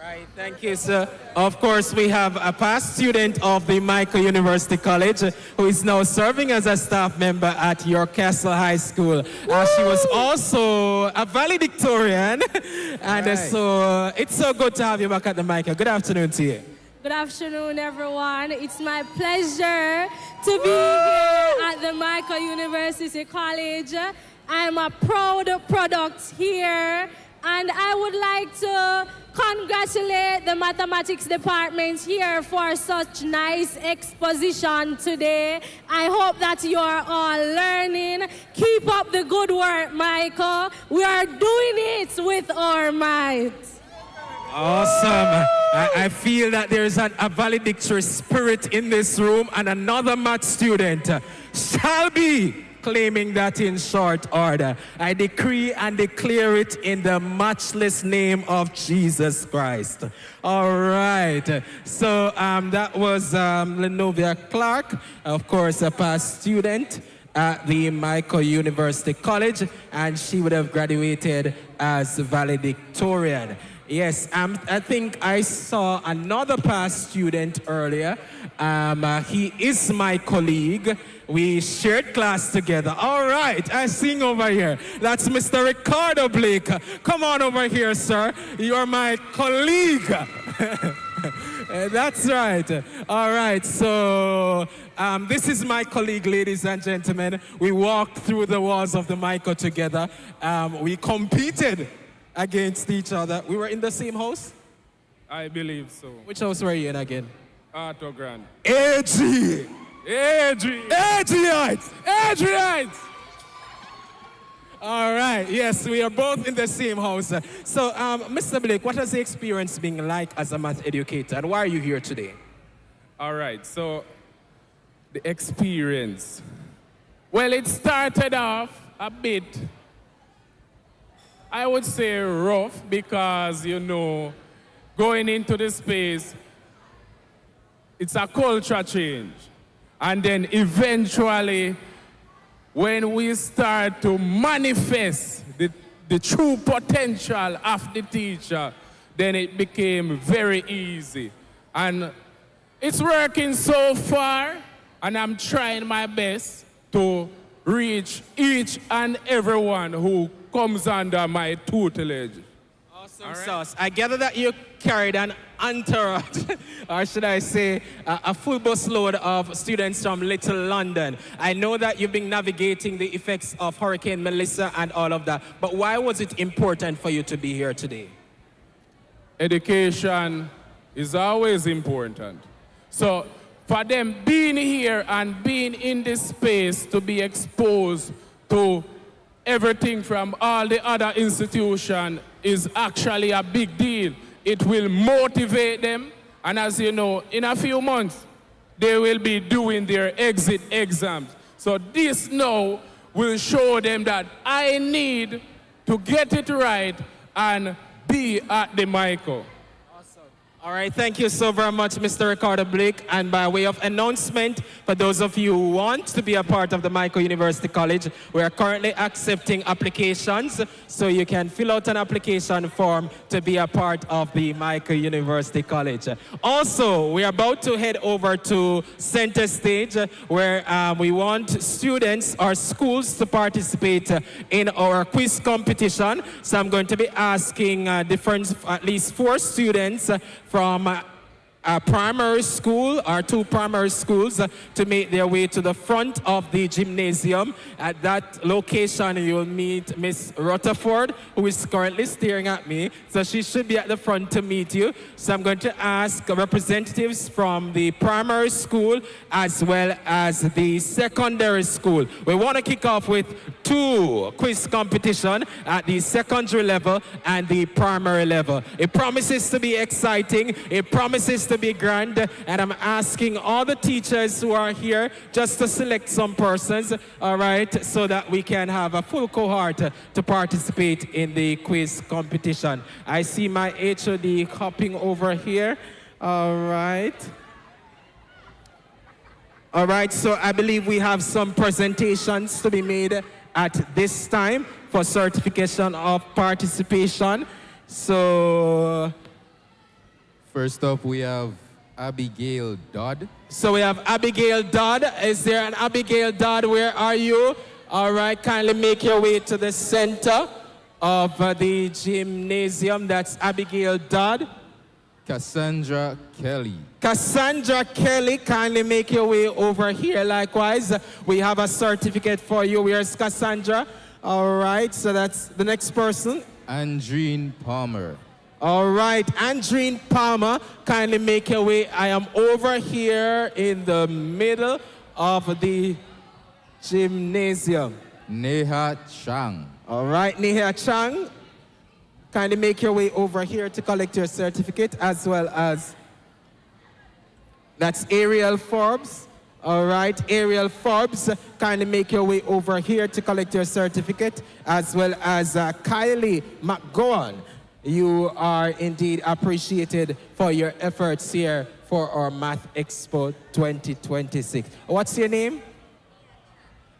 Right, thank you, sir. Of course, we have a past student of the Michael University College who is now serving as a staff member at York Castle High School. She was also a valedictorian, and so it's so good to have you back at the Michael. Good afternoon to you. Good afternoon, everyone. It's my pleasure to be here at the Michael University College. I'm a proud product here, and I would like to congratulate the mathematics department here for such nice exposition today. I hope that you are all learning. Keep up the good work, Michael. We are doing it with our might. Awesome. I feel that there is a valedictory spirit in this room, and another math student shall be claiming that in short order. I decree and declare it in the matchless name of Jesus Christ. All right. So that was Lenovia Clark, of course, a past student. at the Michael University College, and she would have graduated as valedictorian. Yes, I think I saw another past student earlier. He is my colleague. We shared class together. All right, I sing over here. That's Mr. Ricardo Blake. Come on over here, sir. You're my colleague. That's right. All right, so this is my colleague, ladies and gentlemen. We walked through the walls of the Michael together. We competed against each other. We were in the same house? I believe so. Which house were you in again? Arthur Grant. AG! Adrianites! Adrianites! All right, yes, we are both in the same house. So, Mr. Blake, what has the experience been like as a math educator, and why are you here today? All right, so the experience. Well, it started off a bit, I would say, rough because, you know, going into the space, it's a culture change. And then eventually, when we start to manifest the true potential of the teacher, then it became very easy. And it's working so far, and I'm trying my best to reach each and everyone who comes under my tutelage. Awesome sauce. I gather that you carried an entourage, or should I say, a full bus load of students from Little London. I know that you've been navigating the effects of Hurricane Melissa and all of that, but why was it important for you to be here today? Education is always important. So for them being here and being in this space to be exposed to everything from all the other institutions is actually a big deal. It will motivate them, and as you know, in a few months, they will be doing their exit exams. So this now will show them that I need to get it right and be at the Michael. All right, thank you so very much, Mr. Ricardo Blake. And by way of announcement, for those of you who want to be a part of the Michael University College, we are currently accepting applications, so you can fill out an application form to be a part of the Michael University College. Also, we are about to head over to center stage, where we want students or schools to participate in our quiz competition. So I'm going to be asking at least 4 students from a primary school or 2 primary schools to make their way to the front of the gymnasium. At that location, you'll meet Miss Rutherford, who is currently staring at me. So she should be at the front to meet you. So I'm going to ask representatives from the primary school as well as the secondary school. We want to kick off with 2 quiz competition at the secondary level and the primary level. It promises to be exciting. It promises to be grand, and I'm asking all the teachers who are here just to select some persons, all right, so that we can have a full cohort to participate in the quiz competition. I see my HOD hopping over here. All right. All right, so I believe we have some presentations to be made at this time for certification of participation. So first up, we have Abigail Dodd. So we have Abigail Dodd. Is there an Abigail Dodd? Where are you? All right, kindly make your way to the center of the gymnasium. That's Abigail Dodd. Cassandra Kelly. Cassandra Kelly, kindly make your way over here. Likewise, we have a certificate for you. Where's Cassandra? All right, so that's the next person. Andreen Palmer. All right, Andreen Palmer, kindly make your way. I am over here in the middle of the gymnasium. Neha Chang. All right, Neha Chang, kindly make your way over here to collect your certificate, as well as, that's Ariel Forbes. All right, Ariel Forbes, kindly make your way over here to collect your certificate, as well as Kylie McGowan. You are indeed appreciated for your efforts here for our Math Expo 2026. What's your name?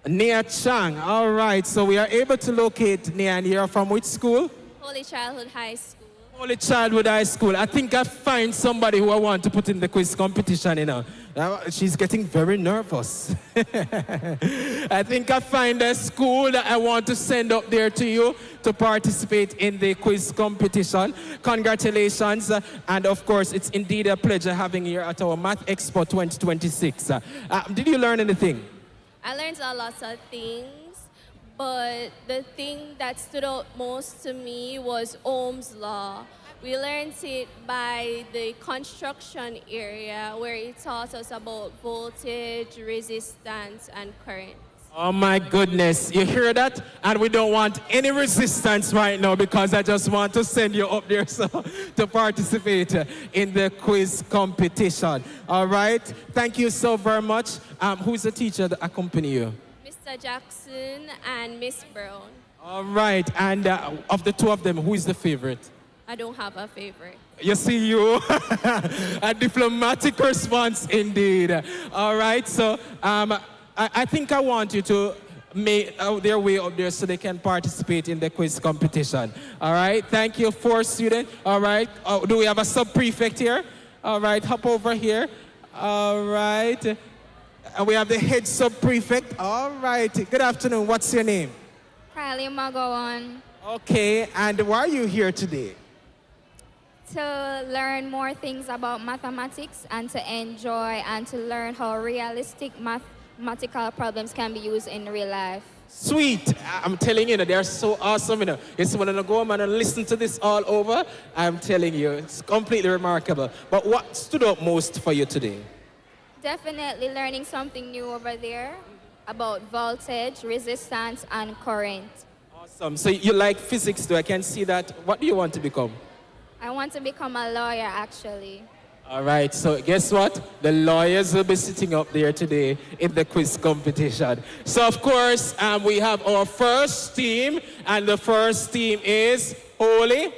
Nia Chang. All right, so we are able to locate Nia, and you're from which school? Holy Childhood High School. Holy Childhood High School. I think I find somebody who I want to put in the quiz competition, you know. She's getting very nervous. I think I find a school that I want to send up there to you to participate in the quiz competition. Congratulations. And of course, it's indeed a pleasure having you at our Math Expo 2026. Did you learn anything? I learned a lot of things, but the thing that stood out most to me was Ohm's law. We learned it by the construction area where it taught us about voltage, resistance, and current. Oh my goodness, you hear that? And we don't want any resistance right now because I just want to send you up there to participate in the quiz competition. All right, thank you so very much. Who's the teacher that accompany you? Mr. Jackson and Miss Brown. All right, and of the two of them, who is the favorite? I don't have a favorite. You see you, a diplomatic response indeed. All right, so I think I want you to make their way up there so they can participate in the quiz competition. All right, thank you, 4th student. All right, do we have a sub-prefect here? All right, hop over here. All right, and we have the head sub-prefect. All right, good afternoon, what's your name? Kylie Magawan. Okay, and why are you here today? To learn more things about mathematics and to enjoy and to learn how realistic mathematical problems can be used in real life. Sweet. I'm telling you, they're so awesome. You know, it's when I go home and listen to this all over, I'm telling you, it's completely remarkable. But what stood out most for you today? Definitely learning something new over there about voltage, resistance, and current. Awesome. So you like physics too, I can see that. What do you want to become? I want to become a lawyer, actually. All right, so guess what? The lawyers will be sitting up there today in the quiz competition. So of course, we have our first team, and the first team is Holy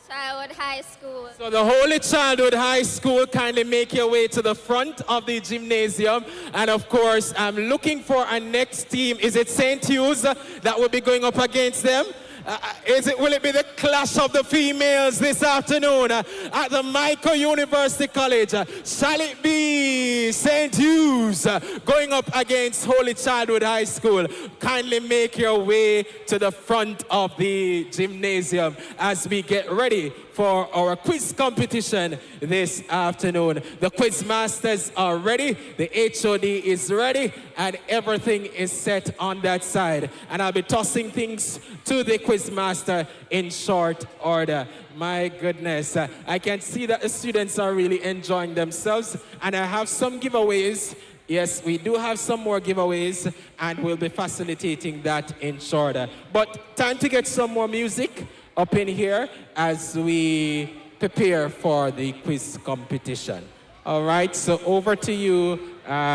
Childhood High School. So the Holy Childhood High School, kindly make your way to the front of the gymnasium. And of course, I'm looking for our next team. Is it St. Hugh's that will be going up against them? Will it be the clash of the females this afternoon at the Michael University College? Shall it be St. Hugh's going up against Holy Childhood High School? Kindly make your way to the front of the gymnasium as we get ready for our quiz competition this afternoon. The quiz masters are ready, the HOD is ready, and everything is set on that side. And I'll be tossing things to the quiz master in short order. My goodness, I can see that the students are really enjoying themselves, and I have some giveaways. Yes, we do have some more giveaways, and we'll be facilitating that in short. But time to get some more music up in here as we prepare for the quiz competition. All right, so over to you,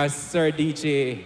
Sir DJ.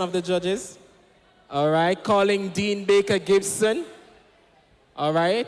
one of the judges. All right, calling Dean Baker Gibson. All right,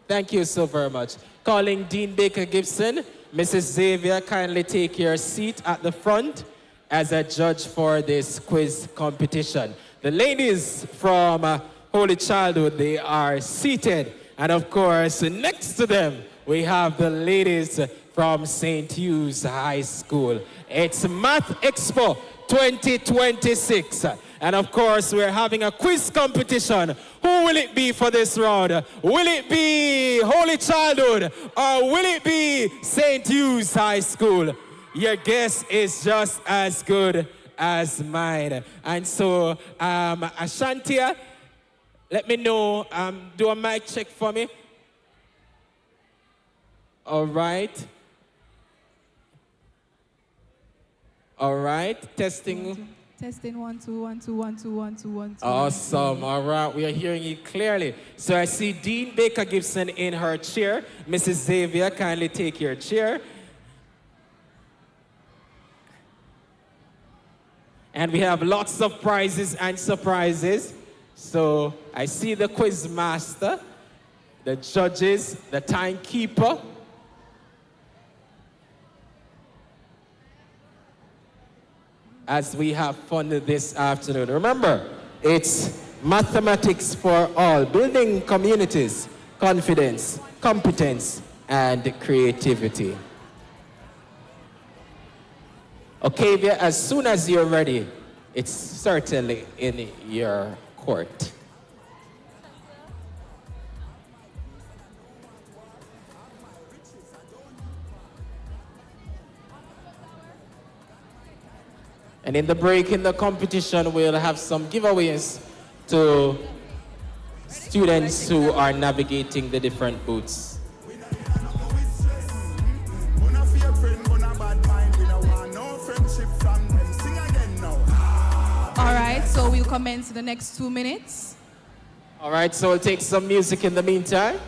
thank you so very much. Calling Dean Baker Gibson. Mrs. Xavier, kindly take your seat at the front as a judge for this quiz competition. The ladies from Holy Childhood, they are seated. And of course, next to them, we have the ladies from St. Hugh's High School. It's Math Expo 2026. And of course, we're having a quiz competition. Who will it be for this round? Will it be Holy Childhood or will it be St. Hugh's High School? Your guess is just as good as mine. And so, Ashantia, let me know, do a mic check for me. All right. All right, testing. Testing 1 2 1 2 1 2 1 2 1 2. Awesome. All right, we are hearing you clearly. So I see Dean Baker Gibson in her chair. Mrs. Xavier, kindly take your chair. And we have lots of prizes and surprises. So I see the quiz master, the judges, the timekeeper. As we have fun this afternoon. Remember, it's mathematics for all, building communities, confidence, competence, and creativity. Octavia, as soon as you're ready, it's certainly in your court. And in the break in the competition, we'll have some giveaways to students who are navigating the different booths. All right, so we'll commence in the next 2 minutes. All right, so we'll take some music in the meantime.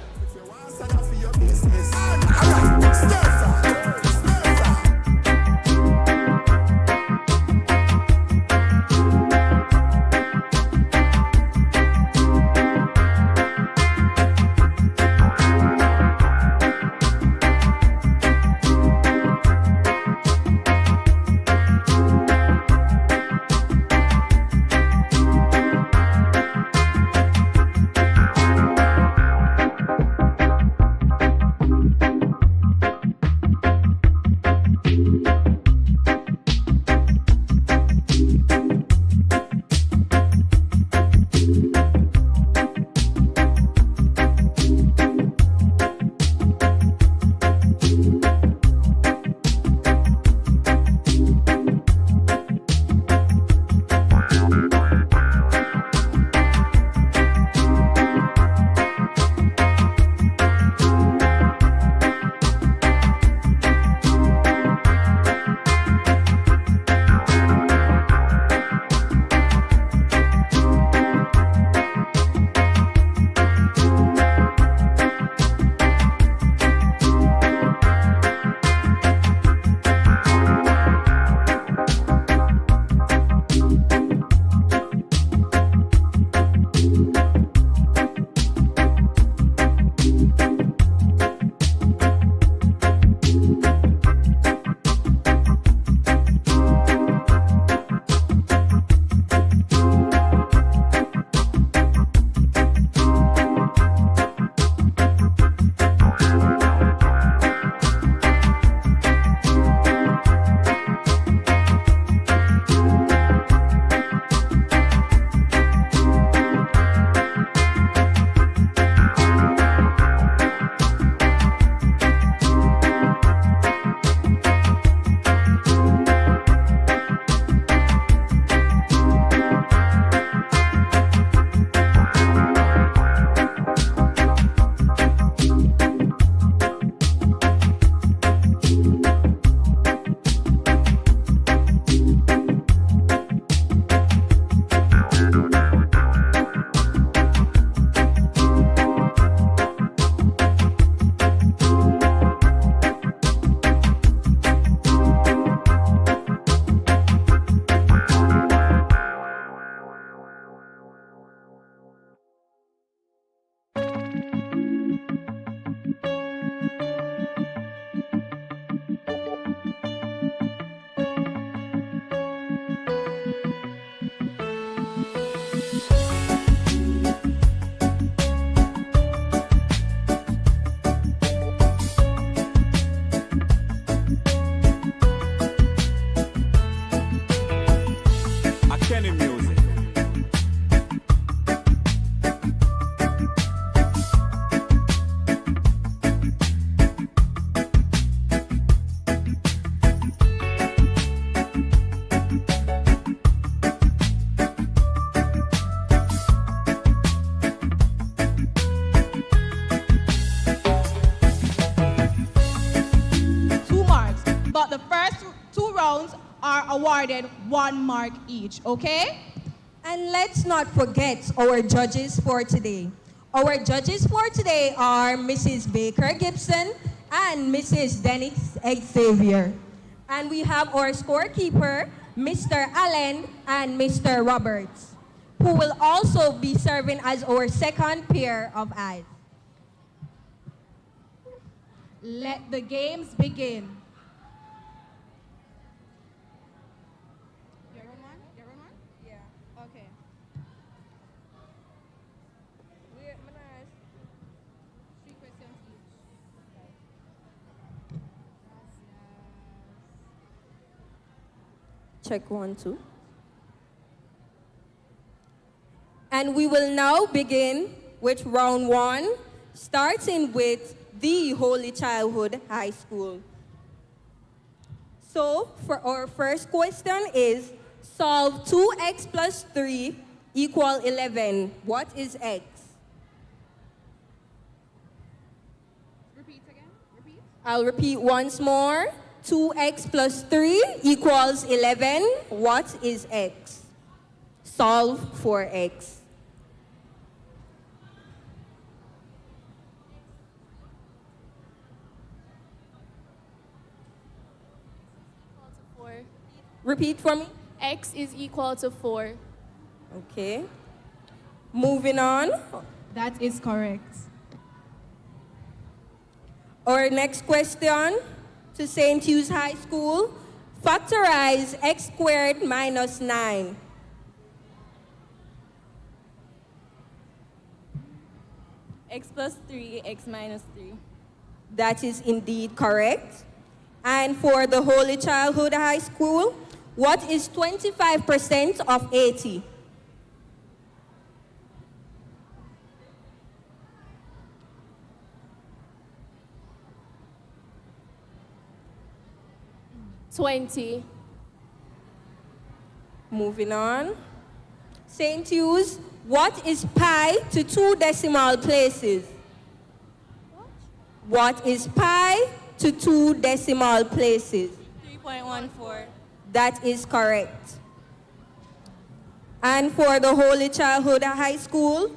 awarded 1 mark each, okay? And let's not forget our judges for today. Our judges for today are Mrs. Baker Gibson and Mrs. Dennis Xavier. And we have our scorekeeper, Mr. Allen and Mr. Roberts, who will also be serving as our second pair of eyes. Let the games begin. Check 1, 2. And we will now begin with round 1, starting with the Holy Childhood High School. So, for our first question is, solve 2x plus 3 equal 11. What is x? Repeat again, repeat. I'll repeat once more. 2x plus 3 equals 11. What is x? Solve for x. Repeat for me. X is equal to 4. Okay. Moving on. That is correct. Our next question to St. Hugh's High School. Factorize x squared minus 9. X plus 3, x minus 3. That is indeed correct. And for the Holy Childhood High School, what is 25% of 80? $20. Moving on. St. Hugh's, what is pi to 2 decimal places? What is pi to 2 decimal places? 3.14. That is correct. And for the Holy Childhood High School,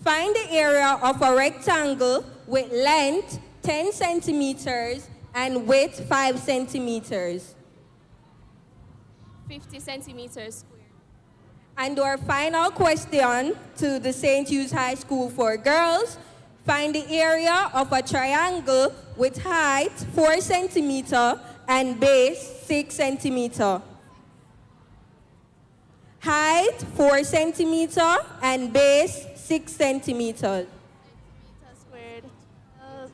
find the area of a rectangle with length 10 centimeters and width 5 centimeters. 50 centimeters squared. And our final question to the St. Hugh's High School for girls, find the area of a triangle with height 4 centimeters and base 6 centimeters. Height 4 centimeters and base 6 centimeters. Squared. 12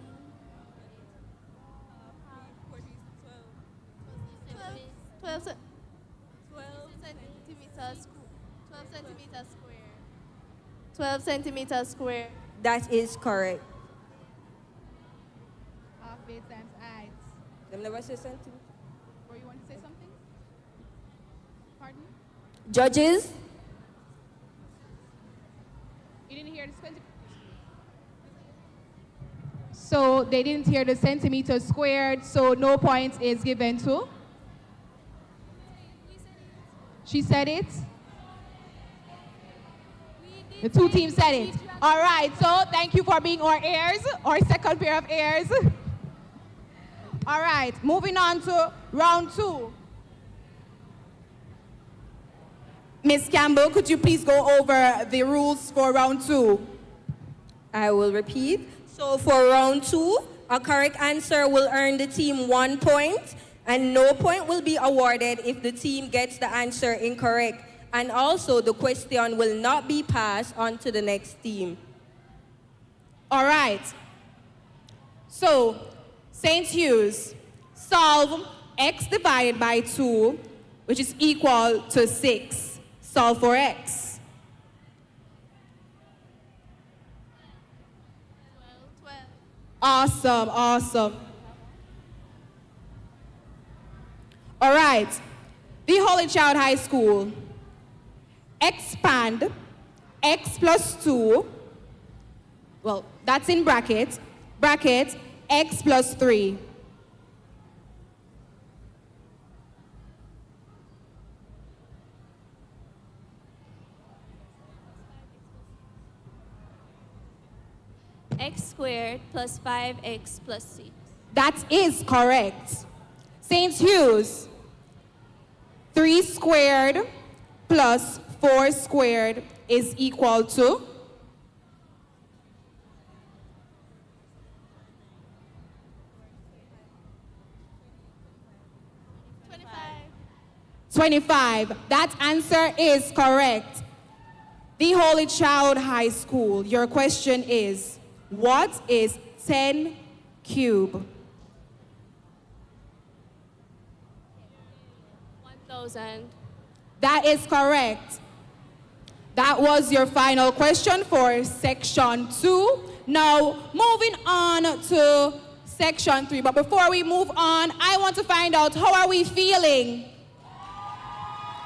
centimeters. 12 centimeters square. 12 centimeters square. That is correct. Half base times height. Them never say something. Or you want to say something? Pardon? Judges? You didn't hear the centimeter. So they didn't hear the centimeters squared, so no point is given to? She said it? The two teams said it. All right, so thank you for being our heirs, our second pair of heirs. All right, moving on to round 2. Ms. Campbell, could you please go over the rules for round 2? I will repeat. So for round 2, a correct answer will earn the team 1 point, and no point will be awarded if the team gets the answer incorrect. And also, the question will not be passed on to the next team. All right. So, St. Hugh's, solve x divided by 2, which is equal to 6. Solve for x. 12. Awesome, awesome. All right. The Holy Child High School. Expand x plus 2. Well, that's in bracket x plus 3. x squared plus 5x plus 6. That is correct. St. Hughes, 3 squared plus 4 squared is equal to? 25. That answer is correct. The Holy Child High School, your question is, what is 10 cube? 1,000. That is correct. That was your final question for section 2. Now, moving on to section 3. But before we move on, I want to find out, how are we feeling?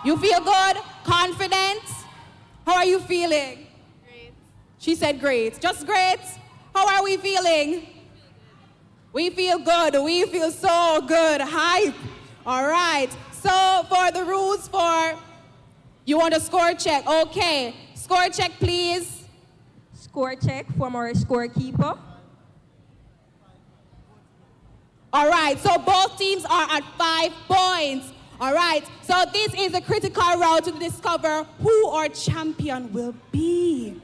You feel good? Confident? How are you feeling? Great. She said great. Just great? How are we feeling? We feel good. We feel so good. Hype. All right. So for the rules you want a score check? Okay. Score check, please. Score check from our scorekeeper. All right. So both teams are at 5 points. All right, so this is a critical round to discover who our champion will be.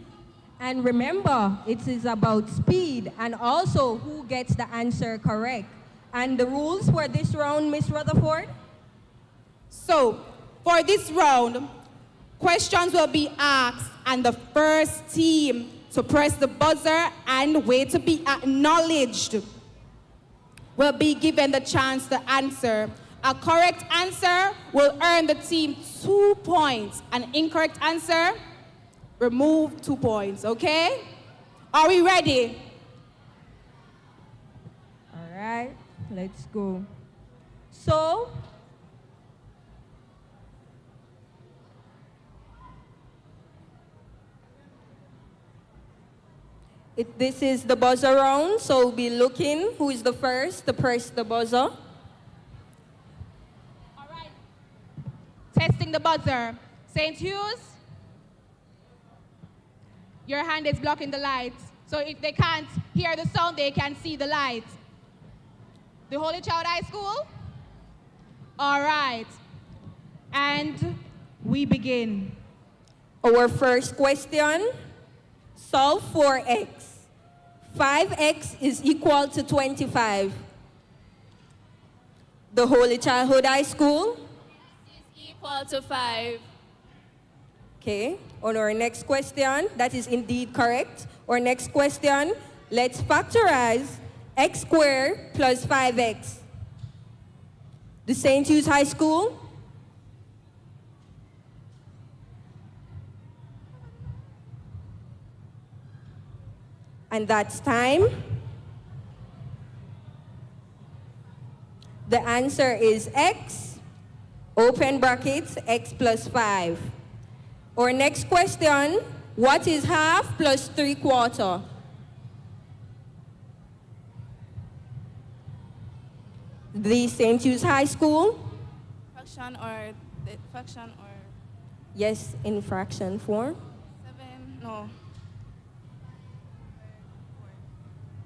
And remember, it is about speed and also who gets the answer correct. And the rules for this round, Miss Rutherford? So, for this round, questions will be asked, and the first team to press the buzzer and wait to be acknowledged will be given the chance to answer. A correct answer will earn the team 2 points. An incorrect answer, remove 2 points, okay? Are we ready? All right, let's go. So, this is the buzzer round, so we'll be looking who is the first to press the buzzer. Testing the buzzer. St. Hughes, your hand is blocking the light. So if they can't hear the sound, they can see the light. The Holy Child High School? All right. And we begin. Our first question, solve for x. 5x is equal to 25. The Holy Childhood High School? Equal to 5. Okay, on our next question, that is indeed correct. Our next question, let's factorize x squared plus 5x. The St. Hughes High School? And that's time. The answer is x, open brackets, x plus 5. Our next question, what is half plus 3/4? The St. Hughes High School? Fraction or Yes, in fraction form. 7, no.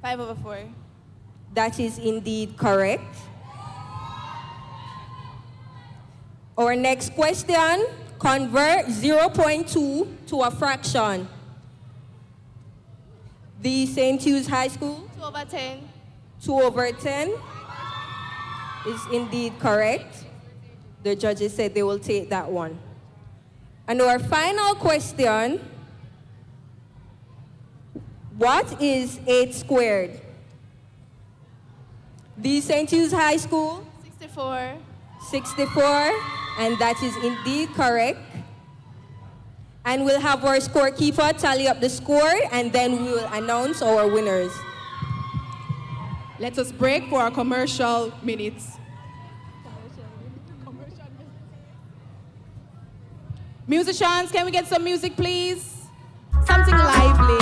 5/4. That is indeed correct. Our next question, convert 0.2 to a fraction. The St. Hughes High School? 2/10. 2/10 is indeed correct. The judges said they will take that one. And our final question, what is 8 squared? The St. Hughes High School? 64. 64, and that is indeed correct. And we'll have our scorekeeper tally up the score, and then we will announce our winners. Let us break for our commercial minutes. Musicians, can we get some music, please? Something lively.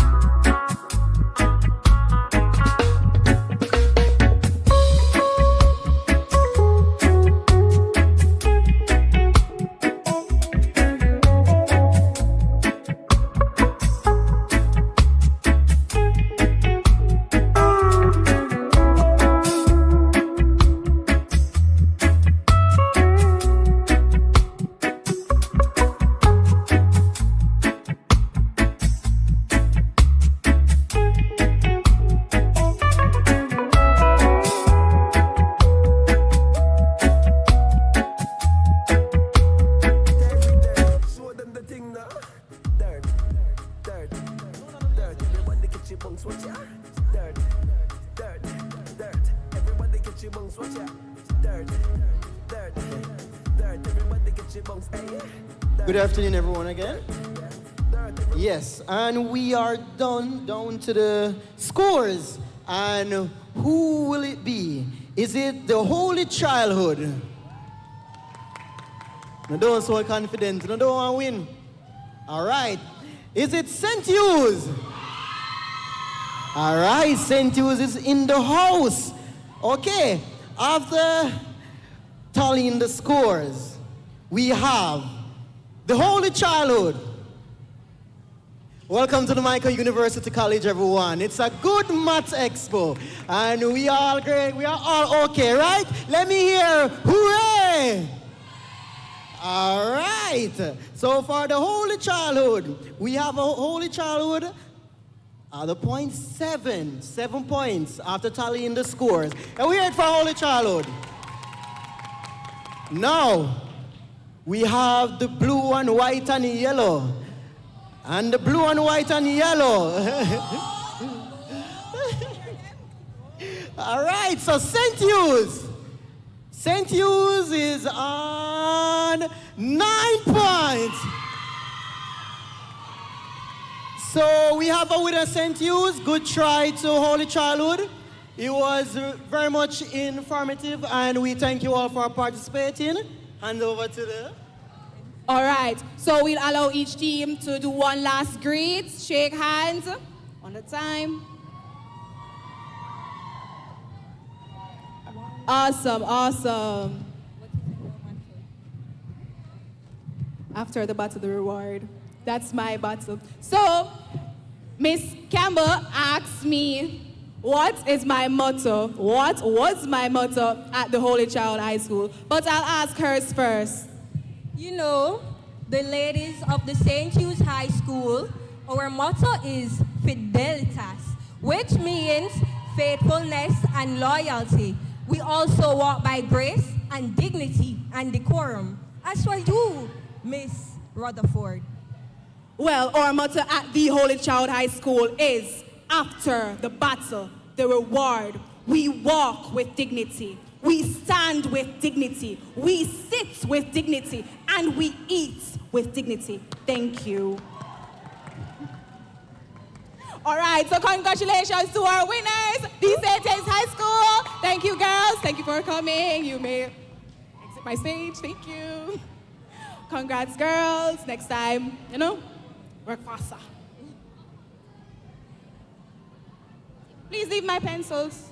bunks, watch ya. Dirt, dirt, dirt. Everybody get your bunks, watch ya. Dirt, dirt, dirt. Everybody get your bunks, hey. Good afternoon, everyone, again. Yes, and we are down to the scores. And who will it be? Is it the Holy Childhood? No, don't so confident. No, don't want to win. All right. Is it St. Hughes? All right, St. Hughes is in the house. Okay, after tallying the scores, we have the Holy Childhood. Welcome to the Michael University College, everyone. It's a good maths expo, and we are all great. We are all okay, right? Let me hear, hooray! All right. So for the Holy Childhood, we have a Holy Childhood. The point 7 points after tallying the scores. And we heard for Holy Childhood. Now, we have the blue and white and yellow. And the blue and white and yellow. All right, so St. Hughes. St. Hughes is on 9 points. So we have a winner, St. Hughes. Good try to Holy Childhood. It was very much informative, and we thank you all for participating. Hand over to the... All right, so we'll allow each team to do one last greet, shake hands, on the time. Awesome, awesome. After the battle, the reward. That's my battle. So, Miss Campbell asked me, what is my motto? What was my motto at the Holy Child High School? But I'll ask hers first. You know, the ladies of the St. Hughes High School, our motto is Fidelitas, which means faithfulness and loyalty. We also walk by grace and dignity and decorum. As for you, Miss Rutherford. Well, our motto at the Holy Child High School is, after the battle, the reward. We walk with dignity. We stand with dignity. We sit with dignity. And we eat with dignity. Thank you. All right, so congratulations to our winners, the St. James High School. Thank you, girls. Thank you for coming. You may exit my stage. Thank you. Congrats, girls. Next time, work faster. Please leave my pencils.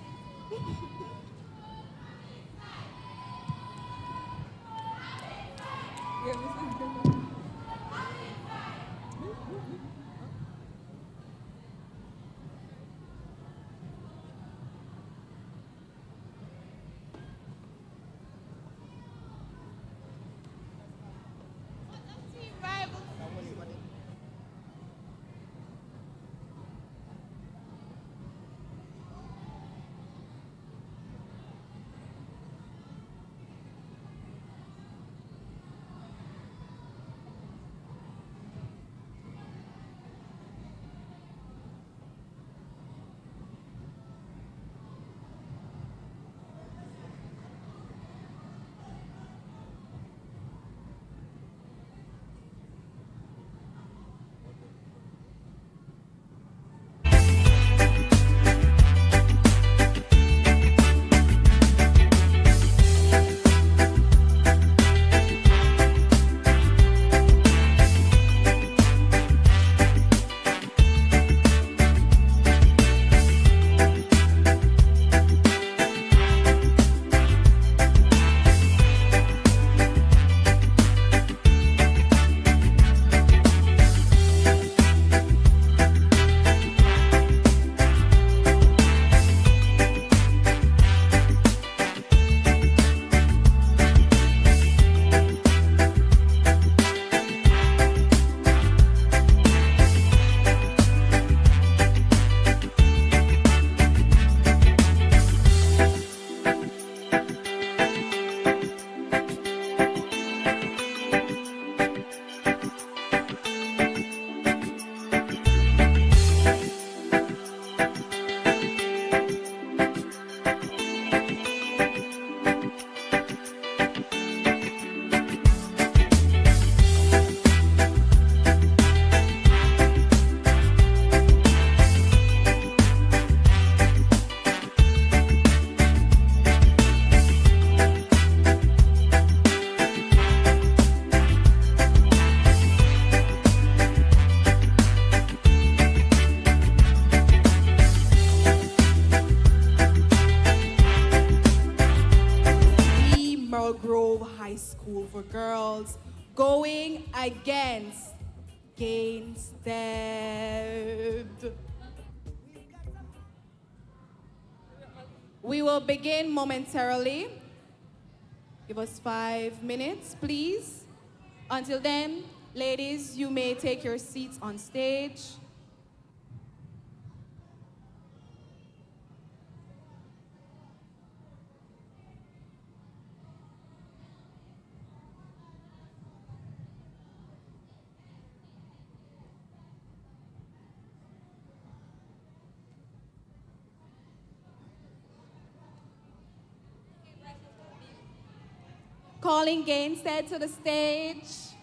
girls going against Gainstead. We will begin momentarily. Give us 5 minutes, please. Until then, ladies, you may take your seats on stage. Calling Gainstead to the stage.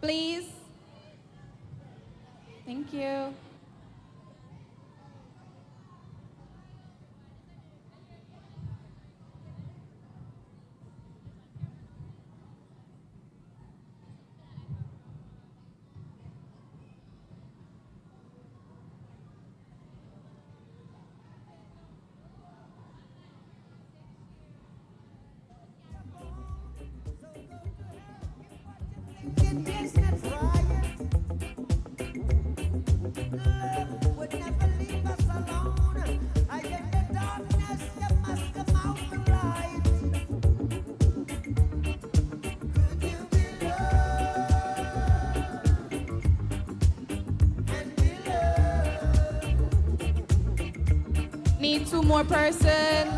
Please. Thank you. Need 2 more persons.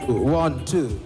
One, two.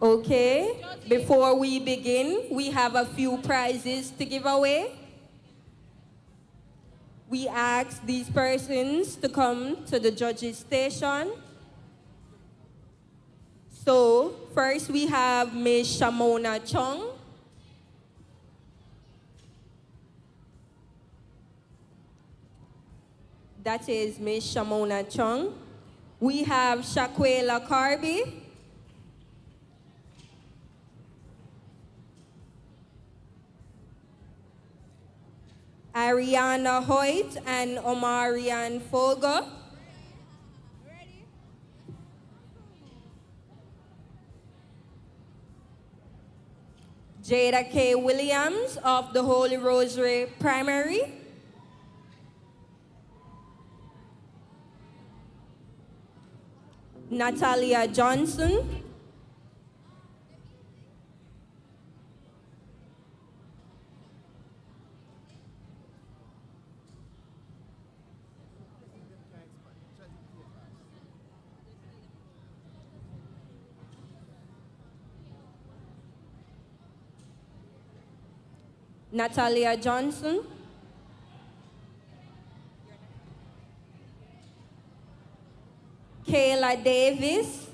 Okay, before we begin, we have a few prizes to give away. We ask these persons to come to the judges' station. So, first we have Ms. Shamona Chong. That is Ms. Shamona Chong. We have Shaquela Carby. Ariana Hoyt and Omarian Folger. Jada K. Williams of the Holy Rosary Primary. Natalia Johnson. Natalia Johnson. Kayla Davis.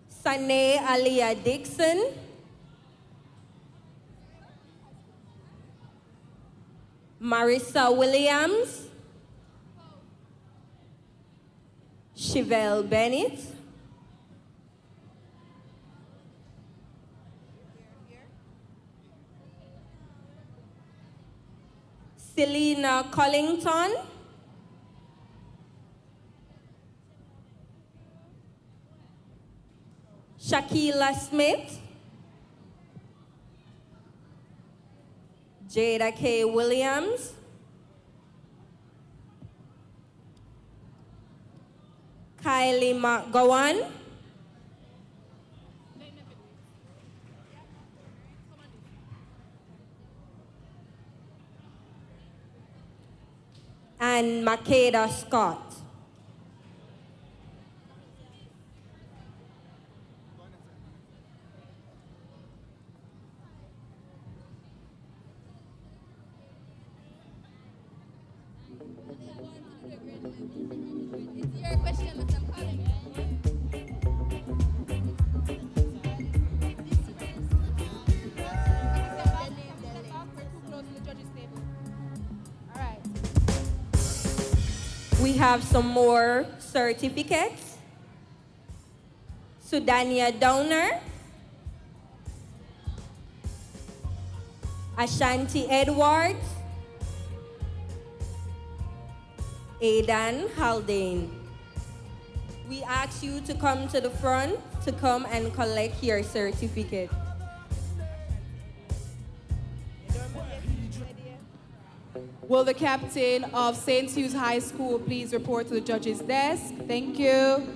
Sane Aliyah Dixon. Marissa Williams. Chevelle Bennett. Selena Collington. Shakila Smith. Jada K. Williams. Kylie McGowan. And Makeda Scott. We have some more certificates. Sudania Downer. Ashanti Edwards. Aidan Haldane. We ask you to come to the front to come and collect your certificate. Will the captain of St. Hugh's High School please report to the judge's desk? Thank you.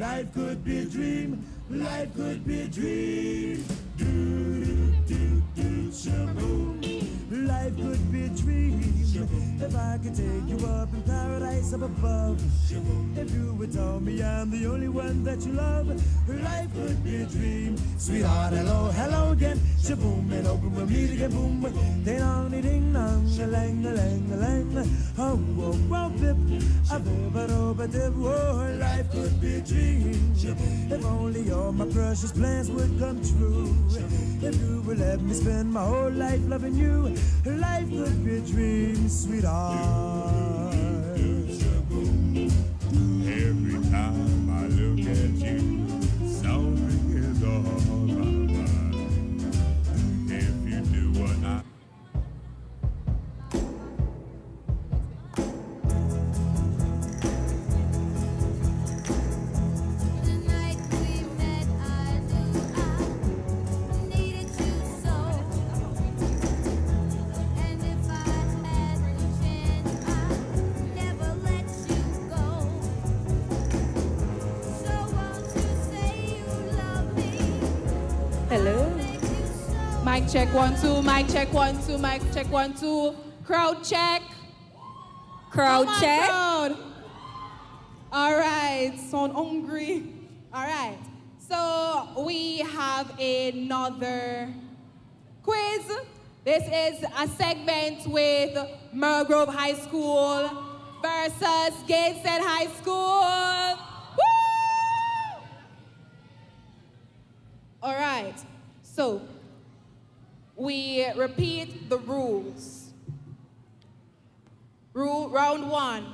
Life could be a dream, life could be a dream. Do, do, do, shaboom. Life could be a dream. If I could take you up in paradise up above. If you would tell me I'm the only one that you love. Life could be a dream. Sweetheart, hello, hello again. Shaboom, and open we'll meet again, boom. Ding dong, ding dong, a lang, a lang, a lang. Oh, whoa, whoa, bip. A bip, a do, a dip. Oh, life could be a dream. If only all my precious plans would come true. If you would let me spend my whole life loving you. Life could be a dream, sweetheart. Every time I look at you, something is on my mind. If you do what I Hello. Mic check 1 2, mic check 1 2, mic check 1 2. Crowd check. Crowd Come on, check. crowd. All right, sound hungry. All right. have another quiz. This is a segment with Mergrove High School versus Gateshead High School. Woo! All right, so we repeat the rules. Round one,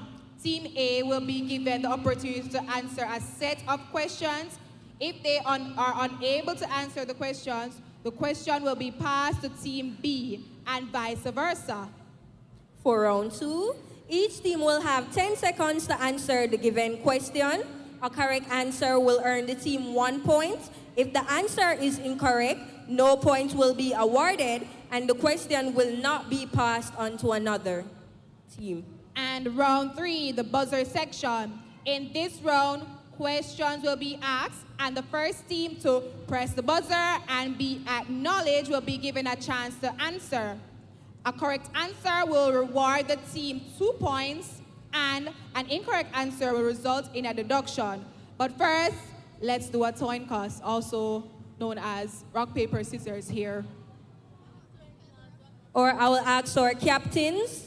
Team A will be given the opportunity to answer a set of questions. If they are unable to answer the question will be passed to Team B and vice versa. For round two, each team will have 10 seconds to answer the given question. A correct answer will earn the team 1 point. If the answer is incorrect, no points will be awarded and the question will not be passed on to another team. And round three, the buzzer section. In this round, questions will be asked and the first team to press the buzzer and be acknowledged will be given a chance to answer. A correct answer will reward the team 2 points and an incorrect answer will result in a deduction. But first, let's do a coin toss, also known as rock, paper, scissors here. Or I will ask our captains.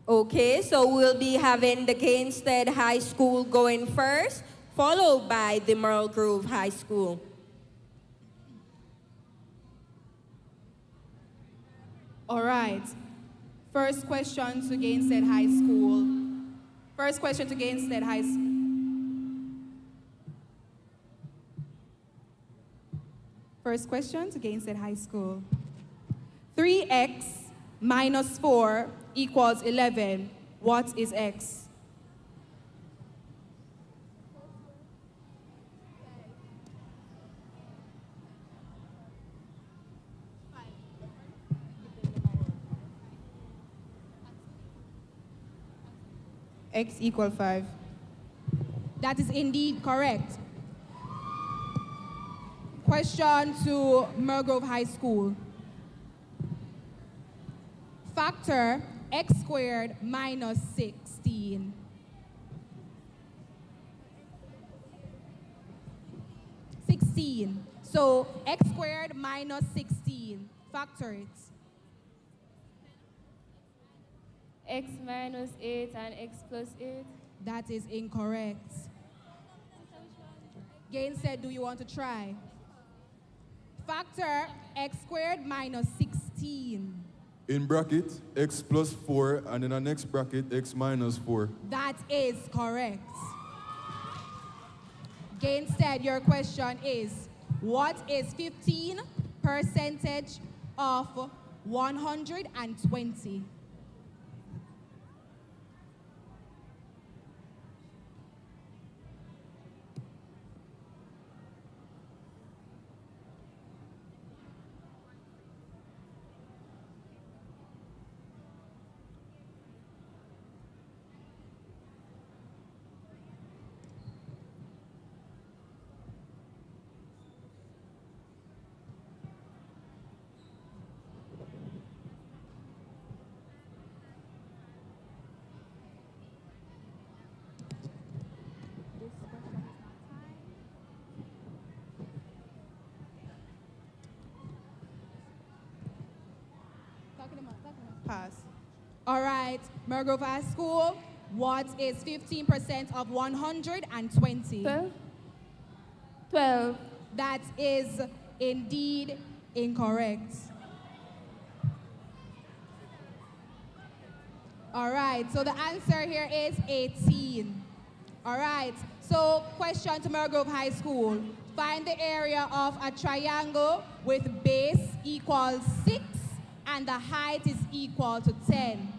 Okay, so we'll be having the Gainsted High School going first, followed by the Merle Grove High School. All right. First question to Gainsted High School. First question to Gainsted High School. First question to Gainsted High School. 3x minus 4 equals 11. What is x? X equal 5. That is indeed correct. Question to Mergrove High School. Factor x squared minus 16. So x squared minus 16. Factor it. X minus 8 and x plus 8. That is incorrect. Gain said, do you want to try? Factor x squared minus 16. In bracket, x plus 4, and in the next bracket, x minus 4. That is correct. Gain said, your question is, what is 15% of 120? Pass. All right, Mergrove High School, what is 15% of 120? 12. 12. That is indeed incorrect. All right, so the answer here is 18. All right, so question to Mergrove High School. Find the area of a triangle with base equals 6 and the height is equal to 10.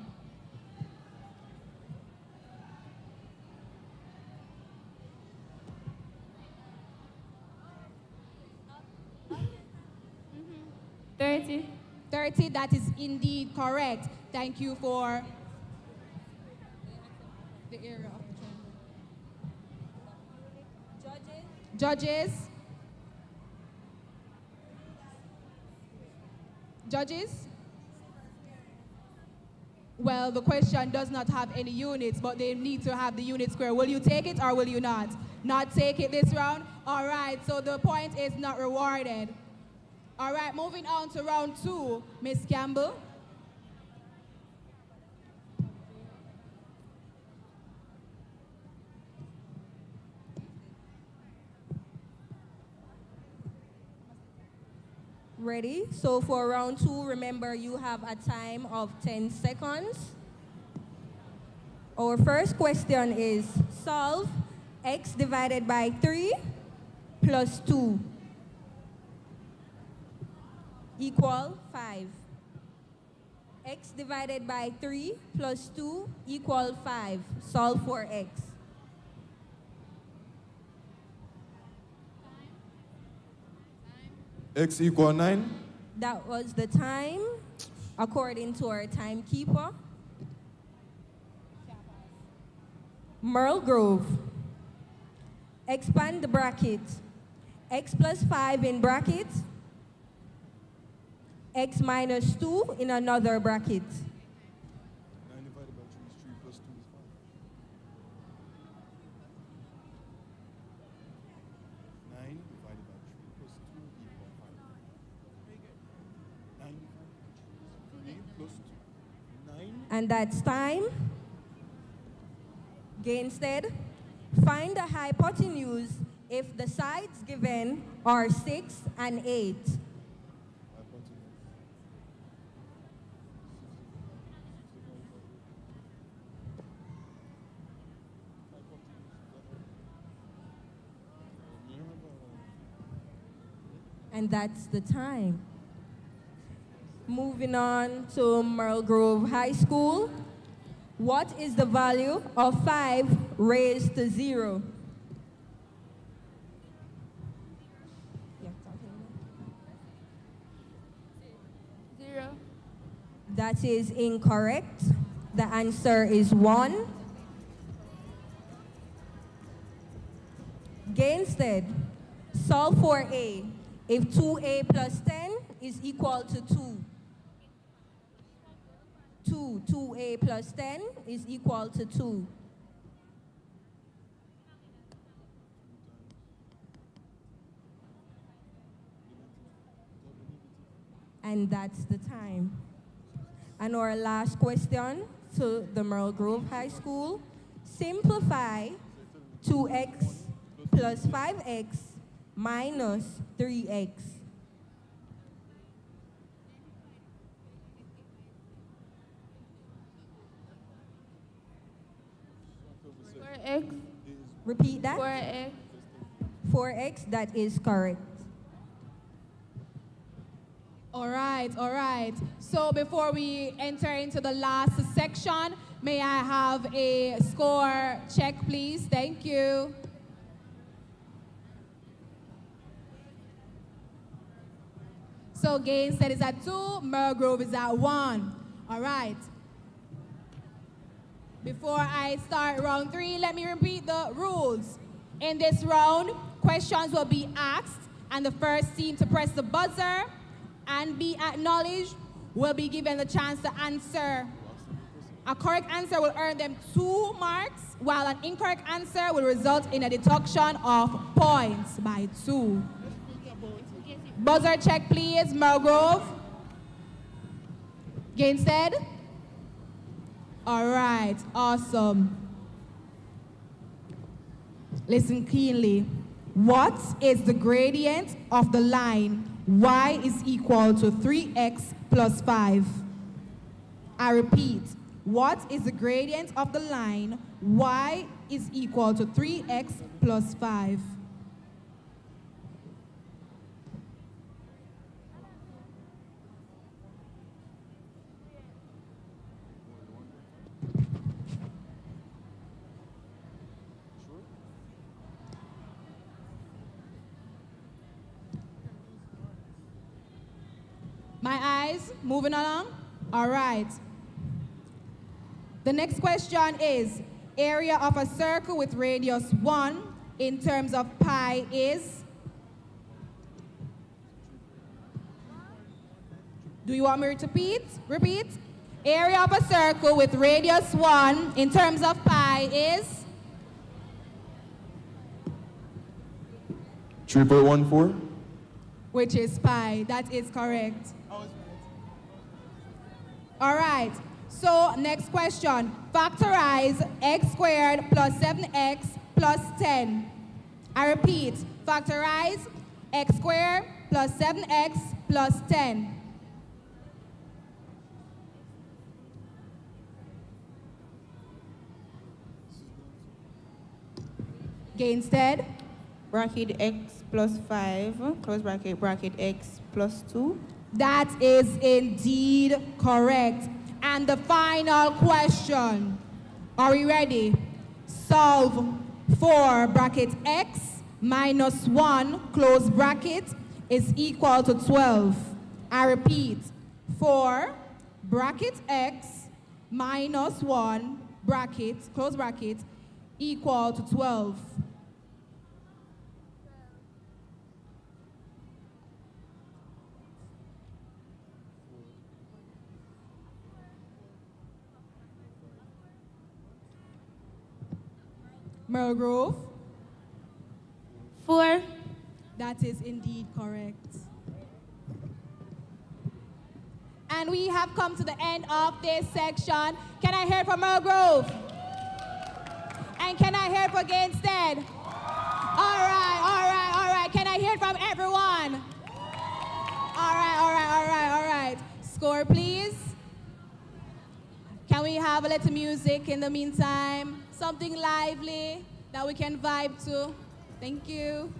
30. 30, that is indeed correct. Thank you for the area of the triangle. Judges? Judges? Well, the question does not have any units, but they need to have the unit square. Will you take it or will you not? Not take it this round? All right, so the point is not rewarded. All right, moving on to round 2, Miss Campbell. Ready? So for round 2, remember you have a time of 10 seconds. Our first question is solve x divided by 3 plus 2 equal 5. X divided by 3 plus 2 equal 5. Solve for x. X equal 9. That was the time according to our timekeeper. Merle Grove. Expand the bracket. X plus 5 in bracket. X minus 2 in another bracket. 9 divided by 3 is 3 plus 2 is 5. 9 divided by 3 plus 2 equals 5. 9 divided by 3 plus 2. 9. And that's time. Gainstead, find the hypotenuse if the sides given are 6 and 8. And that's the time. Moving on to Merle Grove High School. What is the value of 5 raised to 0? Zero. That is incorrect. The answer is 1. Gainstead, solve for A. If 2A plus 10 is equal to 2. 2A plus 10 is equal to 2. And that's the time. And our last question to the Merle Grove High School. Simplify 2x plus 5x minus 3x. X. Repeat that. 4x. 4x, that is correct. All right, all right. So before we enter into the last section, may I have a score check, please? Thank you. So Gainstead is at 2, Merle Grove is at 1. All right. Before I start round 3, let me repeat the rules. In this round, questions will be asked, and the first team to press the buzzer and be acknowledged will be given the chance to answer. A correct answer will earn them 2 marks, while an incorrect answer will result in a deduction of points by 2. Buzzer check, please. Merle Grove. Gainstead. All right, awesome. Listen keenly. What is the gradient of the line y is equal to 3x plus 5? I repeat, what is the gradient of the line y is equal to 3x plus 5? My eyes, moving along? All right. The next question is, area of a circle with radius 1 in terms of pi is? Do you want me to repeat? Repeat. Area of a circle with radius 1 in terms of pi is? 3.14? Which is pi. That is correct. All right. So next question. Factorize x squared plus 7x plus 10. I repeat. Factorize x squared plus 7x plus 10. Gainstead. Bracket x plus 5, close bracket, bracket x plus 2. That is indeed correct. And the final question. Are we ready? Solve for bracket x minus 1, close bracket, is equal to 12. I repeat, 4 bracket x minus 1 bracket, close bracket, equal to 12. Merle Grove? 4. That is indeed correct. And we have come to the end of this section. Can I hear it from Merle Grove? And can I hear it for Gainstead? All right. Can I hear it from everyone? All right. Score, please. Can we have a little music in the meantime? Something lively that we can vibe to. Thank you.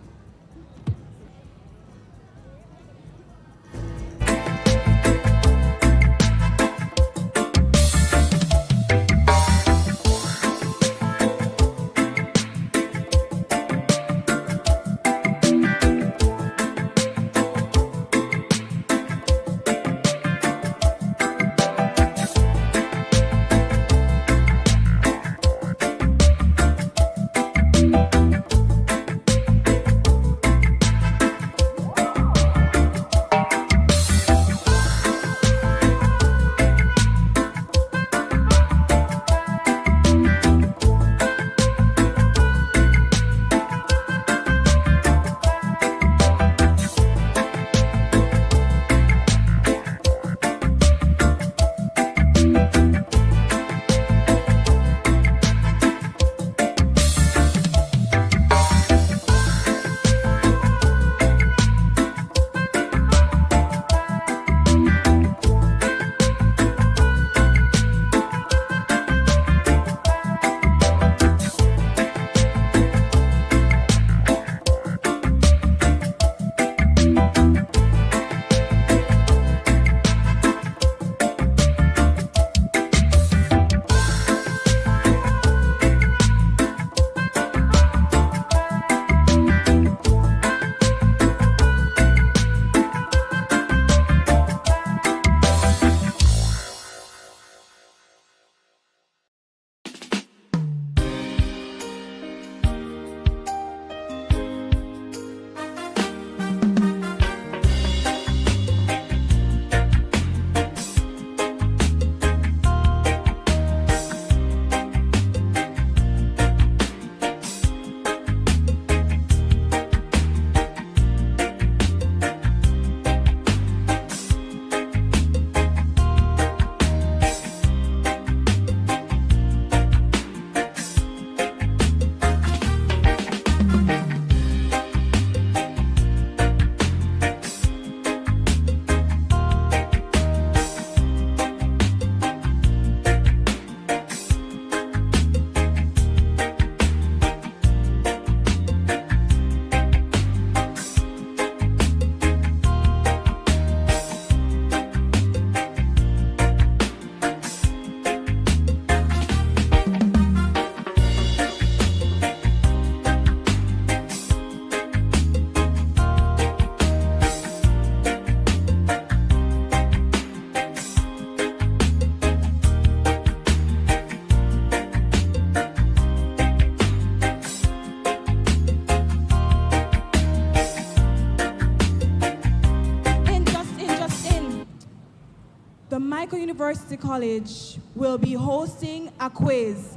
the Michael University College will be hosting a quiz,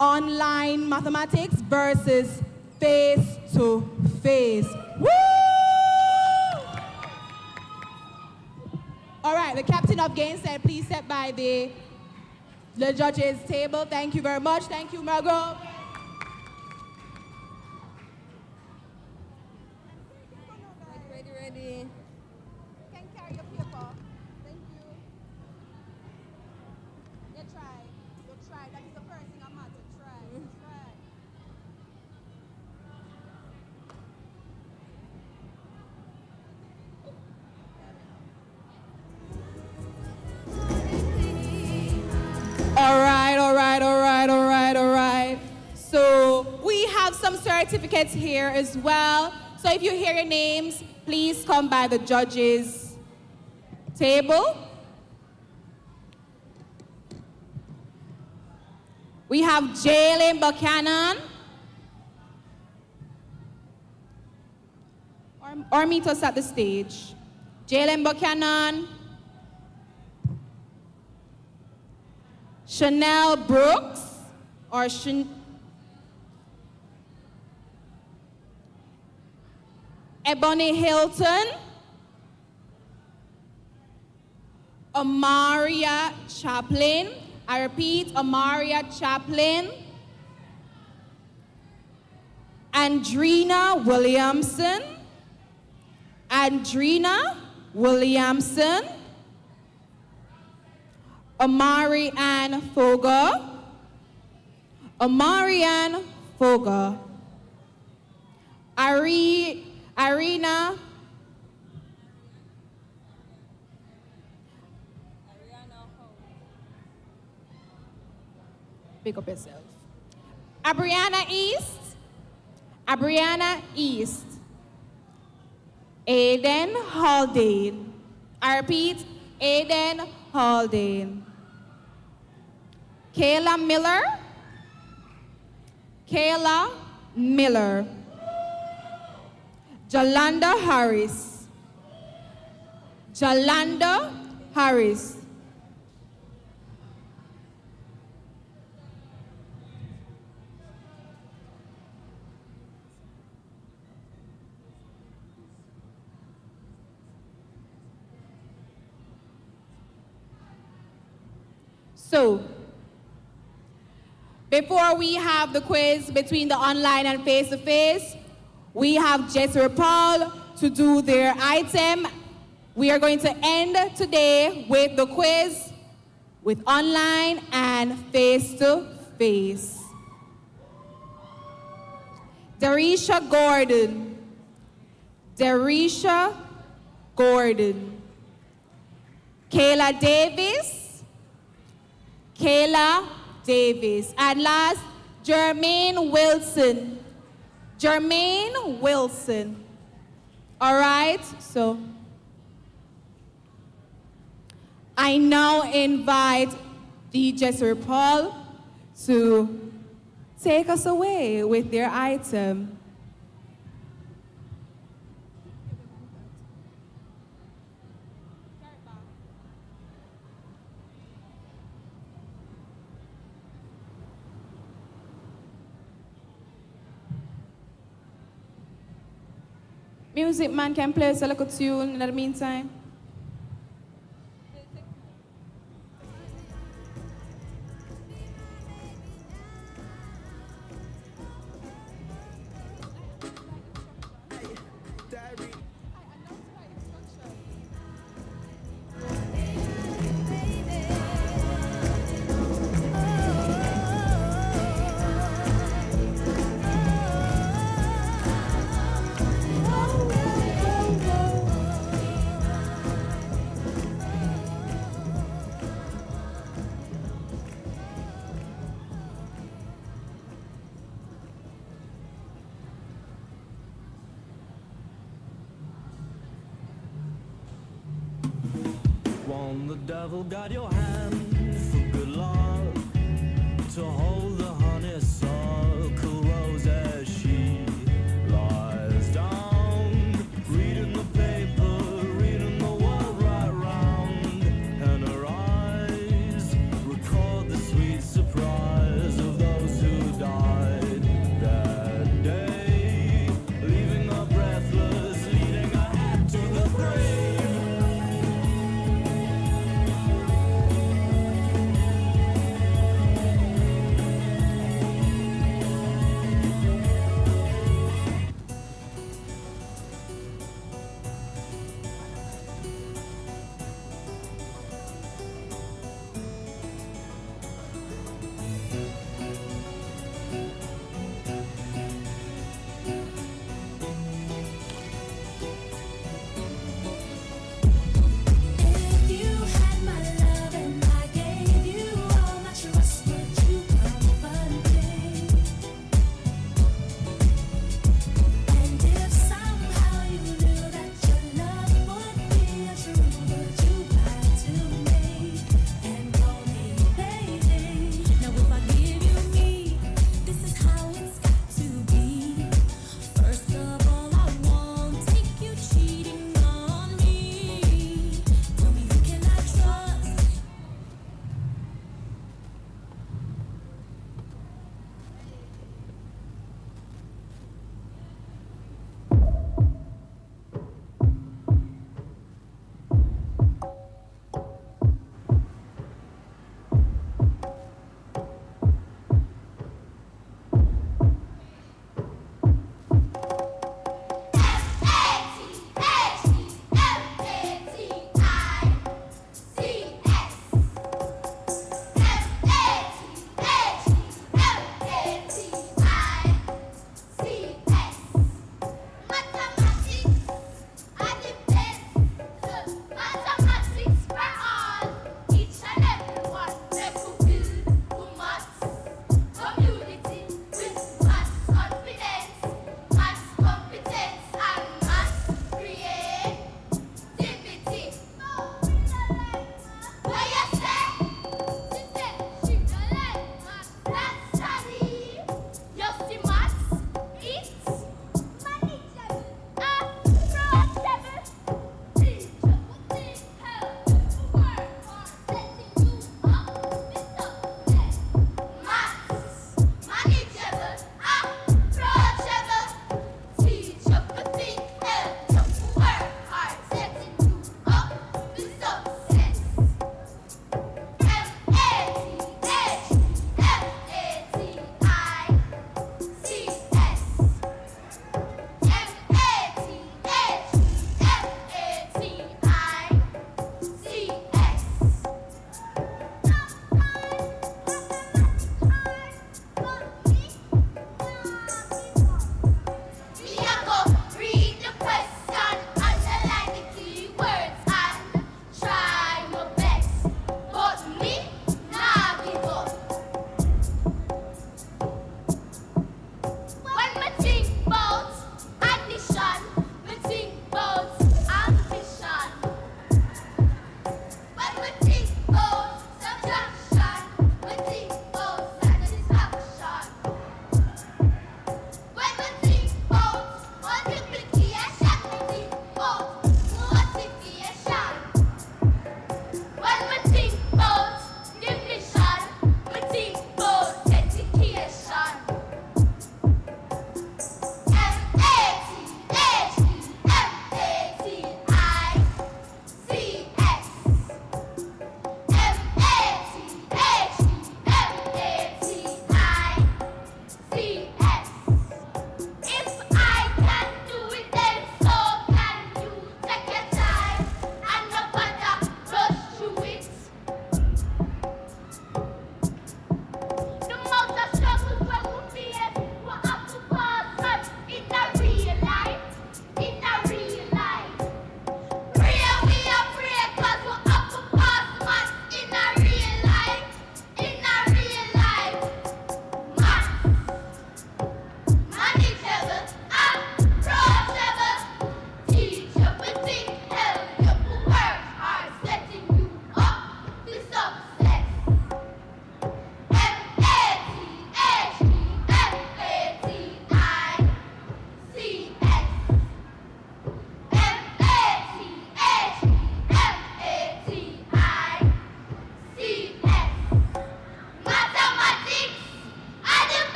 online mathematics versus face-to-face. Woo! All right, the captain of game said, please step by the judges' table. Thank you very much. Thank you, Margot. Ready. Can carry your paper. Thank you. You try. That is the first thing I'm at. Try. All right. So we have some certificates here as well. So if you hear your names, please come by the judges' table. We have Jalen Buchanan. Or meet us at the stage. Jalen Buchanan. Chanel Brooks. Or Ebony Hilton. Amaria Chaplin. I repeat, Amaria Chaplin. Andrina Williamson. Amari Ann Foga. Irina. Pick up yourself. Abriana East. Aiden Haldane. I repeat, Aiden Haldane. Kayla Miller. Jalanda Harris. So, before we have the quiz between the online and face-to-face, we have Jesse Paul to do their item. We are going to end today with the quiz with online and face-to-face. Derisha Gordon. Kayla Davis. And last, Jermaine Wilson. All right, so I now invite DJ Sir Paul to take us away with their item. Music man can play us a little tune in the meantime. The devil got your hand for good luck to hold the honeysuckle rose as she lies down, reading the paper, reading the world right round, and her eyes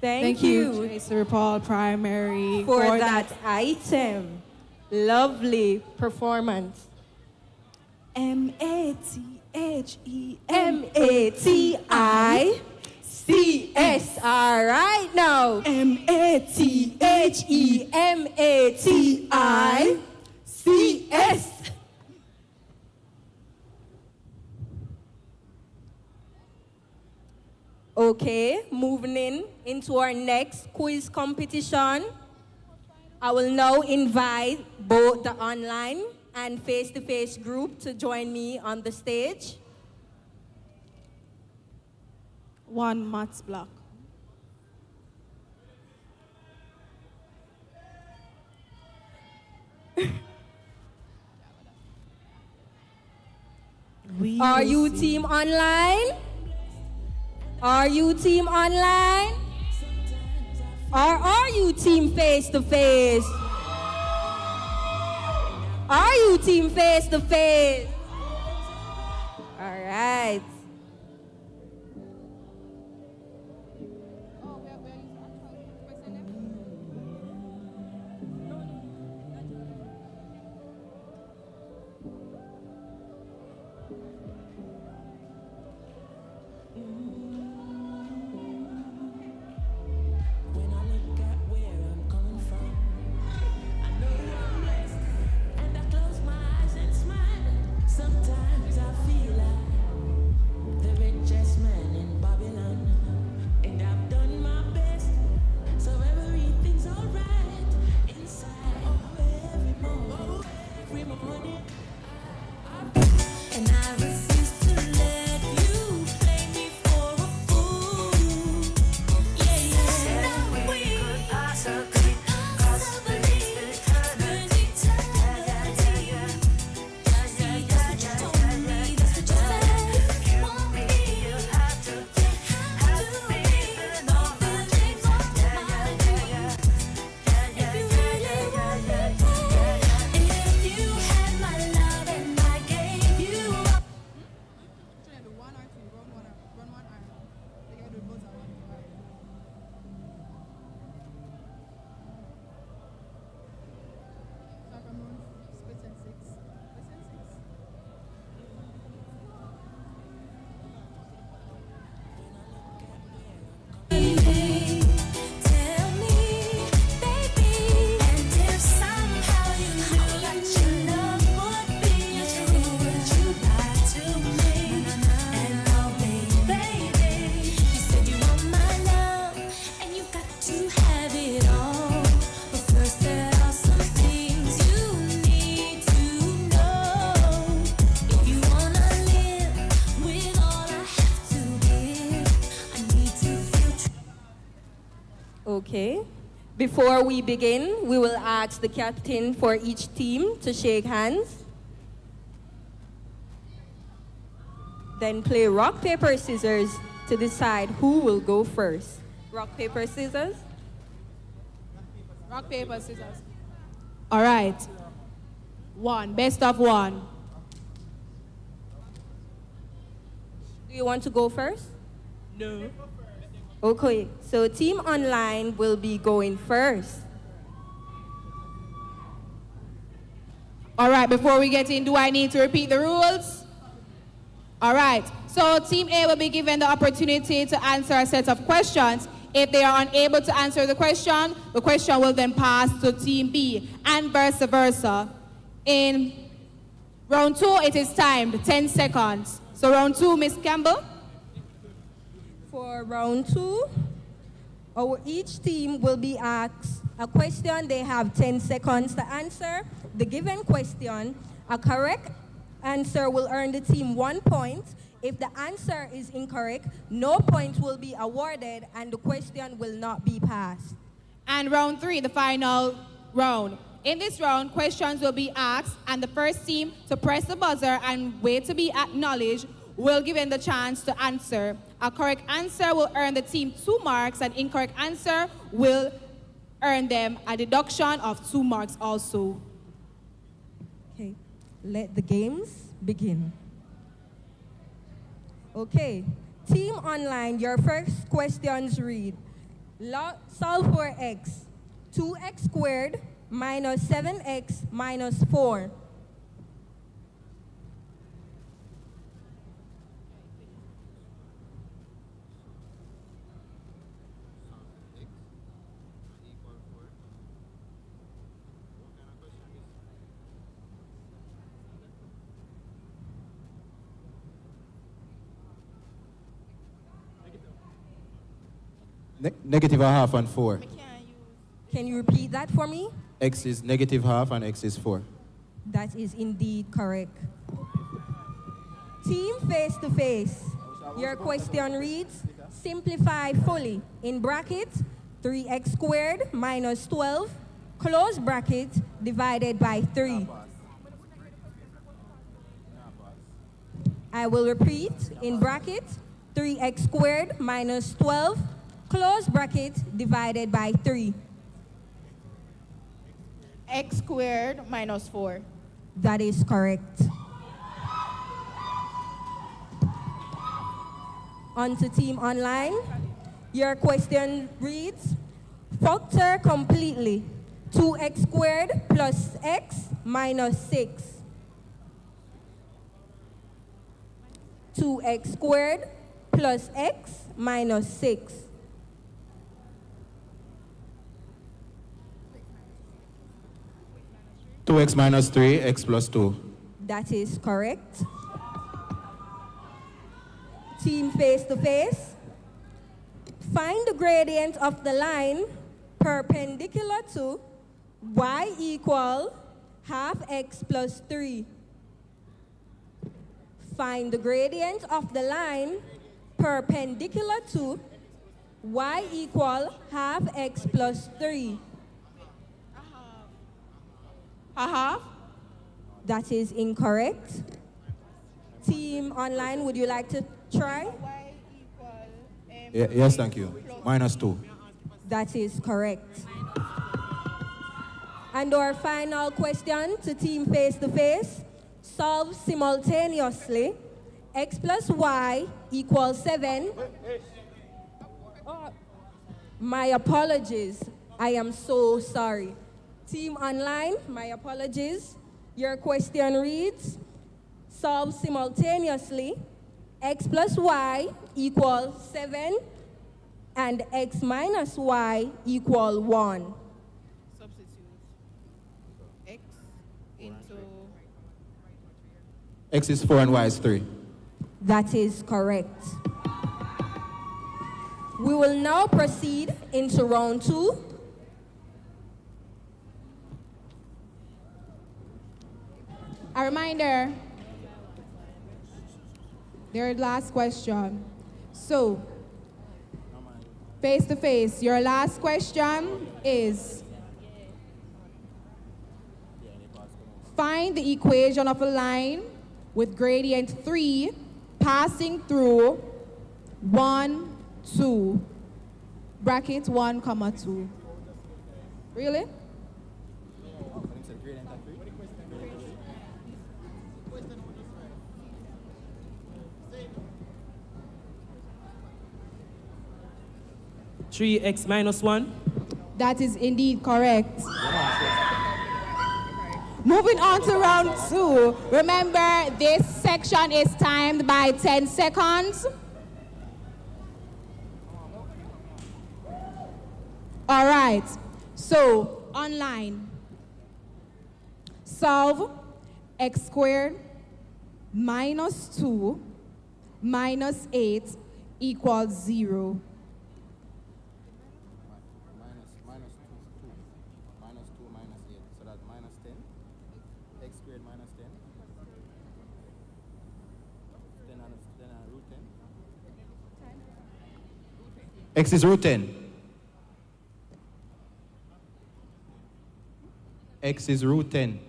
Thank you, Tracy Paul Primary, for that item. Lovely performance. M-A-T-H-E-M-A-T-I-C-S. All right now. M-A-T-H-E-M-A-T-I-C-S. Okay, moving into our next quiz competition. I will now invite both the online and face-to-face group to join me on the stage. one maths block. Are you team online? Are you team online? Or are you team face-to-face? Are you team face-to-face? All right. Sometimes I feel like the richest man in Babylon, and I've done my best, so everything's alright inside. Every morning, and I refuse to let you play me for a fool. Yeah. We could possibly Okay. Before we begin, we will ask the captain for each team to shake hands. Then play rock, paper, scissors to decide who will go first. Rock, paper, scissors. Rock, paper, scissors. All right. One, best of one. Do you want to go first? No. Okay, so team online will be going first. All right, before we get in, do I need to repeat the rules? All right, so Team A will be given the opportunity to answer a set of questions. If they are unable to answer the question will then pass to Team B, and vice versa. In round 2, it is timed, 10 seconds. So round 2, Miss Campbell. For round 2, each team will be asked a question. They have 10 seconds to answer the given question. A correct answer will earn the team 1 point. If the answer is incorrect, no point will be awarded and the question will not be passed. And round 3, the final round. In this round, questions will be asked, and the first team to press the buzzer and wait to be acknowledged will be given the chance to answer. A correct answer will earn the team 2 marks, and incorrect answer will earn them a deduction of 2 marks also. Okay, let the games begin. Okay, team online, your first questions read, Solve for x. 2x squared minus 7x minus 4. Negative a half and 4. Can you repeat that for me? X is negative half and x is 4. That is indeed correct. Team face to face. Your question reads, simplify fully. In brackets, 3x squared minus 12, close bracket, divided by 3. I will repeat. In brackets, 3x squared minus 12, close bracket, divided by 3. X squared minus 4. That is correct. On to Team Online. Your question reads, factor completely. 2x squared plus x minus 6. 2x squared plus x minus 6. Two x minus 3, x plus 2. That is correct. Team face to face. Find the gradient of the line perpendicular to y equal half x plus 3. Find the gradient of the line perpendicular to y equal half x plus 3. A half? That is incorrect. Team Online, would you like to try? Yes, thank you. Minus 2. That is correct. And our final question to Team Face to Face. Solve simultaneously. X plus y equals 7. Oh, my apologies. I am so sorry. Team Online, my apologies. Your question reads, solve simultaneously. X plus y equals 7 and x minus y equal 1. Substitute x into... X is 4 and y is 3. That is correct. We will now proceed into round 2. A reminder, their last question. So, face to face, your last question is, find the equation of a line with gradient 3 passing through 1, 2, bracket 1, comma 2. Really? Three x minus 1. That is indeed correct. Moving on to round 2. Remember, this section is timed by 10 seconds. All right. So, online. Solve x squared minus 2 minus 8 equals 0. X is root 10. X is root 10.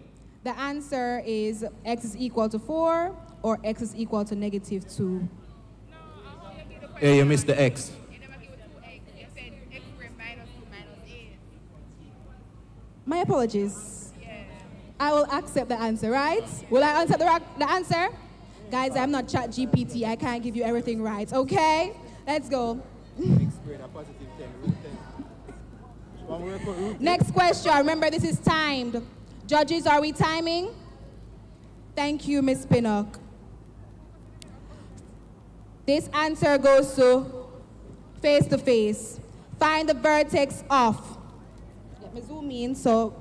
The answer is x is equal to 4 or x is equal to negative 2. Yeah, you missed the X. My apologies. I will accept the answer, right? Will I answer the answer? Guys, I'm not ChatGPT. I can't give you everything right, okay? Let's go. Next question. Remember, this is timed. Judges, are we timing? Thank you, Miss Pinnock. This answer goes to face. Find the vertex of. Let me zoom in. So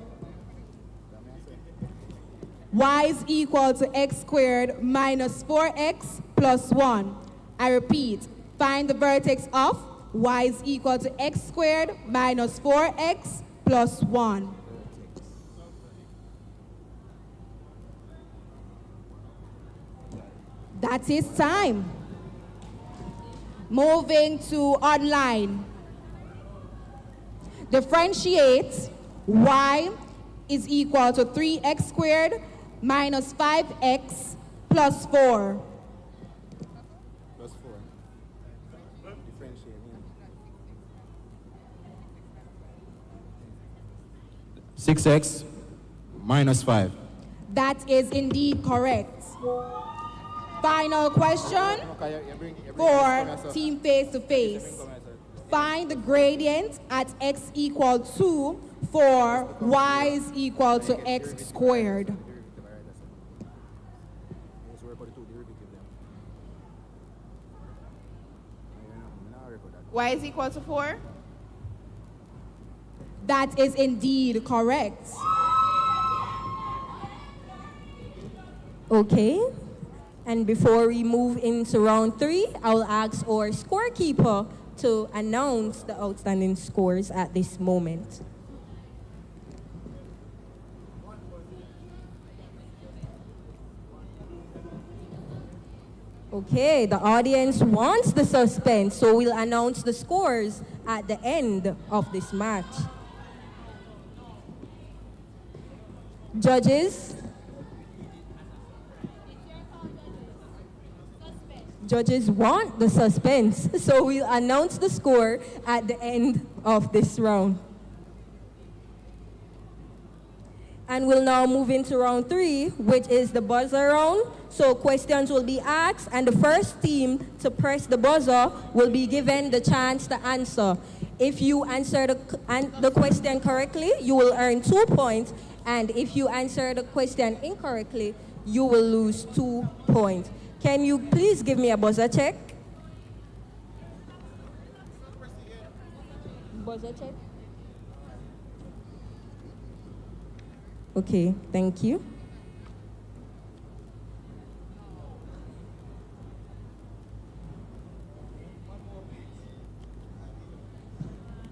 y is equal to x squared minus 4x plus 1. I repeat, find the vertex of y is equal to x squared minus 4x plus 1. That is time. Moving to online. Differentiate y is equal to 3x squared minus 5x plus 4. 6x minus 5. That is indeed correct. Final question for team face-to-face. Find the gradient at x equal 2 for y is equal to x squared. Y is equal to 4? That is indeed correct. Okay. And before we move into round 3, I'll ask our scorekeeper to announce the outstanding scores at this moment. Okay, the audience wants the suspense, so we'll announce the scores at the end of this match. Judges? Judges want the suspense, so we'll announce the score at the end of this round. And we'll now move into round 3, which is the buzzer round. So questions will be asked, and the first team to press the buzzer will be given the chance to answer. If you answer the question correctly, you will earn 2 points, and if you answer the question incorrectly, you will lose 2 points. Can you please give me a buzzer check? Buzzer check. Okay, thank you.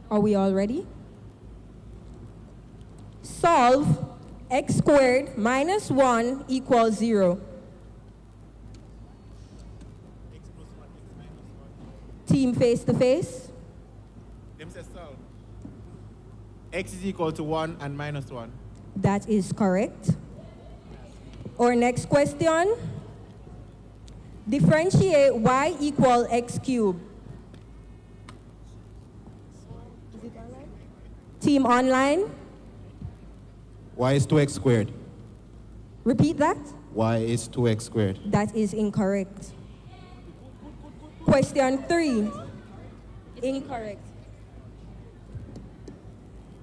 Are we all ready? Solve x squared minus 1 equals 0. Team face-to-face. Them say solve. X is equal to 1 and minus 1. That is correct. Our next question. Differentiate y equal x cubed. Team online. Y is 2x squared. Repeat that. Y is 2x squared. That is incorrect. Question 3. Incorrect.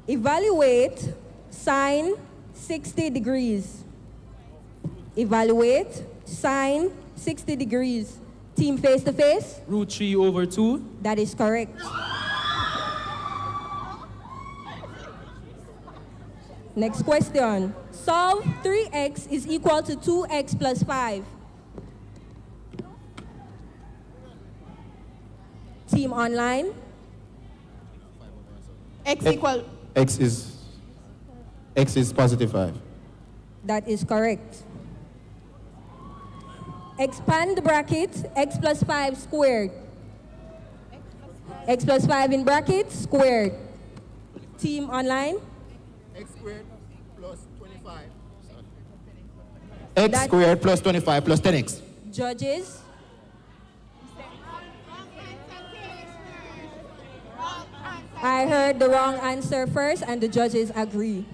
Evaluate sine 60 degrees. Evaluate sine 60 degrees. Team face-to-face. Root 3 over 2. That is correct. Next question. Solve 3x is equal to 2x plus 5. Team online. X equal. X is positive 5. That is correct. Expand the bracket, x plus 5 squared. X plus 5 in brackets, squared. Team online. X squared plus 25. X squared plus 25 plus 10x. Judges. I heard the wrong answer first, and the judges agree.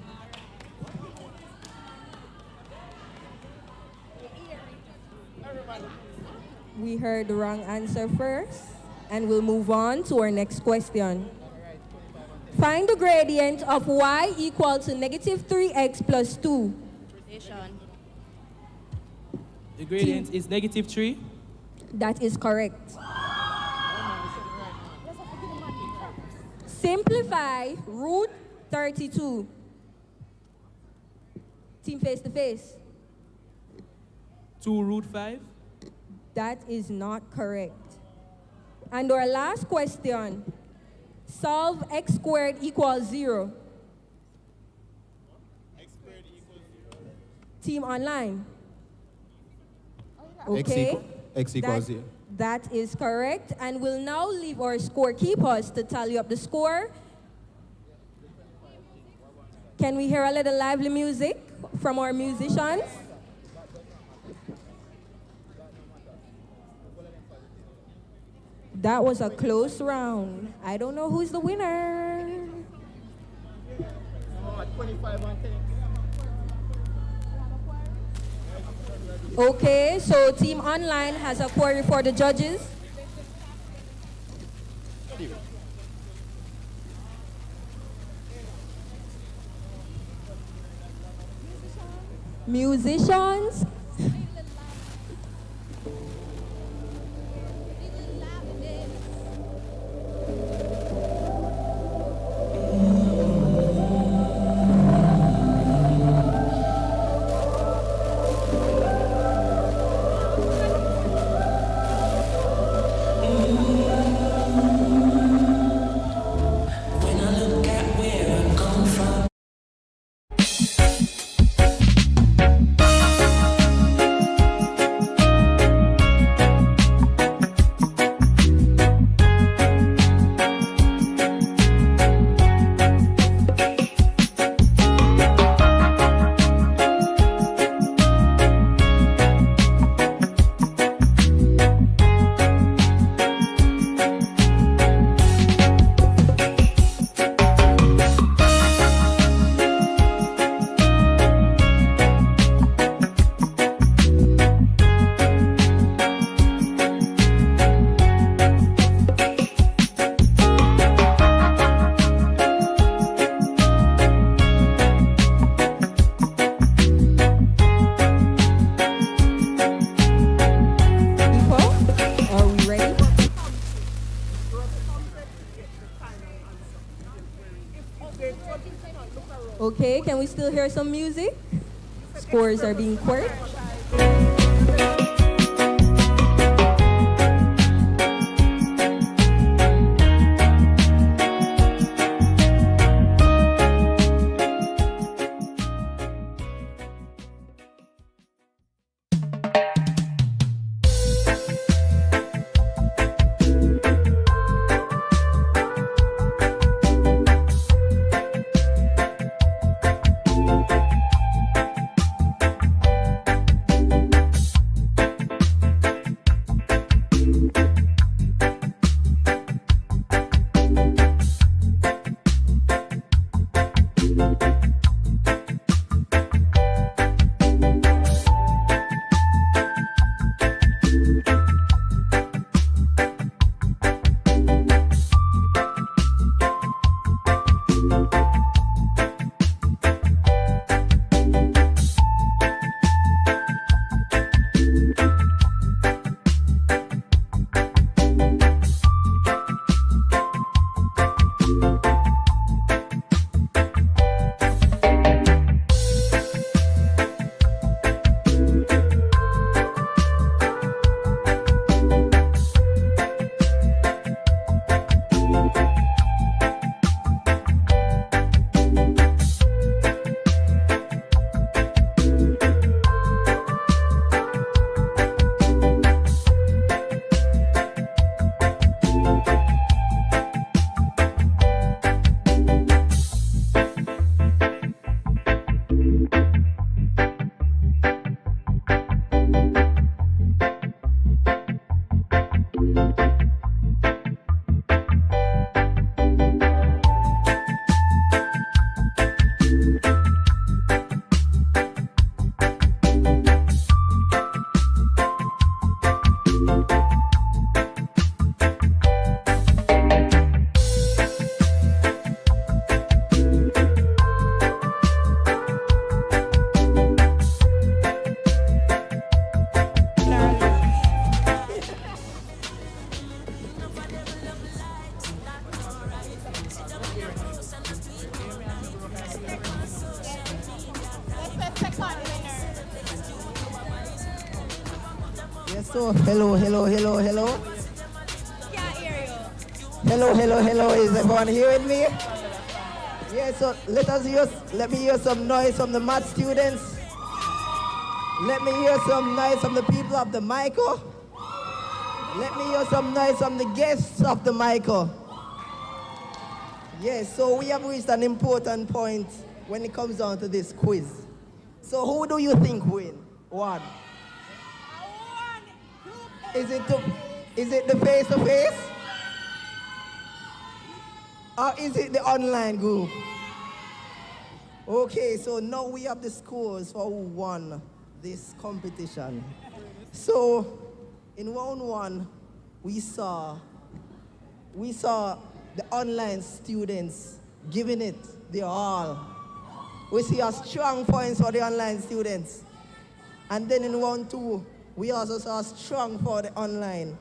We heard the wrong answer first, And we'll move on to our next question. Find the gradient of y equal to negative 3x plus 2. The gradient is negative 3. That is correct. Simplify root 32. Team face to face. 2 root 5. That is not correct. And our last question. Solve x squared equals 0. Team online. Okay. X equals 0. That is correct. And we'll now leave our scorekeepers to tally up the score. Can we hear a little lively music from our musicians? That was a close round. I don't know who's the winner. Okay, so Team Online has a query for the judges. Musicians. Okay, can we still hear some music? Scores are being queried. So, hello. Hello. Is everyone hearing me? Yeah, so let me hear some noise from the math students. Let me hear some noise from the people of the Michael. Let me hear some noise from the guests of the Michael. Yes, so we have reached an important point when it comes down to this quiz. So who do you think win? One. Is it the face-to-face? Or is it the online group? Okay, so now we have the scores for who won this competition. So in round one, we saw the online students giving it their all. We see a strong points for the online students. And then in round two, we also saw strong for the online.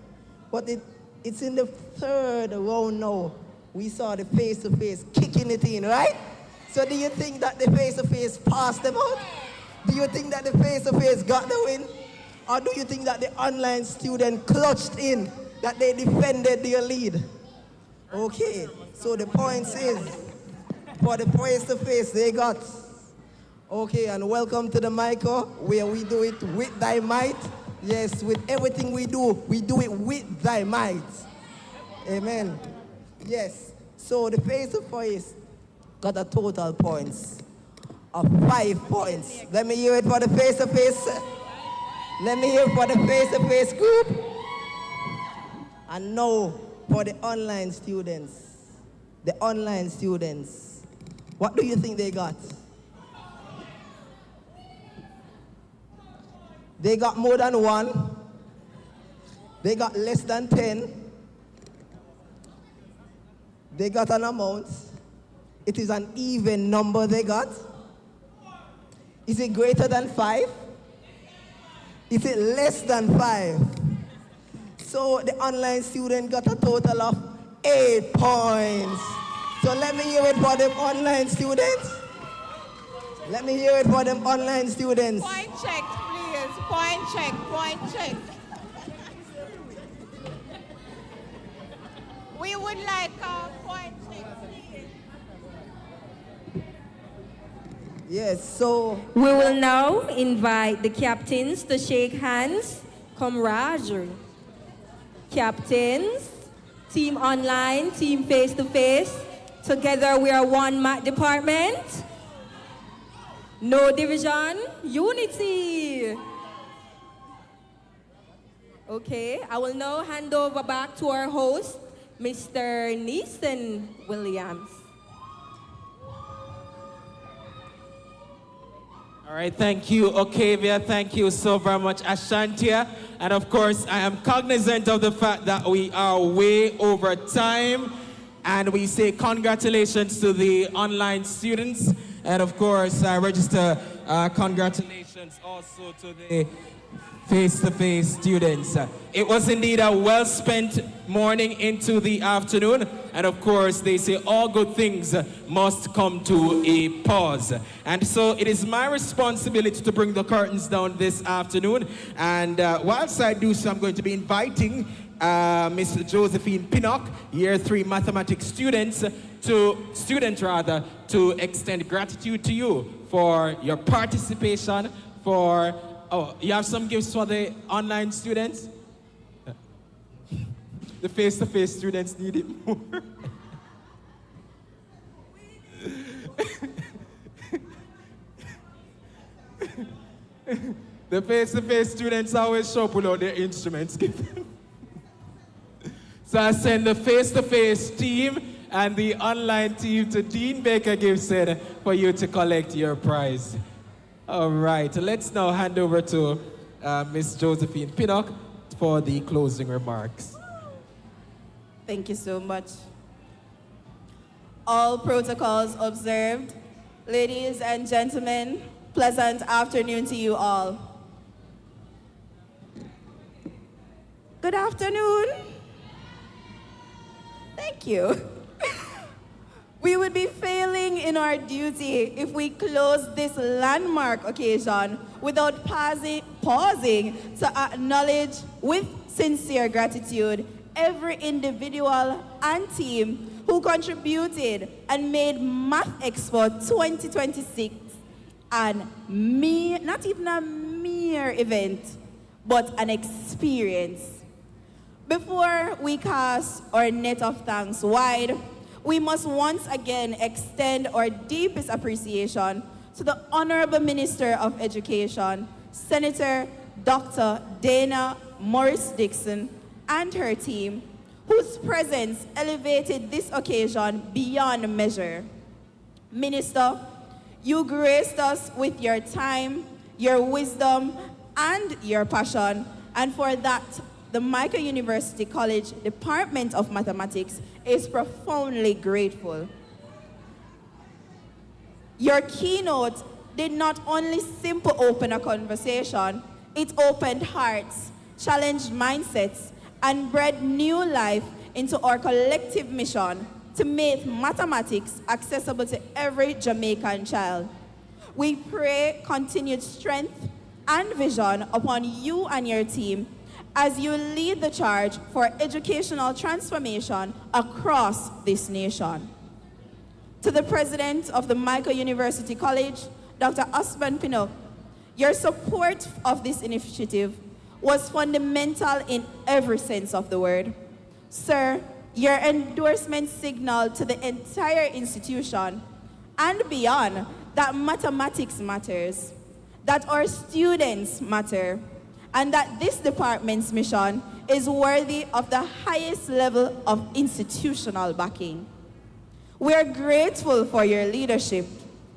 But it's in the third round now, we saw the face-to-face kicking it in, right? So do you think that the face-to-face passed them out? Do you think that the face-to-face got the win? Or do you think that the online student clutched in, that they defended their lead? Okay, so the points is, for the face-to-face they got. Okay, and welcome to the Michael, where we do it with thy might. Yes, with everything we do it with thy might. Amen. Yes, so the face-to-face got a total points of 5 points. Let me hear it for the face-to-face. Let me hear it for the face-to-face group. And now for the online students. The online students. What do you think they got? They got more than 1. They got less than 10. They got an amount. It is an even number they got. Is it greater than 5? Is it less than 5? So the online student got a total of 8 points. So let me hear it for them online students. Let me hear it for them online students. Point check, please. Point check. We would like a point check, please. Yes, so We will now invite the captains to shake hands. Camaraderie. Captains, team online, team face-to-face. Together we are one math department. No division, unity. Okay, I will now hand over back to our host, Mr. Neeson Williams. All right, thank you, Octavia. Thank you so very much, Ashantia. And of course, I am cognizant of the fact that we are way over time. And we say congratulations to the online students. And of course, I register congratulations also to the face-to-face students. It was indeed a well-spent morning into the afternoon. And of course, they say all good things must come to a pause. And so it is my responsibility to bring the curtains down this afternoon. And whilst I do so, I'm going to be inviting Miss Josephine Pinnock, Year 3 mathematics student to extend gratitude to you for your participation, for, you have some gifts for the online students? The face-to-face students need it more. The face-to-face students always show up without their instruments. So I send the face-to-face team and the online team to Dean Baker Gibson for you to collect your prize. All right, let's now hand over to Miss Josephine Pinnock for the closing remarks. Thank you so much. All protocols observed. Ladies and gentlemen, pleasant afternoon to you all. Good afternoon. Thank you. We would be failing in our duty if we close this landmark occasion without pausing pausing to acknowledge with sincere gratitude every individual and team who contributed and made Math Expo 2026 not even a mere event, but an experience. Before we cast our net of thanks wide, we must once again extend our deepest appreciation to the Honorable Minister of Education, Senator Dr. Dana Morris-Dixon, and her team, whose presence elevated this occasion beyond measure. Minister, you graced us with your time, your wisdom, and your passion, and for that, the Micah University College Department of Mathematics is profoundly grateful. Your keynote did not only simply open a conversation, it opened hearts, challenged mindsets, and bred new life into our collective mission to make mathematics accessible to every Jamaican child. We pray continued strength and vision upon you and your team as you lead the charge for educational transformation across this nation. To the President of the Micah University College, Dr. Osman Pinnock, your support of this initiative was fundamental in every sense of the word. Sir, your endorsement signaled to the entire institution and beyond that mathematics matters, that our students matter, and that this department's mission is worthy of the highest level of institutional backing. We are grateful for your leadership,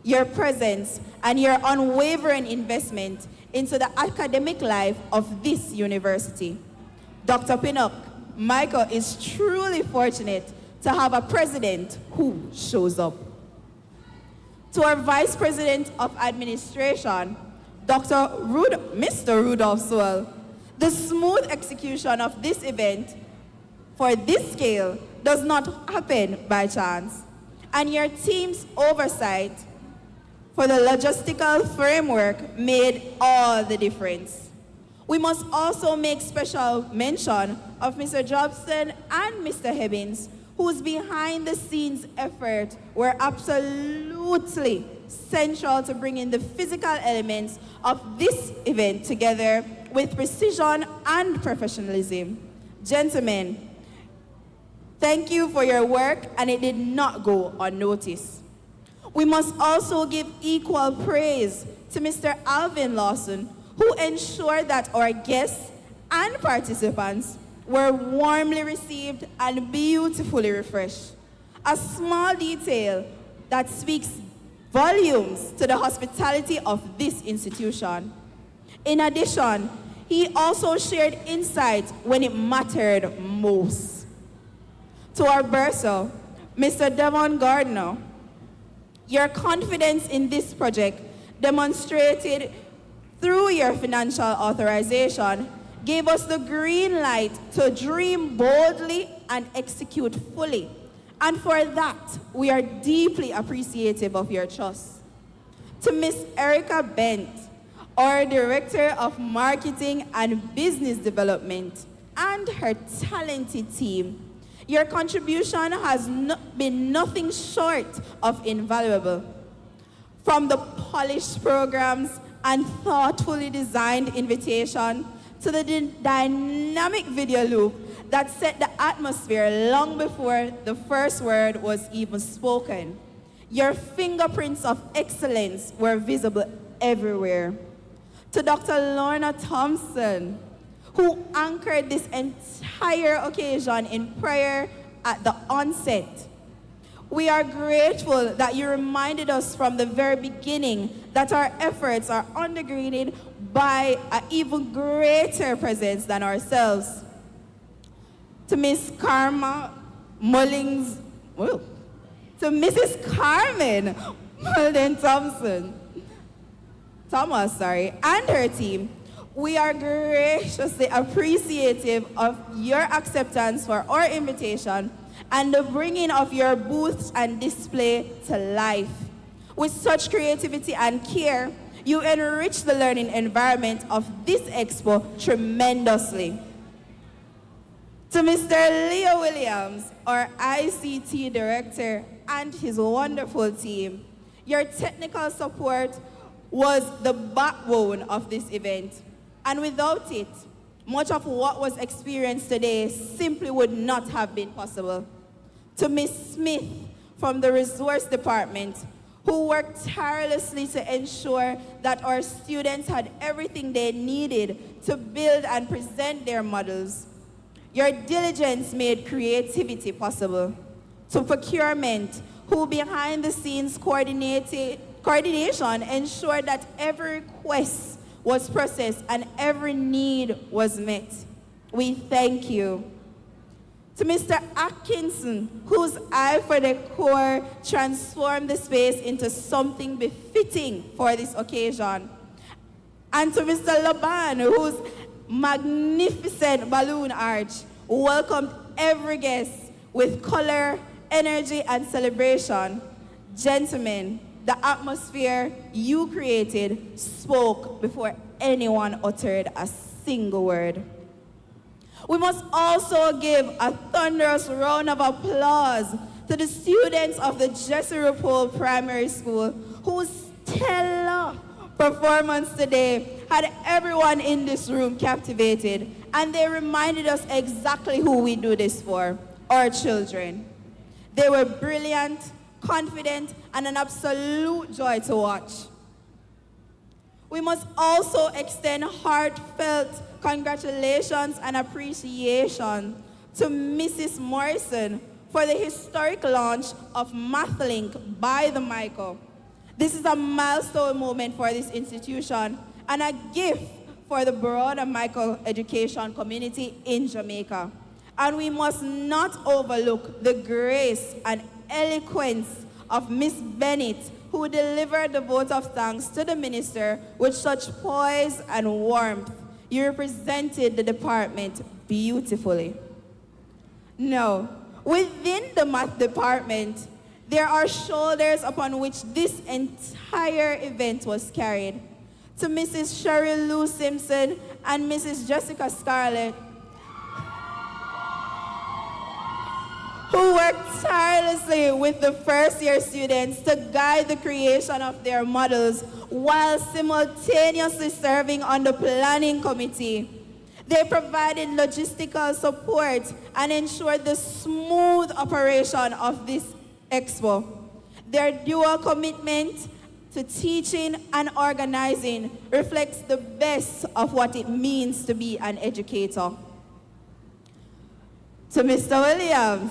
your presence, and your unwavering investment into the academic life of this university. Dr. Pinnock, Micah is truly fortunate to have a president who shows up. To our Vice President of Administration, Mr. Rudolph Sewell, the smooth execution of this event for this scale does not happen by chance, and your team's oversight for the logistical framework made all the difference. We must also make special mention of Mr. Jobson and Mr. Hebbins, whose behind-the-scenes effort were absolutely central to bringing the physical elements of this event together with precision and professionalism. Gentlemen, thank you for your work, and it did not go unnoticed. We must also give equal praise to Mr. Alvin Lawson, who ensured that our guests and participants were warmly received and beautifully refreshed. A small detail that speaks volumes to the hospitality of this institution. In addition, he also shared insights when it mattered most. To our bursar, Mr. Devon Gardner, your confidence in this project demonstrated through your financial authorization gave us the green light to dream boldly and execute fully. And for that, we are deeply appreciative of your trust. To Ms. Erica Bent, our Director of Marketing and Business Development, and her talented team, your contribution has been nothing short of invaluable. From the polished programs and thoughtfully designed invitation to the dynamic video loop that set the atmosphere long before the first word was even spoken. Your fingerprints of excellence were visible everywhere. To Dr. Lorna Thompson, who anchored this entire occasion in prayer at the onset. We are grateful that you reminded us from the very beginning that our efforts are undergirded by an even greater presence than ourselves. To Miss Karma Mullings, to Mrs. Carmen Mullen Thomas, and her team, we are graciously appreciative of your acceptance for our invitation and the bringing of your booths and display to life. With such creativity and care, You enrich the learning environment of this expo tremendously. To Mr. Leo Williams, our ICT director, and his wonderful team, your technical support was the backbone of this event. And without it, much of what was experienced today simply would not have been possible. To Ms. Smith from the resource department, who worked tirelessly to ensure that our students had everything they needed to build and present their models. Your diligence made creativity possible. To procurement, who behind the scenes coordination ensured that every request was processed and every need was met. We thank you. To Mr. Atkinson, whose eye for decor transformed the space into something befitting for this occasion. And to Mr. Laban, whose magnificent balloon arch welcomed every guest with color, energy, and celebration. Gentlemen, the atmosphere you created spoke before anyone uttered a single word. We must also give a thunderous round of applause to the students of the Jesse Ruppel Primary School, whose stellar performance today had everyone in this room captivated, and they reminded us exactly who we do this for, our children. They were brilliant, confident, and an absolute joy to watch. We must also extend heartfelt congratulations and appreciation to Mrs. Morrison for the historic launch of MathLink by the Michael. This is a milestone moment for this institution and a gift for the broader Michael education community in Jamaica. And we must not overlook the grace and eloquence of Miss Bennett, who delivered the vote of thanks to the minister with such poise and warmth. You represented the department beautifully. Now, within the math department, there are shoulders upon which this entire event was carried. To Mrs. Cheryl Lou Simpson and Mrs. Jessica Scarlett, who worked tirelessly with the first-year students to guide the creation of their models while simultaneously serving on the planning committee. They provided logistical support and ensured the smooth operation of this expo. Their dual commitment to teaching and organizing reflects the best of what it means to be an educator. To Mr. Williams,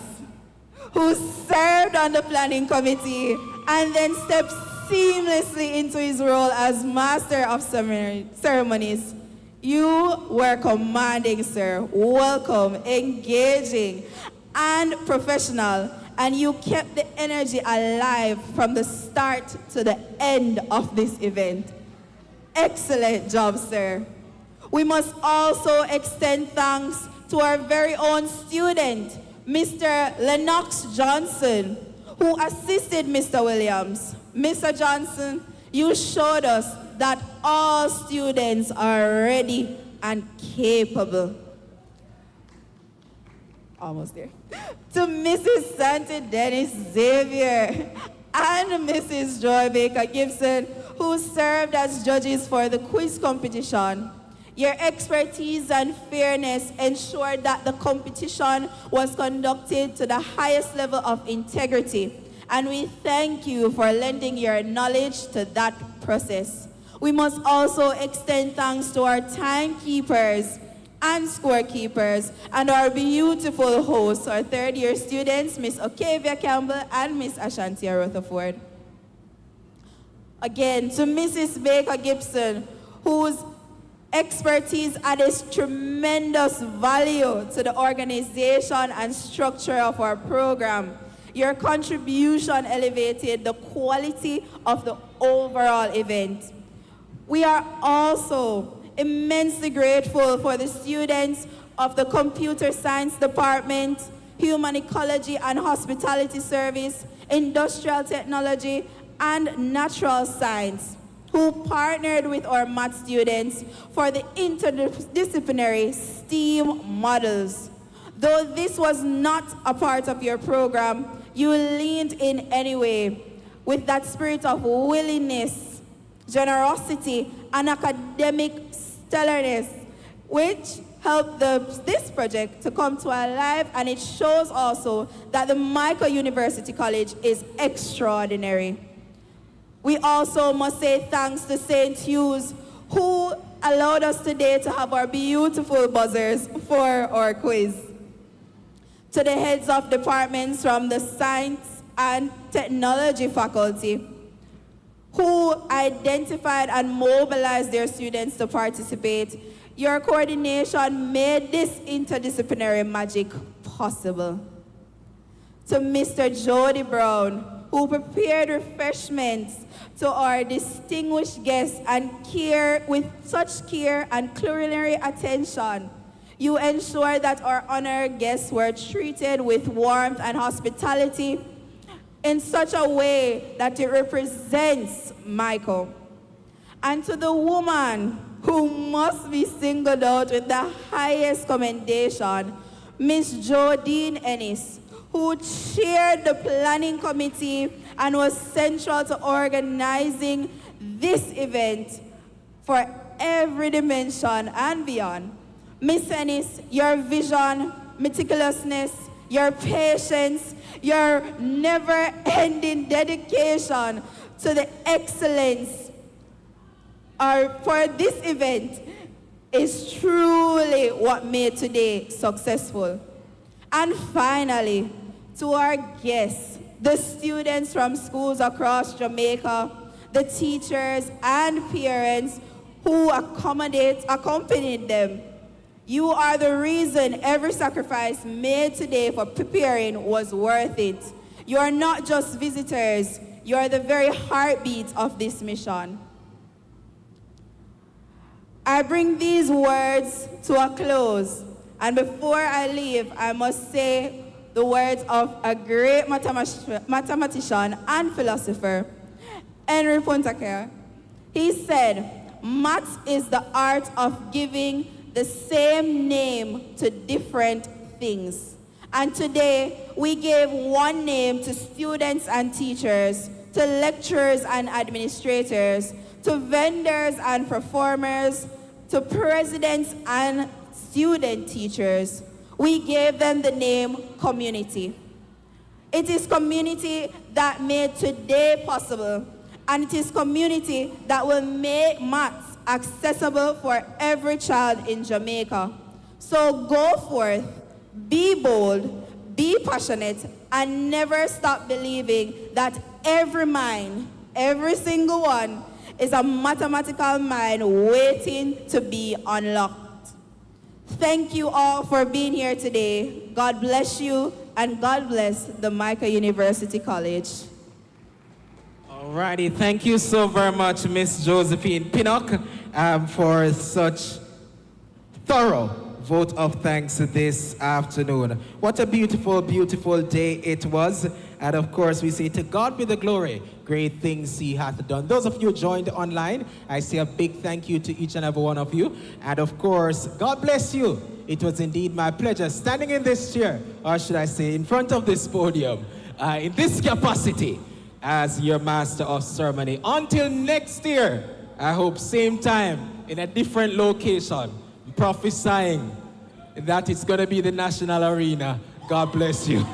who served on the planning committee and then stepped seamlessly into his role as master of ceremonies. You were commanding, sir, welcome, engaging, and professional, and you kept the energy alive from the start to the end of this event. Excellent job, sir. We must also extend thanks to our very own student, Mr. Lennox Johnson, who assisted Mr. Williams. Mr. Johnson, you showed us that all students are ready and capable. Almost there. To Mrs. Santa Dennis Xavier and Mrs. Joy Baker Gibson, who served as judges for the quiz competition. Your expertise and fairness ensured that the competition was conducted to the highest level of integrity, and we thank you for lending your knowledge to that process. We must also extend thanks to our timekeepers and scorekeepers and our beautiful hosts, our third-year students, Miss Octavia Campbell and Miss Ashantia Rutherford. Again, to Mrs. Baker Gibson, whose expertise adds tremendous value to the organization and structure of our program. Your contribution elevated the quality of the overall event. We are also immensely grateful for the students of the Computer Science Department, Human Ecology and Hospitality Service, Industrial Technology, and Natural Science. who partnered with our math students for the interdisciplinary STEAM models. Though this was not a part of your program, you leaned in anyway with that spirit of willingness, generosity, and academic stellarness, which helped this project to come to life, and it shows also that the Michael University College is extraordinary. We also must say thanks to St. Hughes, who allowed us today to have our beautiful buzzers for our quiz. To the heads of departments from the Science and Technology faculty, who identified and mobilized their students to participate. Your coordination made this interdisciplinary magic possible. To Mr. Jody Brown, who prepared refreshments to our distinguished guests and with such care and culinary attention. You ensured that our honored guests were treated with warmth and hospitality in such a way that it represents Michael. And to the woman who must be singled out with the highest commendation, Miss Jodine Ennis, who chaired the planning committee and was central to organizing this event for every dimension and beyond. Miss Ennis, your vision, meticulousness, your patience, your never-ending dedication to the excellence for this event is truly what made today successful. And finally, to our guests, the students from schools across Jamaica, the teachers and parents who accompanied them. You are the reason every sacrifice made today for preparing was worth it. You are not just visitors, you are the very heartbeat of this mission. I bring these words to a close, and before I leave, I must say the words of a great mathematician and philosopher, Henry Puntakere. He said, "Math is the art of giving the same name to different things." And today, we gave one name to students and teachers, to lecturers and administrators, to vendors and performers, to presidents and student teachers. We gave them the name community. It is community that made today possible, and it is community that will make maths accessible for every child in Jamaica. So go forth, be bold, be passionate, and never stop believing that every mind, every single one, is a mathematical mind waiting to be unlocked. Thank you all for being here today. God bless you, and God bless the Michael University College. Alrighty, thank you so very much, Miss Josephine Pinnock, for such thorough vote of thanks this afternoon. What a beautiful, beautiful day it was. And of course, we say, to God be the glory, great things he hath done. Those of you joined online, I say a big thank you to each and every one of you. And of course, God bless you. It was indeed my pleasure standing in this chair, or should I say, in front of this podium, in this capacity, as your master of ceremony. Until next year, I hope same time, in a different location, prophesying that it's going to be the national arena. God bless you.